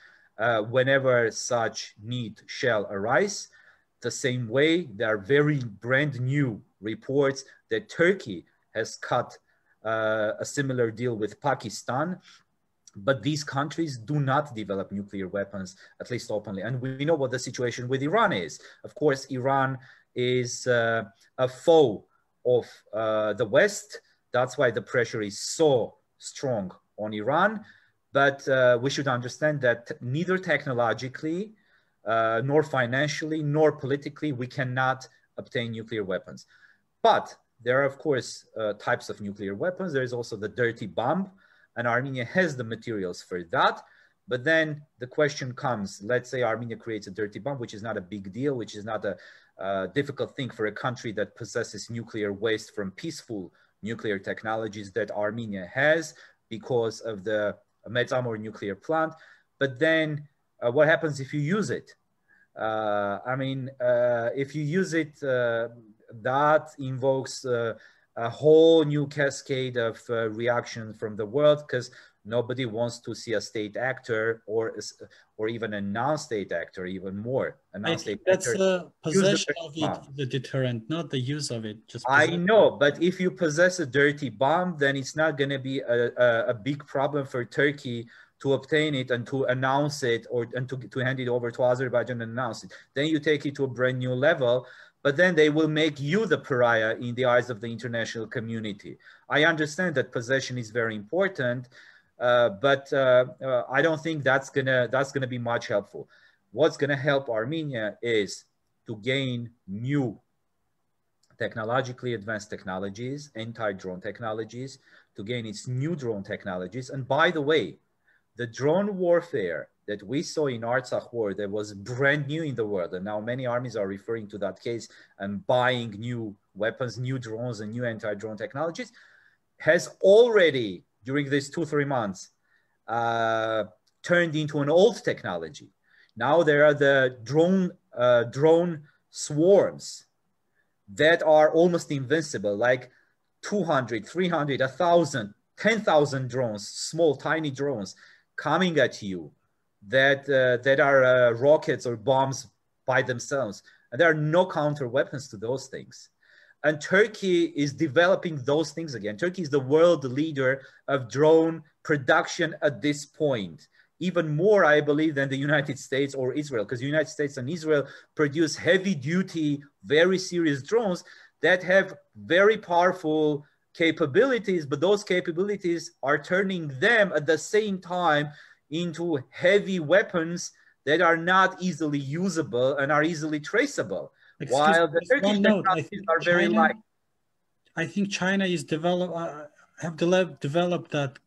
whenever such need shall arise. The same way, there are very brand new reports that Turkey has cut a similar deal with Pakistan, but these countries do not develop nuclear weapons, at least openly. And we know what the situation with Iran is. Of course, Iran is a foe of the West. That's why the pressure is so strong on Iran. But we should understand that neither technologically, nor financially, nor politically, we cannot obtain nuclear weapons. But there are, of course, types of nuclear weapons. There is also the dirty bomb, and Armenia has the materials for that. But then the question comes, let's say Armenia creates a dirty bomb, which is not a big deal, which is not a difficult thing for a country that possesses nuclear waste from peaceful nuclear technologies that Armenia has because of the Metsamor nuclear plant. But then what happens if you use it? If you use it, that invokes a whole new cascade of reaction from the world, because Nobody wants to see a state actor or even a non-state actor, even more. I think that's a possession of it, the deterrent, not the use of it. Just I know, but if you possess a dirty bomb, then it's not going to be a big problem for Turkey to obtain it and to announce it, and to hand it over to Azerbaijan and announce it. Then you take it to a brand new level, but then they will make you the pariah in the eyes of the international community. I understand that possession is very important, but I don't think that's gonna be much helpful. What's gonna help Armenia is to gain new technologically advanced technologies, anti-drone technologies, to gain its new drone technologies. And by the way, the drone warfare that we saw in Artsakh war that was brand new in the world, and now many armies are referring to that case and buying new weapons, new drones, and new anti-drone technologies, has already, during these 2-3 months, turned into an old technology. Now there are the drone swarms that are almost invincible, like 200, 300, 1,000, 10,000 drones, small, tiny drones coming at you that are rockets or bombs by themselves. And there are no counter weapons to those things. And Turkey is developing those things again. Turkey is the world leader of drone production at this point. Even more, I believe, than the United States or Israel, because the United States and Israel produce heavy-duty, very serious drones that have very powerful capabilities, but those capabilities are turning them at the same time into heavy weapons that are not easily usable and are easily traceable. While the Turkish technologies are very light. I think China is developed that.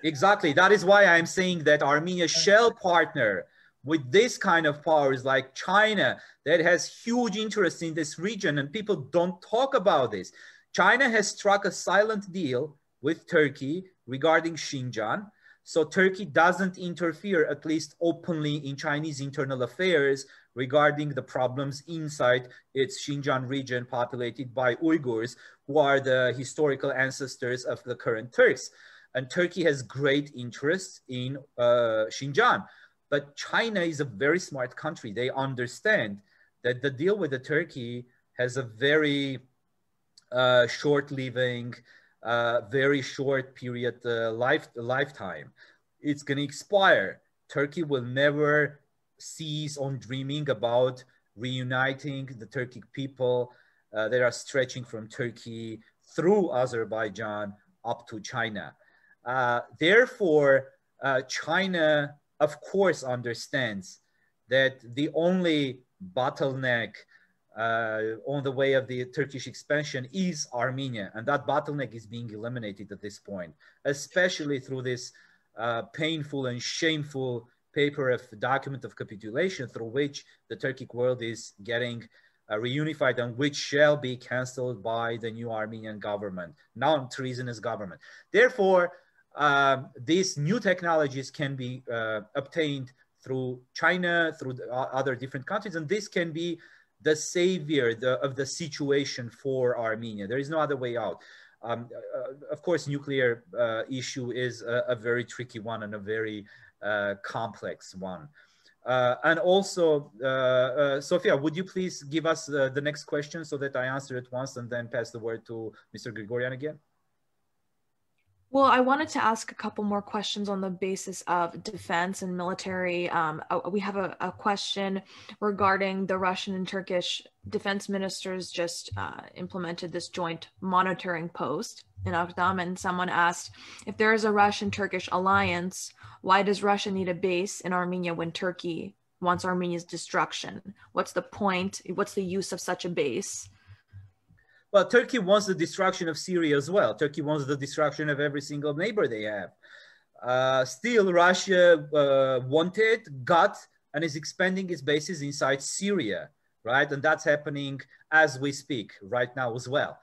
Exactly. That is why I'm saying that Armenia shall partner with this kind of powers like China that has huge interest in this region, and people don't talk about this. China has struck a silent deal with Turkey regarding Xinjiang. So Turkey doesn't interfere, at least openly, in Chinese internal affairs regarding the problems inside its Xinjiang region populated by Uyghurs, who are the historical ancestors of the current Turks. And Turkey has great interest in Xinjiang. But China is a very smart country. They understand that the deal with the Turkey has a very short-living, very short period lifetime. It's going to expire. Turkey will never cease on dreaming about reuniting the Turkic people that are stretching from Turkey through Azerbaijan up to China. Therefore, China, of course, understands that the only bottleneck on the way of the Turkish expansion is Armenia, and that bottleneck is being eliminated at this point, especially through this painful and shameful document of capitulation through which the Turkic world is getting reunified and which shall be cancelled by the new Armenian government, non-treasonous government. Therefore, these new technologies can be obtained through China, through other different countries, and this can be the savior of the situation for Armenia. There is no other way out. Of course, nuclear issue is a very tricky one and a very complex one. And also, Sofia, would you please give us the next question so that I answer it once and then pass the word to Mr. Grigoryan again? Well, I wanted to ask a couple more questions on the basis of defense and military. We have a question regarding the Russian and Turkish defense ministers just implemented this joint monitoring post in Vardam, and someone asked, if there is a Russian-Turkish alliance, why does Russia need a base in Armenia when Turkey wants Armenia's destruction? What's the point? What's the use of such a base? Well, Turkey wants the destruction of Syria as well. Turkey wants the destruction of every single neighbor they have. Still, Russia wanted, got, and is expanding its bases inside Syria, right? And that's happening as we speak right now as well.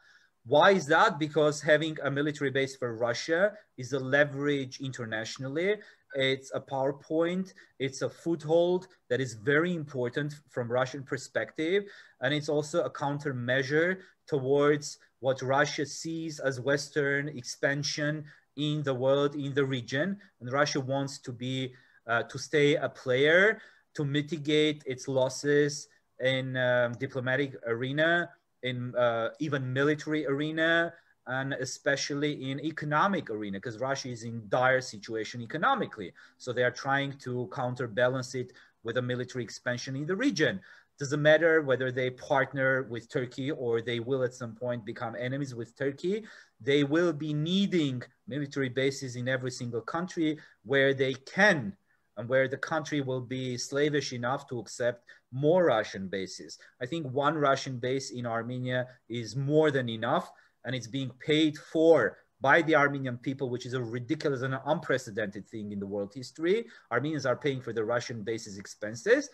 Why is that? Because having a military base for Russia is a leverage internationally. It's a power point. It's a foothold that is very important from Russian perspective. And it's also a countermeasure towards what Russia sees as Western expansion in the world, in the region, and Russia wants to be, to stay a player, to mitigate its losses in diplomatic arena, in even military arena, and especially in economic arena, because Russia is in dire situation economically. So they are trying to counterbalance it with a military expansion in the region. Doesn't matter whether they partner with Turkey or they will at some point become enemies with Turkey. They will be needing military bases in every single country where they can, and where the country will be slavish enough to accept more Russian bases. I think one Russian base in Armenia is more than enough, and it's being paid for by the Armenian people, which is a ridiculous and unprecedented thing in the world history. Armenians are paying for the Russian bases expenses.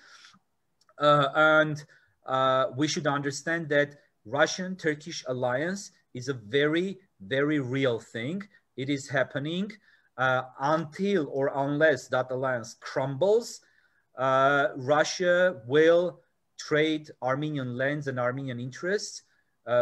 We should understand that Russian-Turkish alliance is a very, very real thing. It is happening until or unless that alliance crumbles. Russia will trade Armenian lands and Armenian interests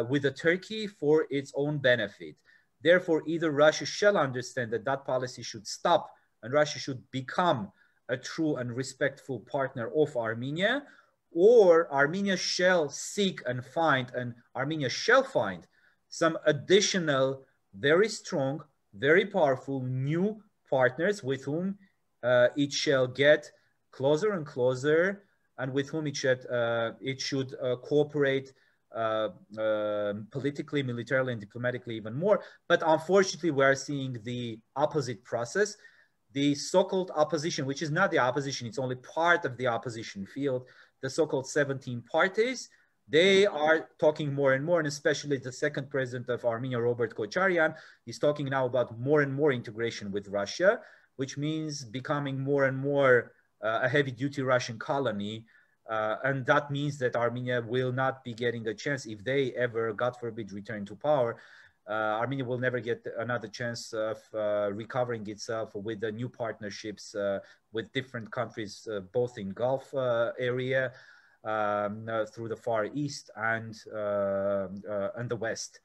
with the Turkey for its own benefit. Therefore, either Russia shall understand that that policy should stop and Russia should become a true and respectful partner of Armenia, or Armenia shall seek and find, and Armenia shall find some additional, very strong, very powerful new partners with whom it shall get closer and closer, and with whom it should cooperate politically, militarily, and diplomatically even more. But unfortunately, we are seeing the opposite process. The so-called opposition, which is not the opposition, it's only part of the opposition field, the so-called 17 parties, they are talking more and more, and especially the second president of Armenia, Robert Kocharyan, is talking now about more and more integration with Russia, which means becoming more and more a heavy-duty Russian colony. And that means that Armenia will not be getting a chance if they ever, God forbid, return to power. Armenia will never get another chance of recovering itself with the new partnerships with different countries, both in Gulf area, through the Far East and the West.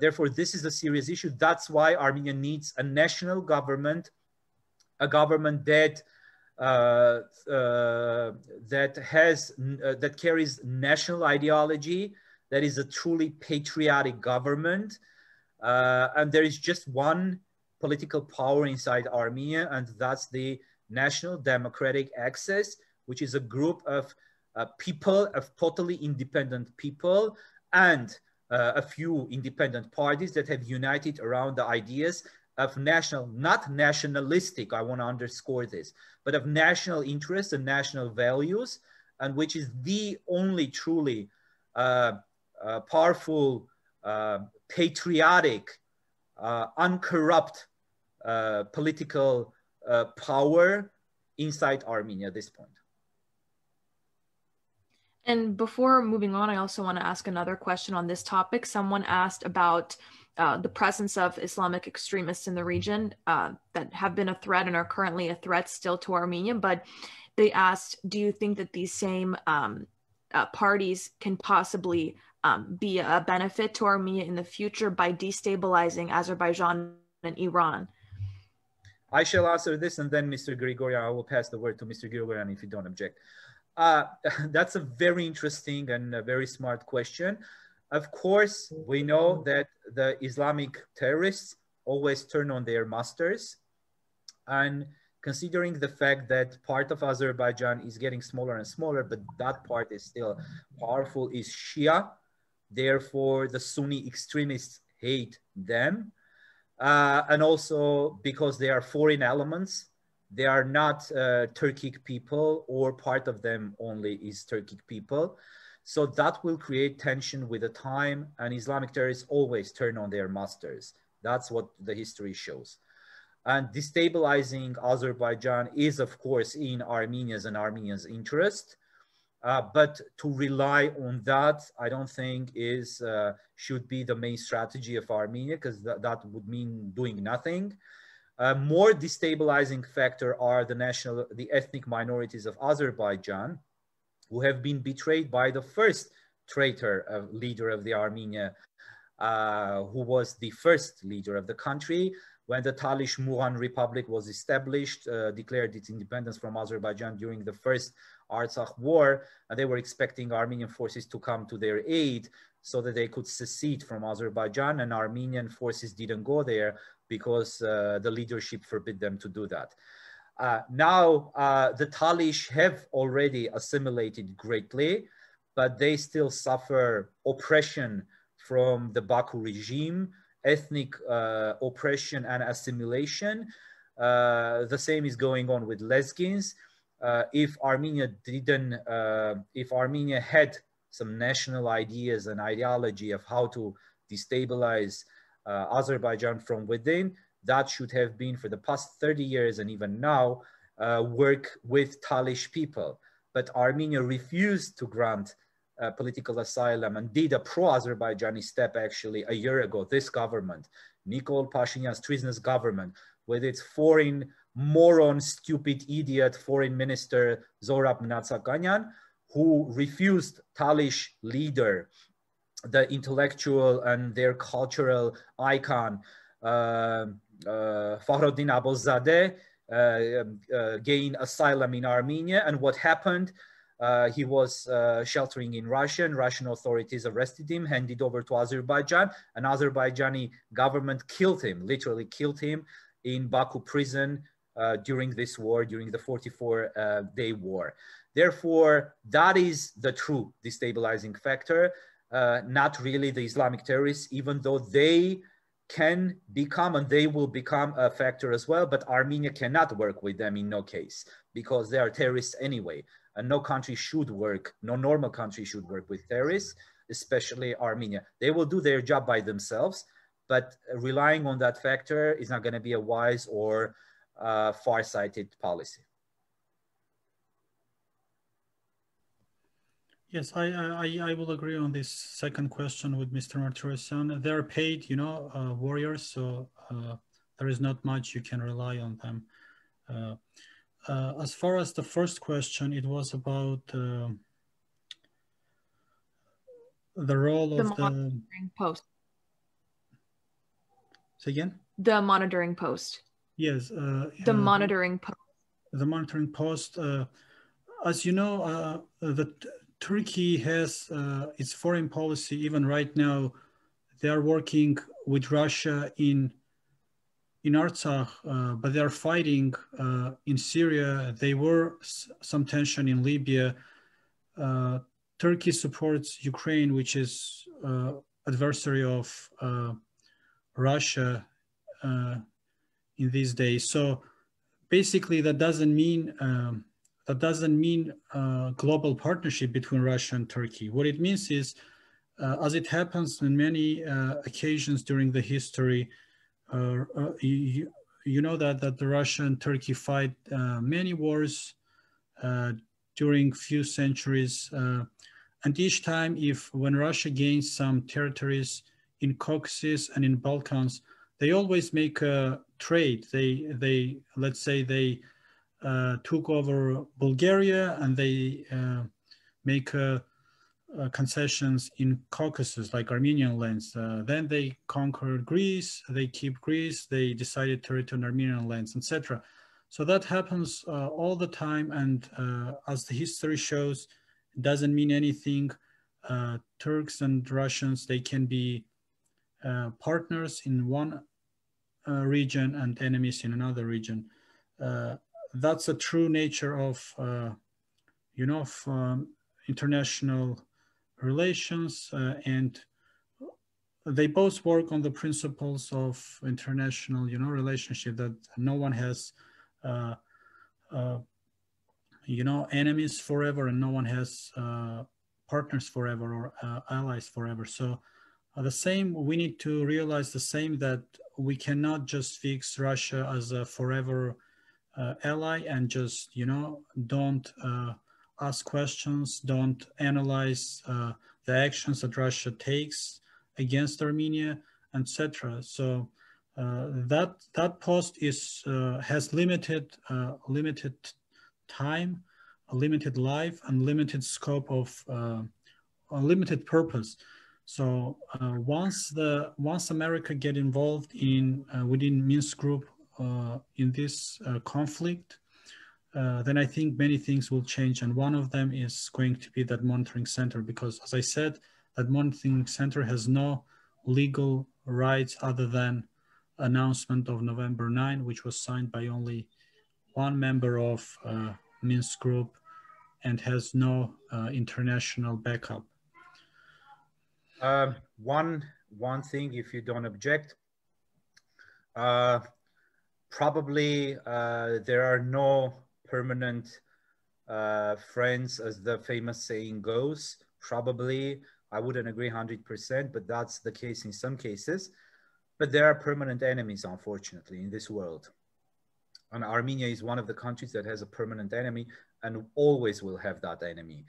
Therefore, this is a serious issue. That's why Armenia needs a national government, a government that that carries national ideology, that is a truly patriotic government. And there is just one political power inside Armenia, and that's the National Democratic Access, which is a group of people, of totally independent people, and a few independent parties that have united around the ideas of national, not nationalistic, I want to underscore this, but of national interests and national values, and which is the only truly powerful, patriotic, uncorrupt political power inside Armenia at this point. And before moving on, I also want to ask another question on this topic. Someone asked about the presence of Islamic extremists in the region that have been a threat and are currently a threat still to Armenia. But they asked, do you think that these same parties can possibly be a benefit to Armenia in the future by destabilizing Azerbaijan and Iran? I shall answer this, and then Mr. Grigorian, I will pass the word to Mr. Grigorian if you don't object. That's a very interesting and a very smart question. Of course, we know that the Islamic terrorists always turn on their masters. And considering the fact that part of Azerbaijan is getting smaller and smaller, but that part is still powerful, is Shia. Therefore, the Sunni extremists hate them. And also because they are foreign elements, they are not Turkic people, or part of them only is Turkic people. So that will create tension with the time, and Islamic terrorists always turn on their masters. That's what the history shows. And destabilizing Azerbaijan is, of course, in Armenia's and Armenians' interest. But to rely on that, I don't think should be the main strategy of Armenia, because that would mean doing nothing. More destabilizing factor are the ethnic minorities of Azerbaijan, who have been betrayed by the first leader of the Armenia, who was the first leader of the country. when the Talish Muhan Republic was established, declared its independence from Azerbaijan during the first Artsakh war, and they were expecting Armenian forces to come to their aid so that they could secede from Azerbaijan, and Armenian forces didn't go there because the leadership forbid them to do that. Now, the Talish have already assimilated greatly, but they still suffer oppression from the Baku regime, ethnic oppression and assimilation. The same is going on with Lezgins. If Armenia had some national ideas and ideology of how to destabilize Azerbaijan from within, that should have been for the past 30 years and even now work with Talish people. But Armenia refused to grant political asylum and did a pro-Azerbaijani step actually a year ago. This government, Nikol Pashinyan's treasonous government, with its foreign moron, stupid idiot foreign minister Zorab Mnatsakanyan, who refused Talish leader, the intellectual and their cultural icon, Fakhruddin Abozadeh, gain asylum in Armenia. And what happened? He was sheltering in Russia, and Russian authorities arrested him, handed over to Azerbaijan, and Azerbaijani government killed him, literally killed him in Baku prison during this war, during the 44-day war. Therefore, that is the true destabilizing factor, not really the Islamic terrorists, even though they can become and they will become a factor as well, but Armenia cannot work with them in no case, because they are terrorists anyway. And no country should work, no normal country should work with terrorists, especially Armenia. They will do their job by themselves, but relying on that factor is not going to be a wise or far-sighted policy. Yes, I will agree on this second question with Mr. Martirosyan. They're paid, warriors, so there is not much you can rely on them. As far as the first question, it was about the role of the monitoring post. Say again? The monitoring post. Yes. The monitoring post. The monitoring post. As you know, Turkey has its foreign policy. Even right now, they are working with Russia in Artsakh, but they are fighting in Syria. There were some tension in Libya. Turkey supports Ukraine, which is adversary of Russia in these days. So basically, that doesn't mean global partnership between Russia and Turkey. What it means is, as it happens in many occasions during the history, you know that the Russia and Turkey fight many wars during few centuries, and each time, when Russia gains some territories in Caucasus and in Balkans, they always make a trade. They let's say they took over Bulgaria, and they make concessions in Caucasus, like Armenian lands. Then they conquered Greece, they keep Greece, they decided to return Armenian lands, etc. So that happens all the time, and as the history shows, it doesn't mean anything. Turks and Russians, they can be partners in one region and enemies in another region. That's a true nature of, international relations, and they both work on the principles of international, relationship, that no one has, enemies forever, and no one has partners forever or allies forever. So the same, we need to realize the same, that we cannot just fix Russia as a forever ally and just, don't ask questions, don't analyze the actions that Russia takes against Armenia, etc. So that post has limited time, a limited life, and limited scope of a limited purpose. So once America get involved in within Minsk group in this conflict, then I think many things will change, and one of them is going to be that monitoring center, because as I said, that monitoring center has no legal rights other than announcement of November 9, which was signed by only one member of Minsk group and has no international backup. One thing, if you don't object, probably there are no permanent friends, as the famous saying goes. Probably, I wouldn't agree 100%, but that's the case in some cases. But there are permanent enemies, unfortunately, in this world. And Armenia is one of the countries that has a permanent enemy and always will have that enemy.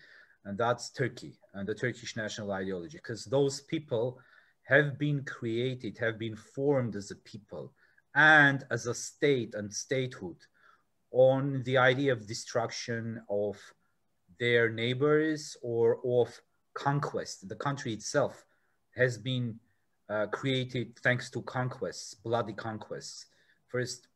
And that's Turkey and the Turkish national ideology, because those people have been created, have been formed as a people and as a state and statehood on the idea of destruction of their neighbors or of conquest. The country itself has been created thanks to conquests, bloody conquests. First,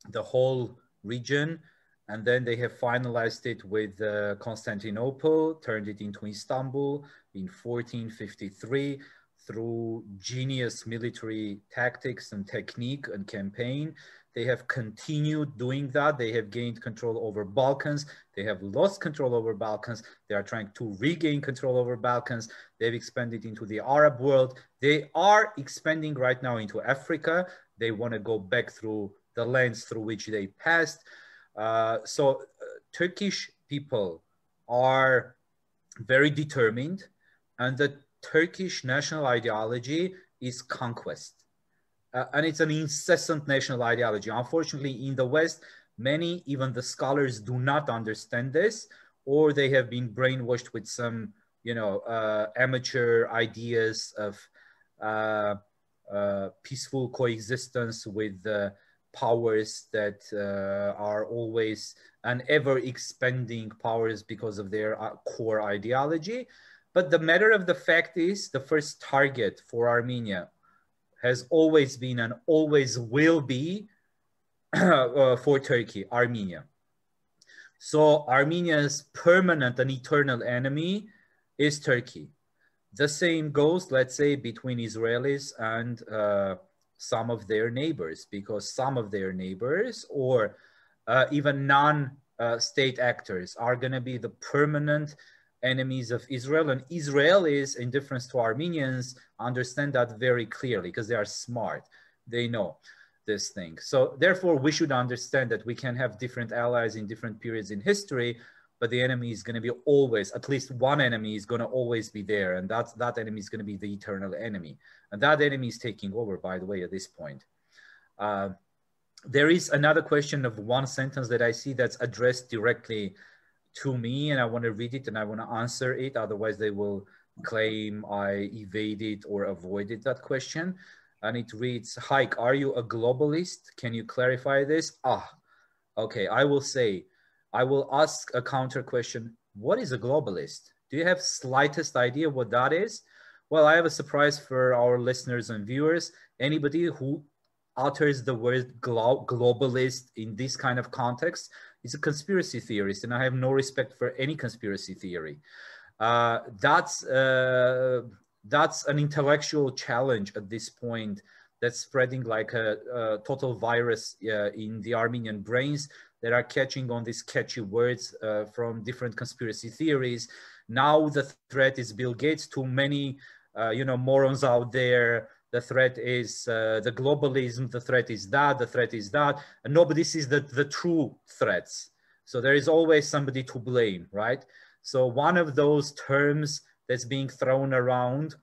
the whole region, and then they have finalized it with Constantinople, turned it into Istanbul in 1453 through genius military tactics and technique and campaign. They have continued doing that. They have gained control over Balkans. They have lost control over Balkans. They are trying to regain control over Balkans. They've expanded into the Arab world. They are expanding right now into Africa. They want to go back through the lands through which they passed. So Turkish people are very determined, and the Turkish national ideology is conquest. And it's an incessant national ideology. Unfortunately, in the West, many, even the scholars, do not understand this, or they have been brainwashed with some, amateur ideas of peaceful coexistence with powers that are always and ever expanding powers because of their core ideology. But the matter of the fact is, the first target for Armenia has always been and always will be for Turkey, Armenia. So Armenia's permanent and eternal enemy is Turkey. The same goes, let's say, between Israelis and some of their neighbors, because some of their neighbors or even non-state actors are going to be the permanent enemies of Israel. And Israelis, in difference to Armenians, understand that very clearly because they are smart. They know this thing. So therefore, we should understand that we can have different allies in different periods in history, but the enemy is going to be always, at least one enemy is going to always be there. And that enemy is going to be the eternal enemy. And that enemy is taking over, by the way, at this point. There is another question of one sentence that I see that's addressed directly to me, and I want to read it and I want to answer it. Otherwise, they will claim I evaded or avoided that question. And it reads, Hike, are you a globalist? Can you clarify this? Okay, I will ask a counter question. What is a globalist? Do you have slightest idea what that is? Well, I have a surprise for our listeners and viewers. Anybody who utters the word globalist in this kind of context is a conspiracy theorist, and I have no respect for any conspiracy theory. That's an intellectual challenge at this point that's spreading like a total virus in the Armenian brains that are catching on these catchy words from different conspiracy theories. Now the threat is Bill Gates. Too many morons out there. The threat is the globalism, the threat is that, the threat is that, and nobody sees the true threats. So there is always somebody to blame, right? So one of those terms that's being thrown around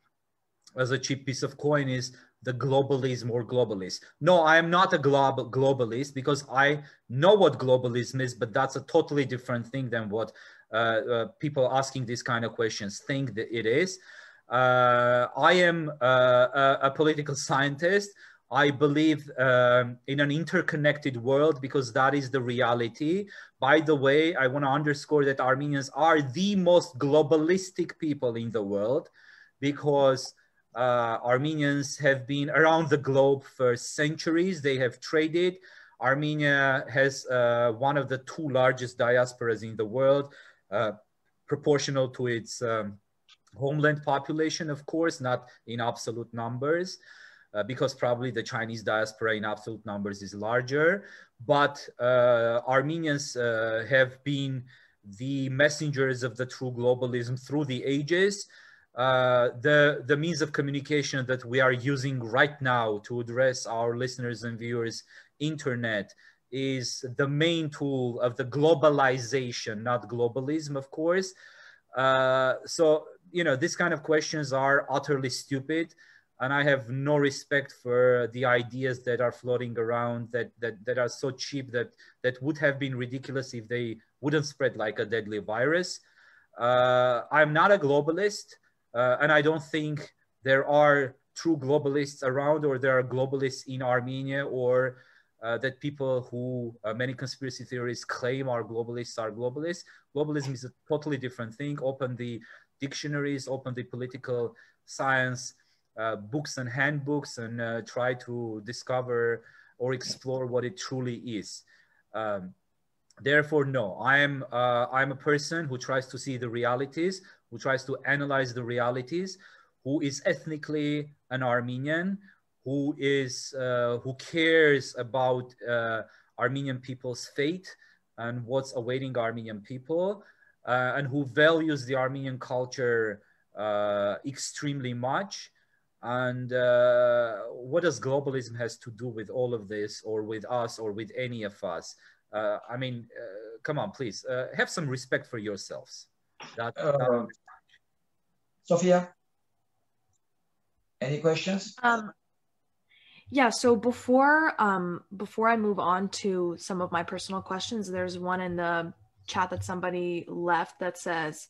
as a cheap piece of coin is the globalism or globalist. No, I am not a globalist because I know what globalism is, but that's a totally different thing than what people asking these kind of questions think that it is. I am a political scientist. I believe in an interconnected world because that is the reality. By the way, I want to underscore that Armenians are the most globalistic people in the world. because Armenians have been around the globe for centuries. They have traded. Armenia has one of the 2 largest diasporas in the world, proportional to its homeland population, of course, not in absolute numbers, because probably the Chinese diaspora in absolute numbers is larger. But Armenians have been the messengers of the true globalism through the ages. The means of communication that we are using right now to address our listeners and viewers, internet, is the main tool of the globalization, not globalism, of course. So, you know, these kind of questions are utterly stupid, and I have no respect for the ideas that are floating around that are so cheap that would have been ridiculous if they wouldn't spread like a deadly virus. I'm not a globalist, and I don't think there are true globalists around, or there are globalists in Armenia, or that people who many conspiracy theories claim are globalists are globalists. Globalism is a totally different thing. Open the dictionaries, open the political science books and handbooks, and try to discover or explore what it truly is. Therefore, no, I'm a person who tries to see the realities, who tries to analyze the realities, who is ethnically an Armenian, who cares about Armenian people's fate and what's awaiting Armenian people, and who values the Armenian culture extremely much. And what does globalism has to do with all of this, or with us, or with any of us? I mean, come on, please, have some respect for yourselves. Sophia, any questions? Yeah, so before I move on to some of my personal questions, there's one in the chat that somebody left that says,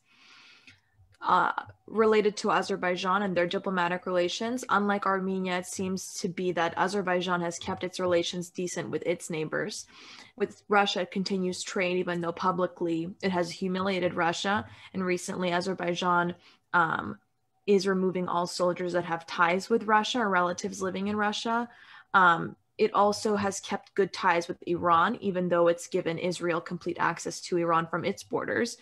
related to Azerbaijan and their diplomatic relations, unlike Armenia, it seems to be that Azerbaijan has kept its relations decent with its neighbors. With Russia, it continues trade, even though publicly it has humiliated Russia. And recently, Azerbaijan is removing all soldiers that have ties with Russia or relatives living in Russia. It also has kept good ties with Iran, even though it's given Israel complete access to Iran from its borders.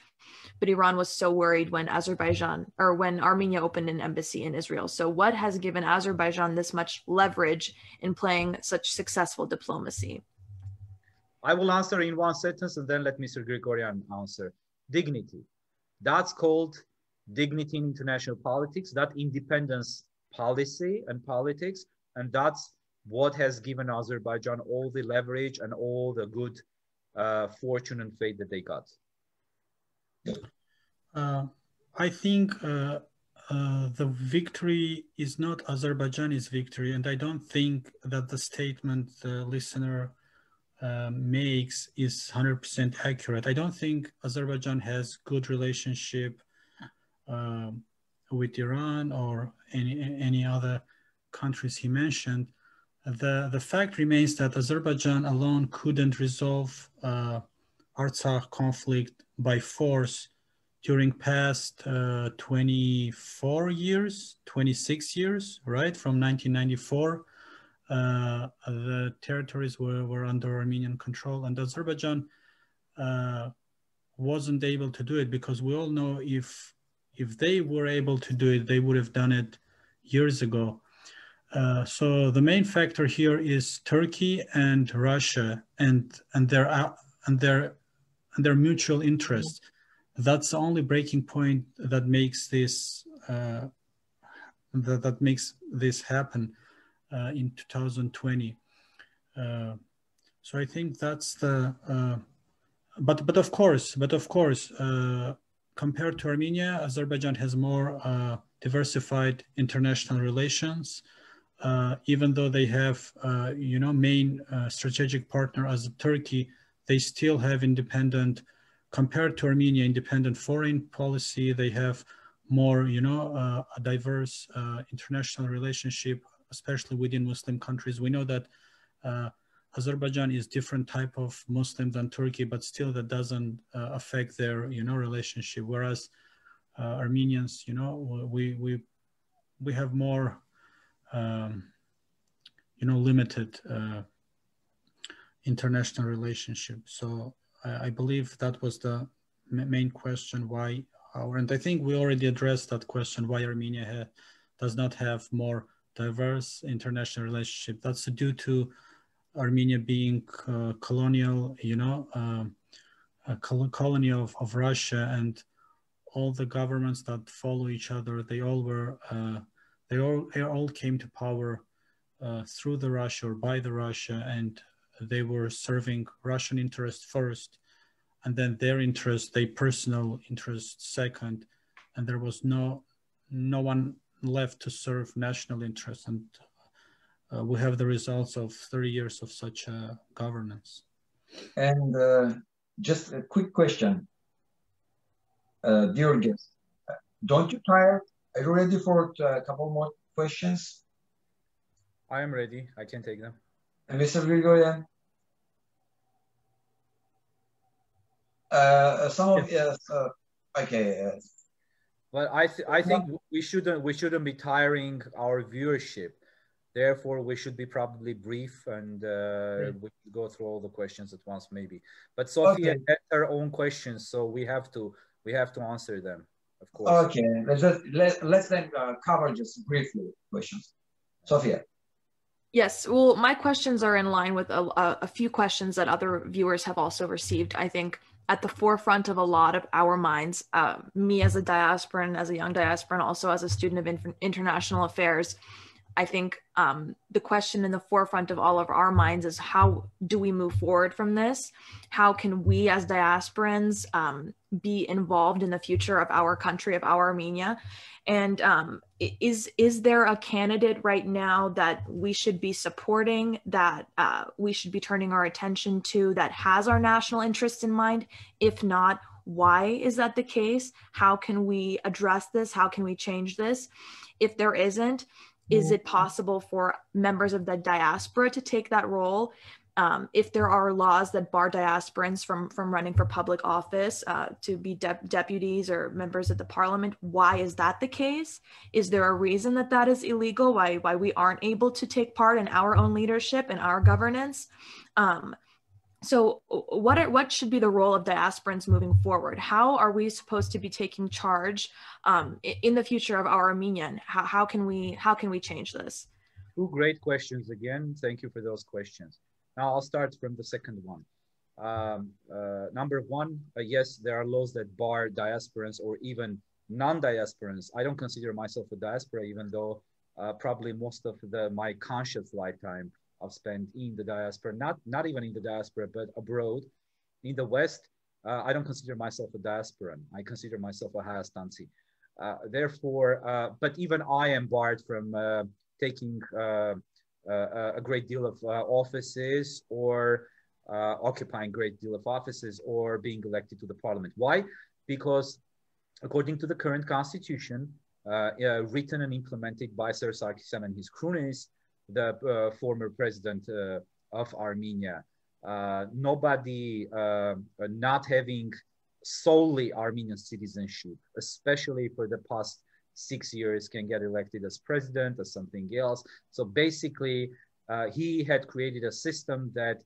But Iran was so worried when when Armenia opened an embassy in Israel. So what has given Azerbaijan this much leverage in playing such successful diplomacy? I will answer in one sentence, and then let Mr. Grigoryan answer. Dignity. That's called dignity in international politics, that independence policy and politics, and that's what has given Azerbaijan all the leverage and all the good fortune and fate that they got. I think the victory is not Azerbaijani's victory, and I don't think that the statement the listener makes is 100% accurate. I don't think Azerbaijan has good relationship with Iran or any other countries he mentioned. The fact remains that Azerbaijan alone couldn't resolve Artsakh conflict by force during past 26 years, right? From 1994, the territories were under Armenian control, and Azerbaijan wasn't able to do it, because we all know if they were able to do it, they would have done it years ago. So the main factor here is Turkey and Russia and their mutual interest. That's the only breaking point that makes this that makes this happen in 2020. So I think that's the. But of course, compared to Armenia, Azerbaijan has more diversified international relations. Even though they have, main strategic partner as Turkey, they still have independent, compared to Armenia, independent foreign policy. They have more, a diverse international relationship, especially within Muslim countries. We know that Azerbaijan is different type of Muslim than Turkey, but still that doesn't affect their, relationship. Whereas Armenians, we we have more, limited international relationship. So I believe that was the main question why and I think we already addressed that question, why Armenia does not have more diverse international relationship. That's due to Armenia being colonial, a colony of Russia, and all the governments that follow each other, they all came to power through the Russia or by the Russia, and they were serving Russian interests first, and then their personal interest second, and there was no one left to serve national interests, and we have the results of 30 years of such governance. And just a quick question, dear guest, don't you tire? Are you ready for a couple more questions? I am ready. I can take them. And Mr. Grigorian? Okay. But I think we shouldn't be tiring our viewership. Therefore, we should be probably brief, and we should go through all the questions at once, maybe. But Sophia has her own questions, so we have to answer them, of course. Okay, let's then cover just briefly questions. Sophia. Yes, well, my questions are in line with a few questions that other viewers have also received. I think at the forefront of a lot of our minds, me as a diasporan, as a young diasporan, also as a student of international affairs, I think the question in the forefront of all of our minds is, how do we move forward from this? How can we as diasporans be involved in the future of our country, of our Armenia? And is there a candidate right now that we should be supporting, that we should be turning our attention to, that has our national interests in mind? If not, why is that the case? How can we address this? How can we change this? If there isn't, is it possible for members of the diaspora to take that role? If there are laws that bar diasporans from running for public office, to be deputies or members of the parliament, why is that the case? Is there a reason that that is illegal? Why we aren't able to take part in our own leadership and our governance? So what should be the role of diasporans moving forward? How are we supposed to be taking charge in the future of our Armenian? How can we change this? Two great questions again. Thank you for those questions. Now I'll start from the second one. Number one, yes, there are laws that bar diasporans or even non-diasporans. I don't consider myself a diaspora, even though probably most of my conscious lifetime I've spent in the diaspora, not even in the diaspora, but abroad. In the West, I don't consider myself a diasporan. I consider myself a Hayastansi. Therefore, but even I am barred from taking a great deal of offices, or occupying a great deal of offices, or being elected to the parliament. Why? Because according to the current constitution, written and implemented by Sir Sarkisyan and his cronies, the former president of Armenia, nobody not having solely Armenian citizenship, especially for the past 6 years, can get elected as president or something else. So basically, he had created a system that,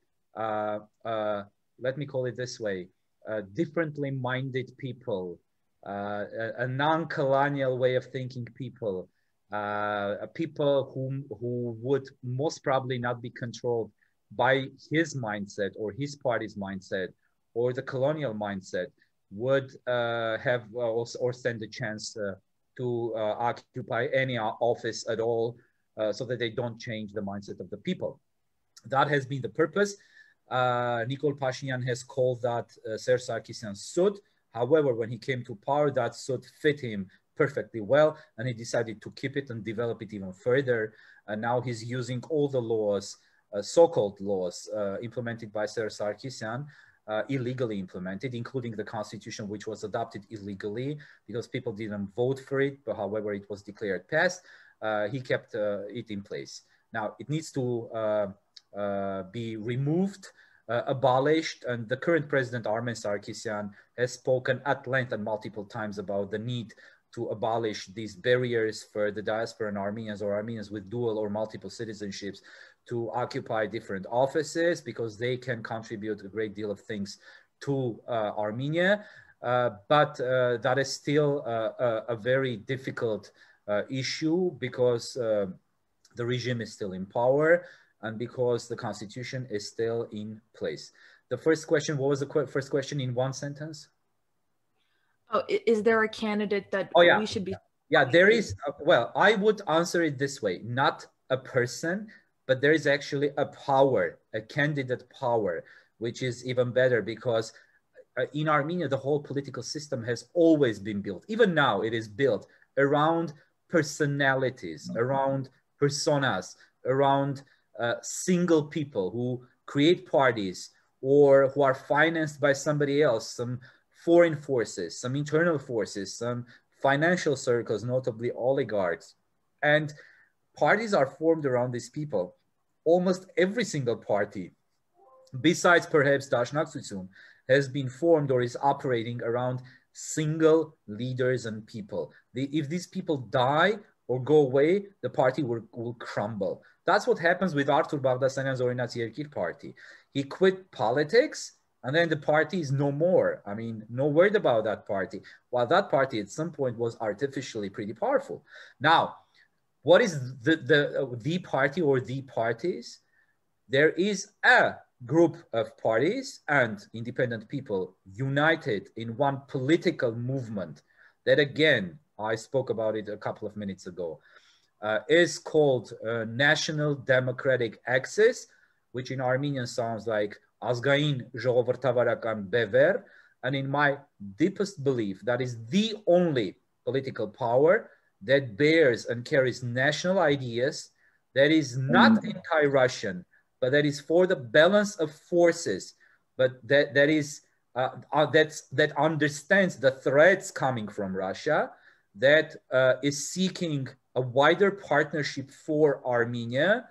let me call it this way, differently minded people, a non-colonial way of thinking people, people who would most probably not be controlled by his mindset or his party's mindset or the colonial mindset, would have or stand a chance to occupy any office at all, so that they don't change the mindset of the people. That has been the purpose. Nikol Pashinyan has called that Sir Sarkisyan's suit. However, when he came to power, that suit fit him perfectly well, and he decided to keep it and develop it even further. And now he's using all the laws, so-called laws, implemented by Sir Sarkisyan, illegally implemented, including the constitution, which was adopted illegally because people didn't vote for it, but however it was declared passed. He kept it in place. Now it needs to be removed, abolished, and the current president, Armen Sarkisyan, has spoken at length and multiple times about the need to abolish these barriers for the diasporan Armenians or Armenians with dual or multiple citizenships to occupy different offices, because they can contribute a great deal of things to Armenia. But that is still a very difficult issue, because the regime is still in power and because the constitution is still in place. The first question, what was the first question in one sentence? Oh, is there a candidate that we should be? Yeah, there is. Well, I would answer it this way: not a person, but there is actually a power, a candidate power, which is even better, because in Armenia, the whole political system has always been built. Even now, it is built around personalities, around personas, around single people who create parties or who are financed by somebody else, some foreign forces, some internal forces, some financial circles, notably oligarchs. And parties are formed around these people. Almost every single party, besides perhaps Dashnaktutsun, has been formed or is operating around single leaders and people. If these people die or go away, the party will crumble. That's what happens with Artur Bagdasaryan's Orinats Yerkir party. He quit politics, and then the party is no more. I mean, no word about that party. While that party at some point was artificially pretty powerful. Now, what is the party or the parties? There is a group of parties and independent people united in one political movement that, again, I spoke about it a couple of minutes ago, is called National Democratic Axis, which in Armenian sounds like Azgain Ժողովրդավարական Բևեր. And in my deepest belief, that is the only political power that bears and carries national ideas, that is not anti-Russian, but that is for the balance of forces, but that understands the threats coming from Russia, that is seeking a wider partnership for Armenia,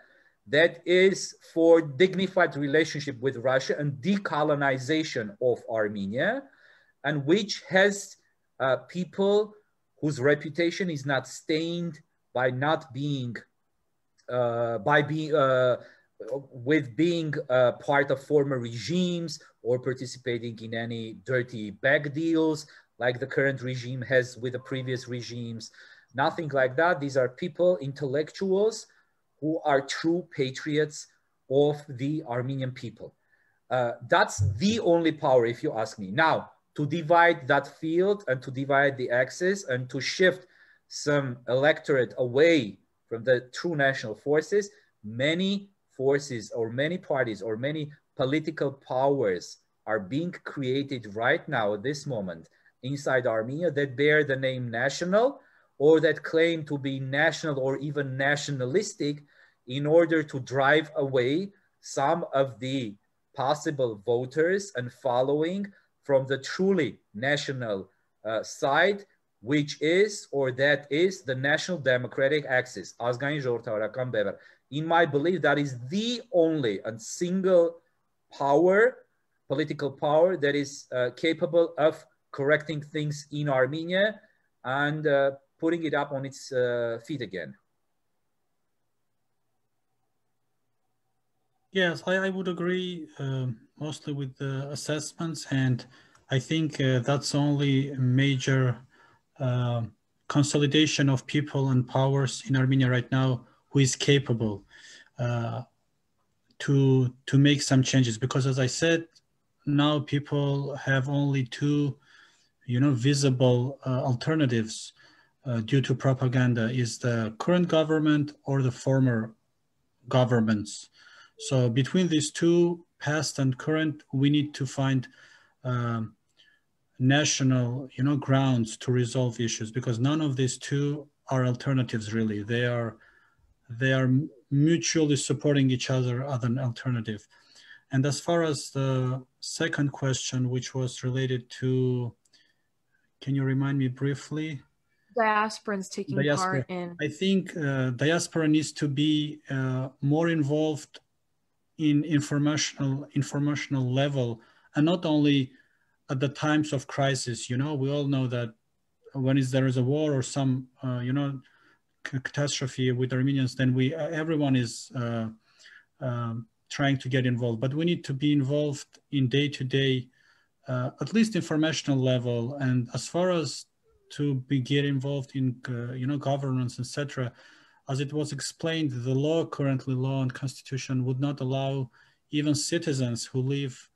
that is for dignified relationship with Russia and decolonization of Armenia, and which has people whose reputation is not stained by not being, with being part of former regimes or participating in any dirty bag deals like the current regime has with the previous regimes. Nothing like that. These are people, intellectuals, who are true patriots of the Armenian people. That's the only power, if you ask me. Now, to divide that field and to divide the axis and to shift some electorate away from the true national forces, many forces or many parties or many political powers are being created right now at this moment inside Armenia that bear the name national, or that claim to be national or even nationalistic, in order to drive away some of the possible voters and following from the truly national side, which is, or that is, the National Democratic Axis. Ազգային ժողովրդավարական բևեր. In my belief, that is the only and single power, political power, that is capable of correcting things in Armenia and putting it up on its feet again. Yes, I would agree mostly with the assessments, and I think that's only a major consolidation of people and powers in Armenia right now who is capable to make some changes. Because as I said, now people have only two, visible alternatives due to propaganda: is the current government or the former governments. So between these two, past and current, we need to find national, grounds to resolve issues, because none of these two are alternatives really. They are mutually supporting each other as an alternative. And as far as the second question, which was related to, can you remind me briefly? Diasporans taking part in. I think diaspora needs to be more involved in informational level, and not only at the times of crisis. We all know that there is a war or some, catastrophe with Armenians, then everyone is trying to get involved. But we need to be involved in day-to-day, at least informational level. And as far as to get involved in, governance, etc., as it was explained, the currently law and constitution would not allow even citizens who live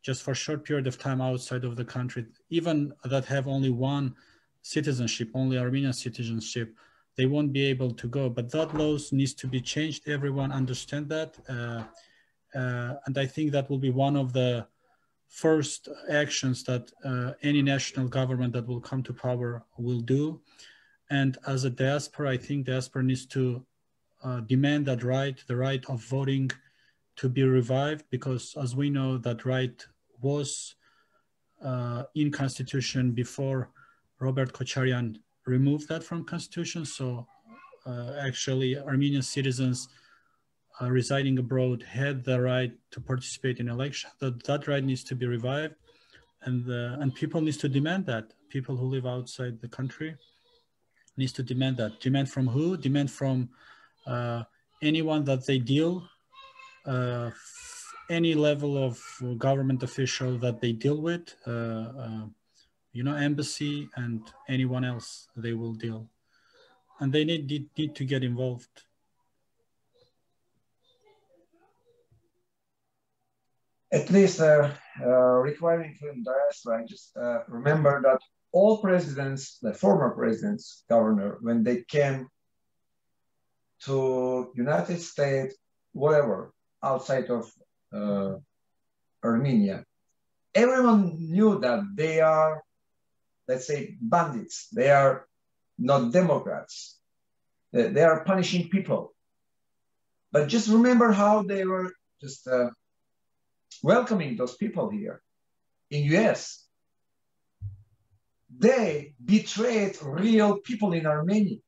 just for a short period of time outside of the country, even that have only one citizenship, only Armenian citizenship, they won't be able to go. But that law needs to be changed. Everyone understand that. And I think that will be one of the first actions that any national government that will come to power will do. And as a diaspora, I think diaspora needs to demand that right, the right of voting, to be revived, because as we know, that right was in constitution before Robert Kocharian removed that from constitution. So actually Armenian citizens residing abroad had the right to participate in election. That right needs to be revived, and people need to demand that. People who live outside the country needs to demand that. Demand from who? Demand from anyone that they deal, any level of government official that they deal with, embassy and anyone else they will deal. And they need to get involved. At least requiring from diaspora, I just remember that all presidents, the former presidents, governor, when they came to United States, whatever, outside of Armenia, everyone knew that they are, let's say, bandits. They are not Democrats. They are punishing people. But just remember how they were just welcoming those people here in US. They betrayed real people in Armenia.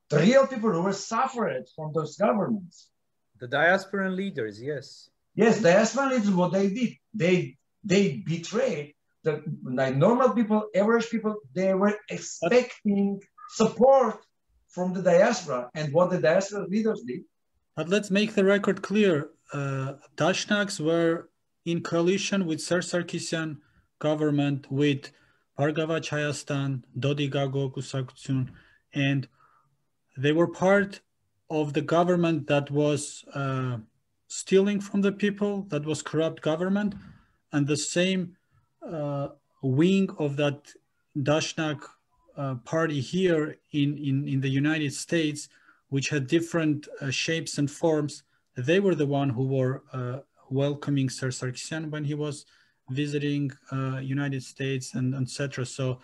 The real people who were suffered from those governments. The diasporan leaders, yes. Yes, diaspora leaders, what they did. They betrayed the normal people, average people. They were expecting support from the diaspora, and what the diaspora leaders did. But let's make the record clear. Dashnaks were in coalition with Ser Sarkisyan government, with Bhargava Chayastan, Dodi Gago Kusakutsun, and they were part of the government that was stealing from the people, that was corrupt government, and the same wing of that Dashnak party here in the United States, which had different shapes and forms. They were the one who were welcoming Ser Sarkisyan when he was visiting United States and etc. So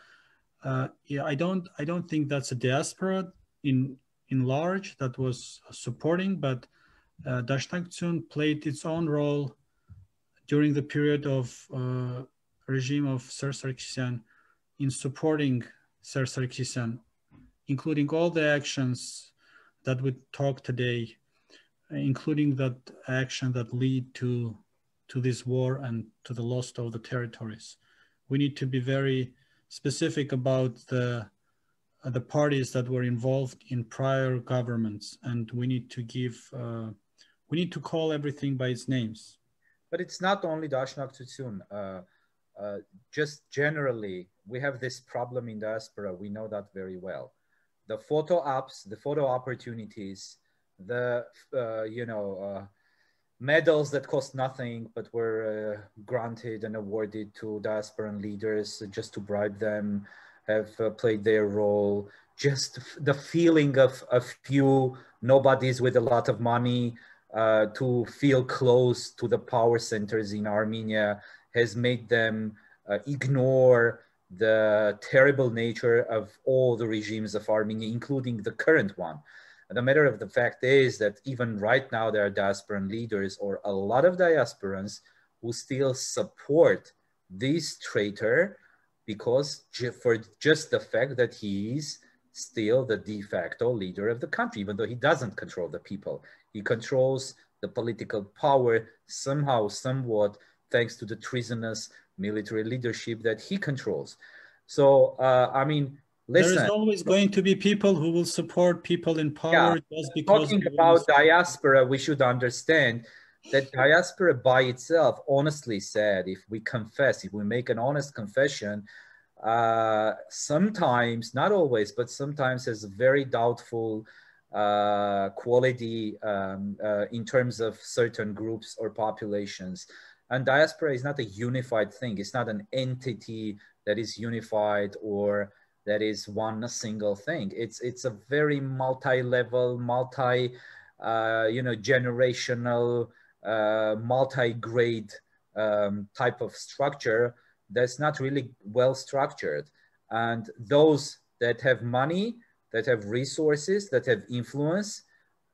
yeah, I don't think that's a diaspora in large that was supporting, but Dashnaktsyn played its own role during the period of regime of Ser Sarkisyan in supporting Ser Sarkisyan, including all the actions that we talk today, including that action that lead to this war and to the loss of the territories. We need to be very specific about the parties that were involved in prior governments, and we need to call everything by its names. But it's not only Dashnaktsyn. Just generally, we have this problem in diaspora. We know that very well. The photo ops, the photo opportunities, the medals that cost nothing but were granted and awarded to diasporan leaders just to bribe them, have played their role. Just the feeling of a few nobodies with a lot of money to feel close to the power centers in Armenia has made them ignore the terrible nature of all the regimes of Armenia, including the current one. And the matter of the fact is that even right now there are diasporan leaders or a lot of diasporans who still support this traitor because for just the fact that he is still the de facto leader of the country, even though he doesn't control the people. He controls the political power somehow, somewhat, thanks to the treasonous military leadership that he controls. So, I mean, listen. There is always going to be people who will support people in power just because. Talking about diaspora, we should understand that diaspora by itself, honestly said, if we confess, if we make an honest confession, sometimes, not always, but sometimes has very doubtful quality in terms of certain groups or populations. And diaspora is not a unified thing. It's not an entity that is unified or that is one single thing. It's a very multi-level, generational, multi-grade type of structure that's not really well structured. And those that have money, that have resources, that have influence,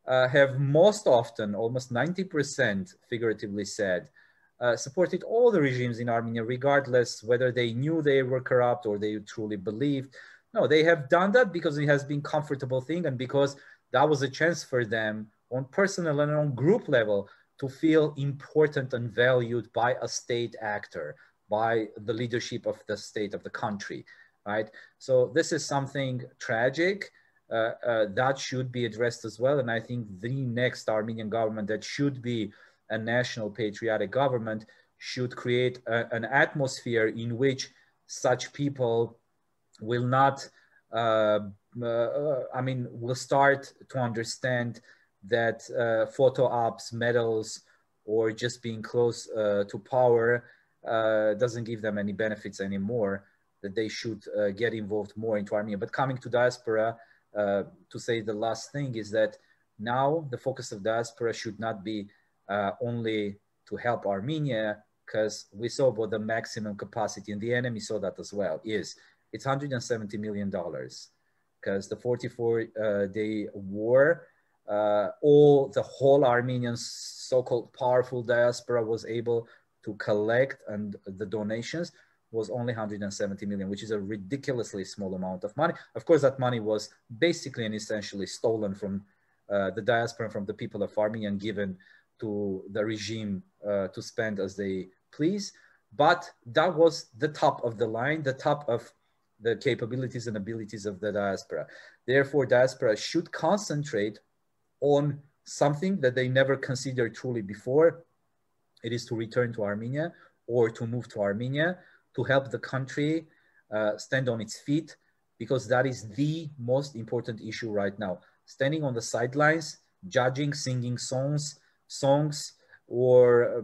have most often, almost 90%, figuratively said, supported all the regimes in Armenia, regardless whether they knew they were corrupt or they truly believed. No, they have done that because it has been a comfortable thing and because that was a chance for them on personal and on group level to feel important and valued by a state actor, by the leadership of the state of the country, right? So this is something tragic that should be addressed as well. And I think the next Armenian government that should be a national patriotic government should create an atmosphere in which such people will not, will start to understand that photo ops, medals, or just being close to power doesn't give them any benefits anymore, that they should get involved more into Armenia. But coming to diaspora, to say the last thing is that now the focus of diaspora should not be only to help Armenia, because we saw about the maximum capacity, and the enemy saw that as well, it's $170 million, because the 44-day war, the whole Armenian so-called powerful diaspora was able to collect, and the donations was only 170 million, which is a ridiculously small amount of money. Of course, that money was basically and essentially stolen from the diaspora, from the people of Armenia, and given to the regime to spend as they please. But that was the top of the line, the top of the capabilities and abilities of the diaspora. Therefore, diaspora should concentrate on something that they never considered truly before. It is to return to Armenia or to move to Armenia, to help the country stand on its feet, because that is the most important issue right now. Standing on the sidelines, judging, singing songs, or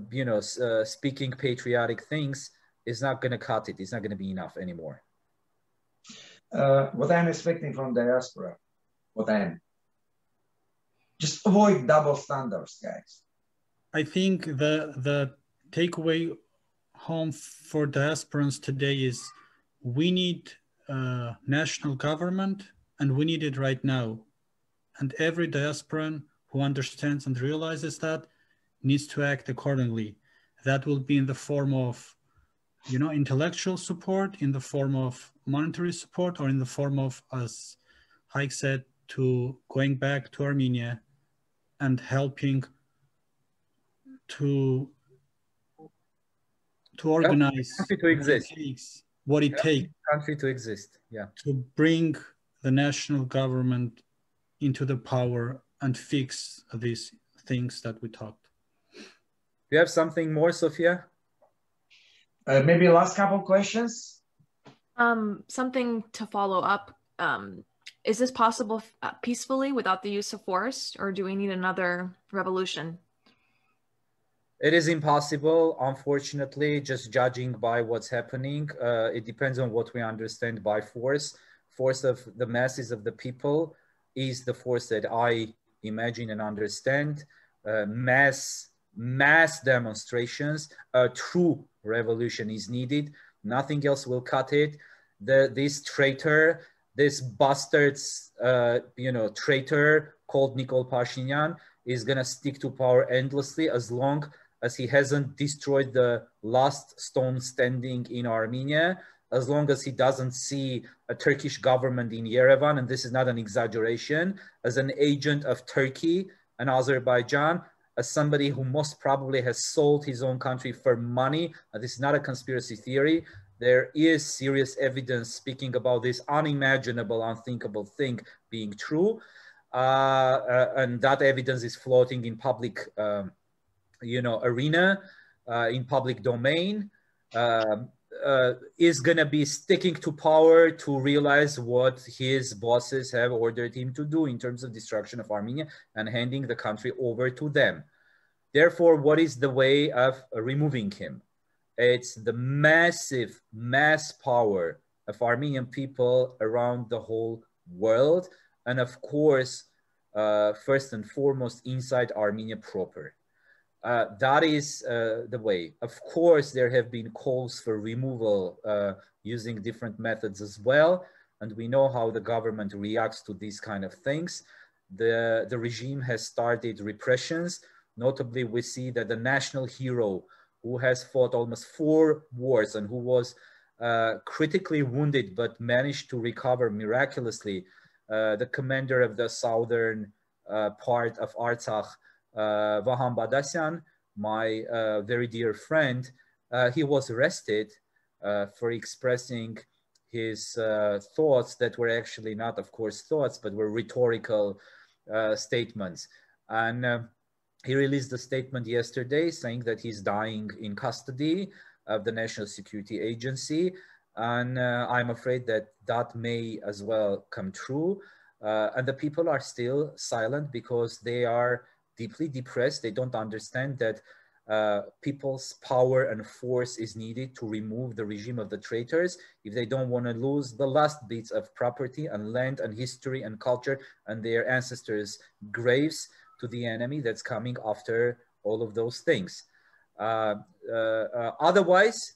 speaking patriotic things is not going to cut it. It's not going to be enough anymore. What I'm expecting from diaspora, just avoid double standards, guys. I think the takeaway home for diasporans today is we need national government, and we need it right now. And every diasporan who understands and realizes that needs to act accordingly. That will be in the form of, intellectual support, in the form of monetary support, or in the form of, as Haik said, to going back to Armenia and helping to organize to exist. What it takes country to exist, to bring the national government into the power and fix these things that we talked. Do you have something more, Sophia? Maybe last couple questions. Something to follow up. Is this possible peacefully without the use of force, or do we need another revolution? It is impossible, unfortunately, just judging by what's happening. It depends on what we understand by force. Force of the masses of the people is the force that I imagine and understand. Mass demonstrations, a true revolution is needed. Nothing else will cut it. This traitor, this bastard, traitor called Nikol Pashinyan is gonna stick to power endlessly as long as he hasn't destroyed the last stone standing in Armenia, as long as he doesn't see a Turkish government in Yerevan, and this is not an exaggeration, as an agent of Turkey and Azerbaijan, as somebody who most probably has sold his own country for money. This is not a conspiracy theory. there is serious evidence speaking about this unimaginable, unthinkable thing being true. And that evidence is floating in public, arena, in public domain. Is going to be sticking to power to realize what his bosses have ordered him to do in terms of destruction of Armenia and handing the country over to them. Therefore, what is the way of removing him? It's the massive mass power of Armenian people around the whole world. And of course, first and foremost, inside Armenia proper. That is the way. Of course, there have been calls for removal using different methods as well. And we know how the government reacts to these kind of things. The regime has started repressions. Notably, we see that the national hero who has fought almost 4 wars and who was critically wounded but managed to recover miraculously, the commander of the southern part of Artsakh, Vahan Badasyan, my very dear friend, he was arrested for expressing his thoughts that were actually not, of course, thoughts, but were rhetorical statements. And he released a statement yesterday saying that he's dying in custody of the National Security Agency. And I'm afraid that that may as well come true. And the people are still silent because they are deeply depressed. They don't understand that people's power and force is needed to remove the regime of the traitors if they don't want to lose the last bits of property and land and history and culture and their ancestors' graves to the enemy that's coming after all of those things. Otherwise,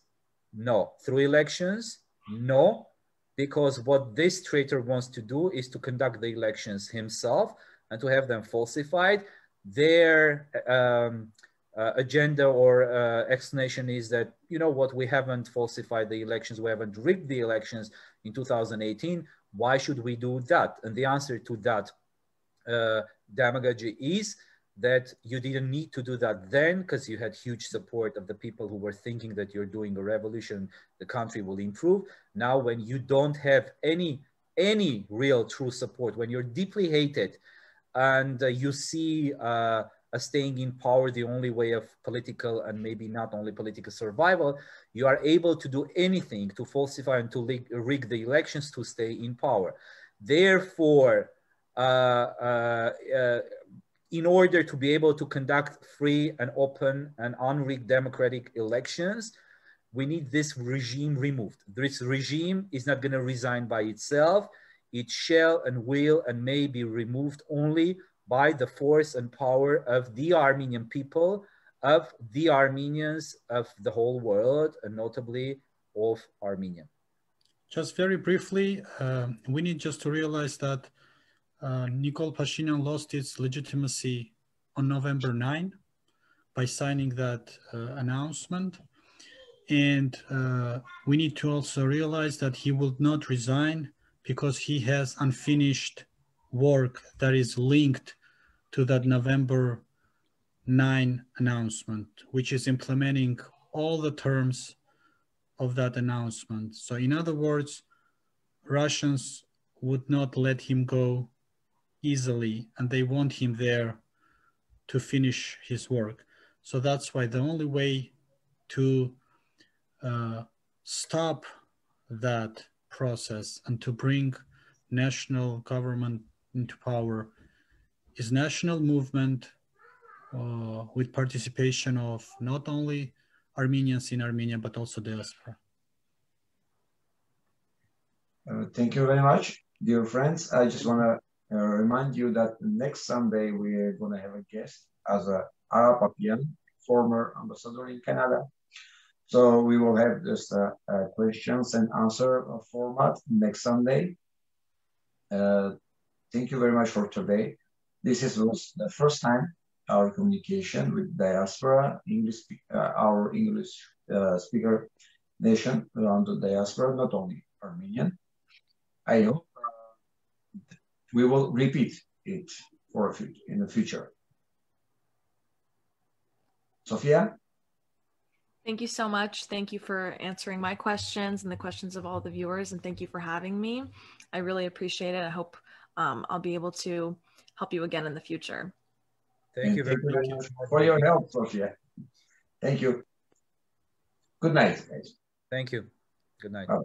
no. Through elections, no. Because what this traitor wants to do is to conduct the elections himself and to have them falsified. Their agenda or explanation is that, you know what, we haven't falsified the elections, we haven't rigged the elections in 2018, why should we do that? And the answer to that, Damagaji, is that you didn't need to do that then because you had huge support of the people who were thinking that you're doing a revolution, the country will improve. Now, when you don't have any real true support, when you're deeply hated and you see staying in power the only way of political and maybe not only political survival, you are able to do anything to falsify and to rig the elections to stay in power. Therefore, in order to be able to conduct free and open and unrigged democratic elections, we need this regime removed. This regime is not going to resign by itself. It shall and will and may be removed only by the force and power of the Armenian people, of the Armenians of the whole world, and notably of Armenia. Just very briefly, we need just to realize that Nikol Pashinyan lost its legitimacy on November 9 by signing that announcement. And we need to also realize that he will not resign because he has unfinished work that is linked to that November 9 announcement, which is implementing all the terms of that announcement. So in other words, Russians would not let him go easily, and they want him there to finish his work. So that's why the only way to stop that process and to bring national government into power is national movement with participation of not only Armenians in Armenia, but also diaspora. Thank you very much, dear friends. I just want to remind you that next Sunday we are going to have a guest as a Arab Papian, former ambassador in Canada. So we will have just a questions and answer format next Sunday. Thank you very much for today. This was the first time our communication with diaspora, our English speaker nation around the diaspora, not only Armenian. I hope we will repeat it in the future. Sofia? Thank you so much. Thank you for answering my questions and the questions of all the viewers, and thank you for having me. I really appreciate it. I hope I'll be able to help you again in the future. Thank you very much for your help, Sofia. Thank you. Good night, guys. Thank you. Good night. Bye.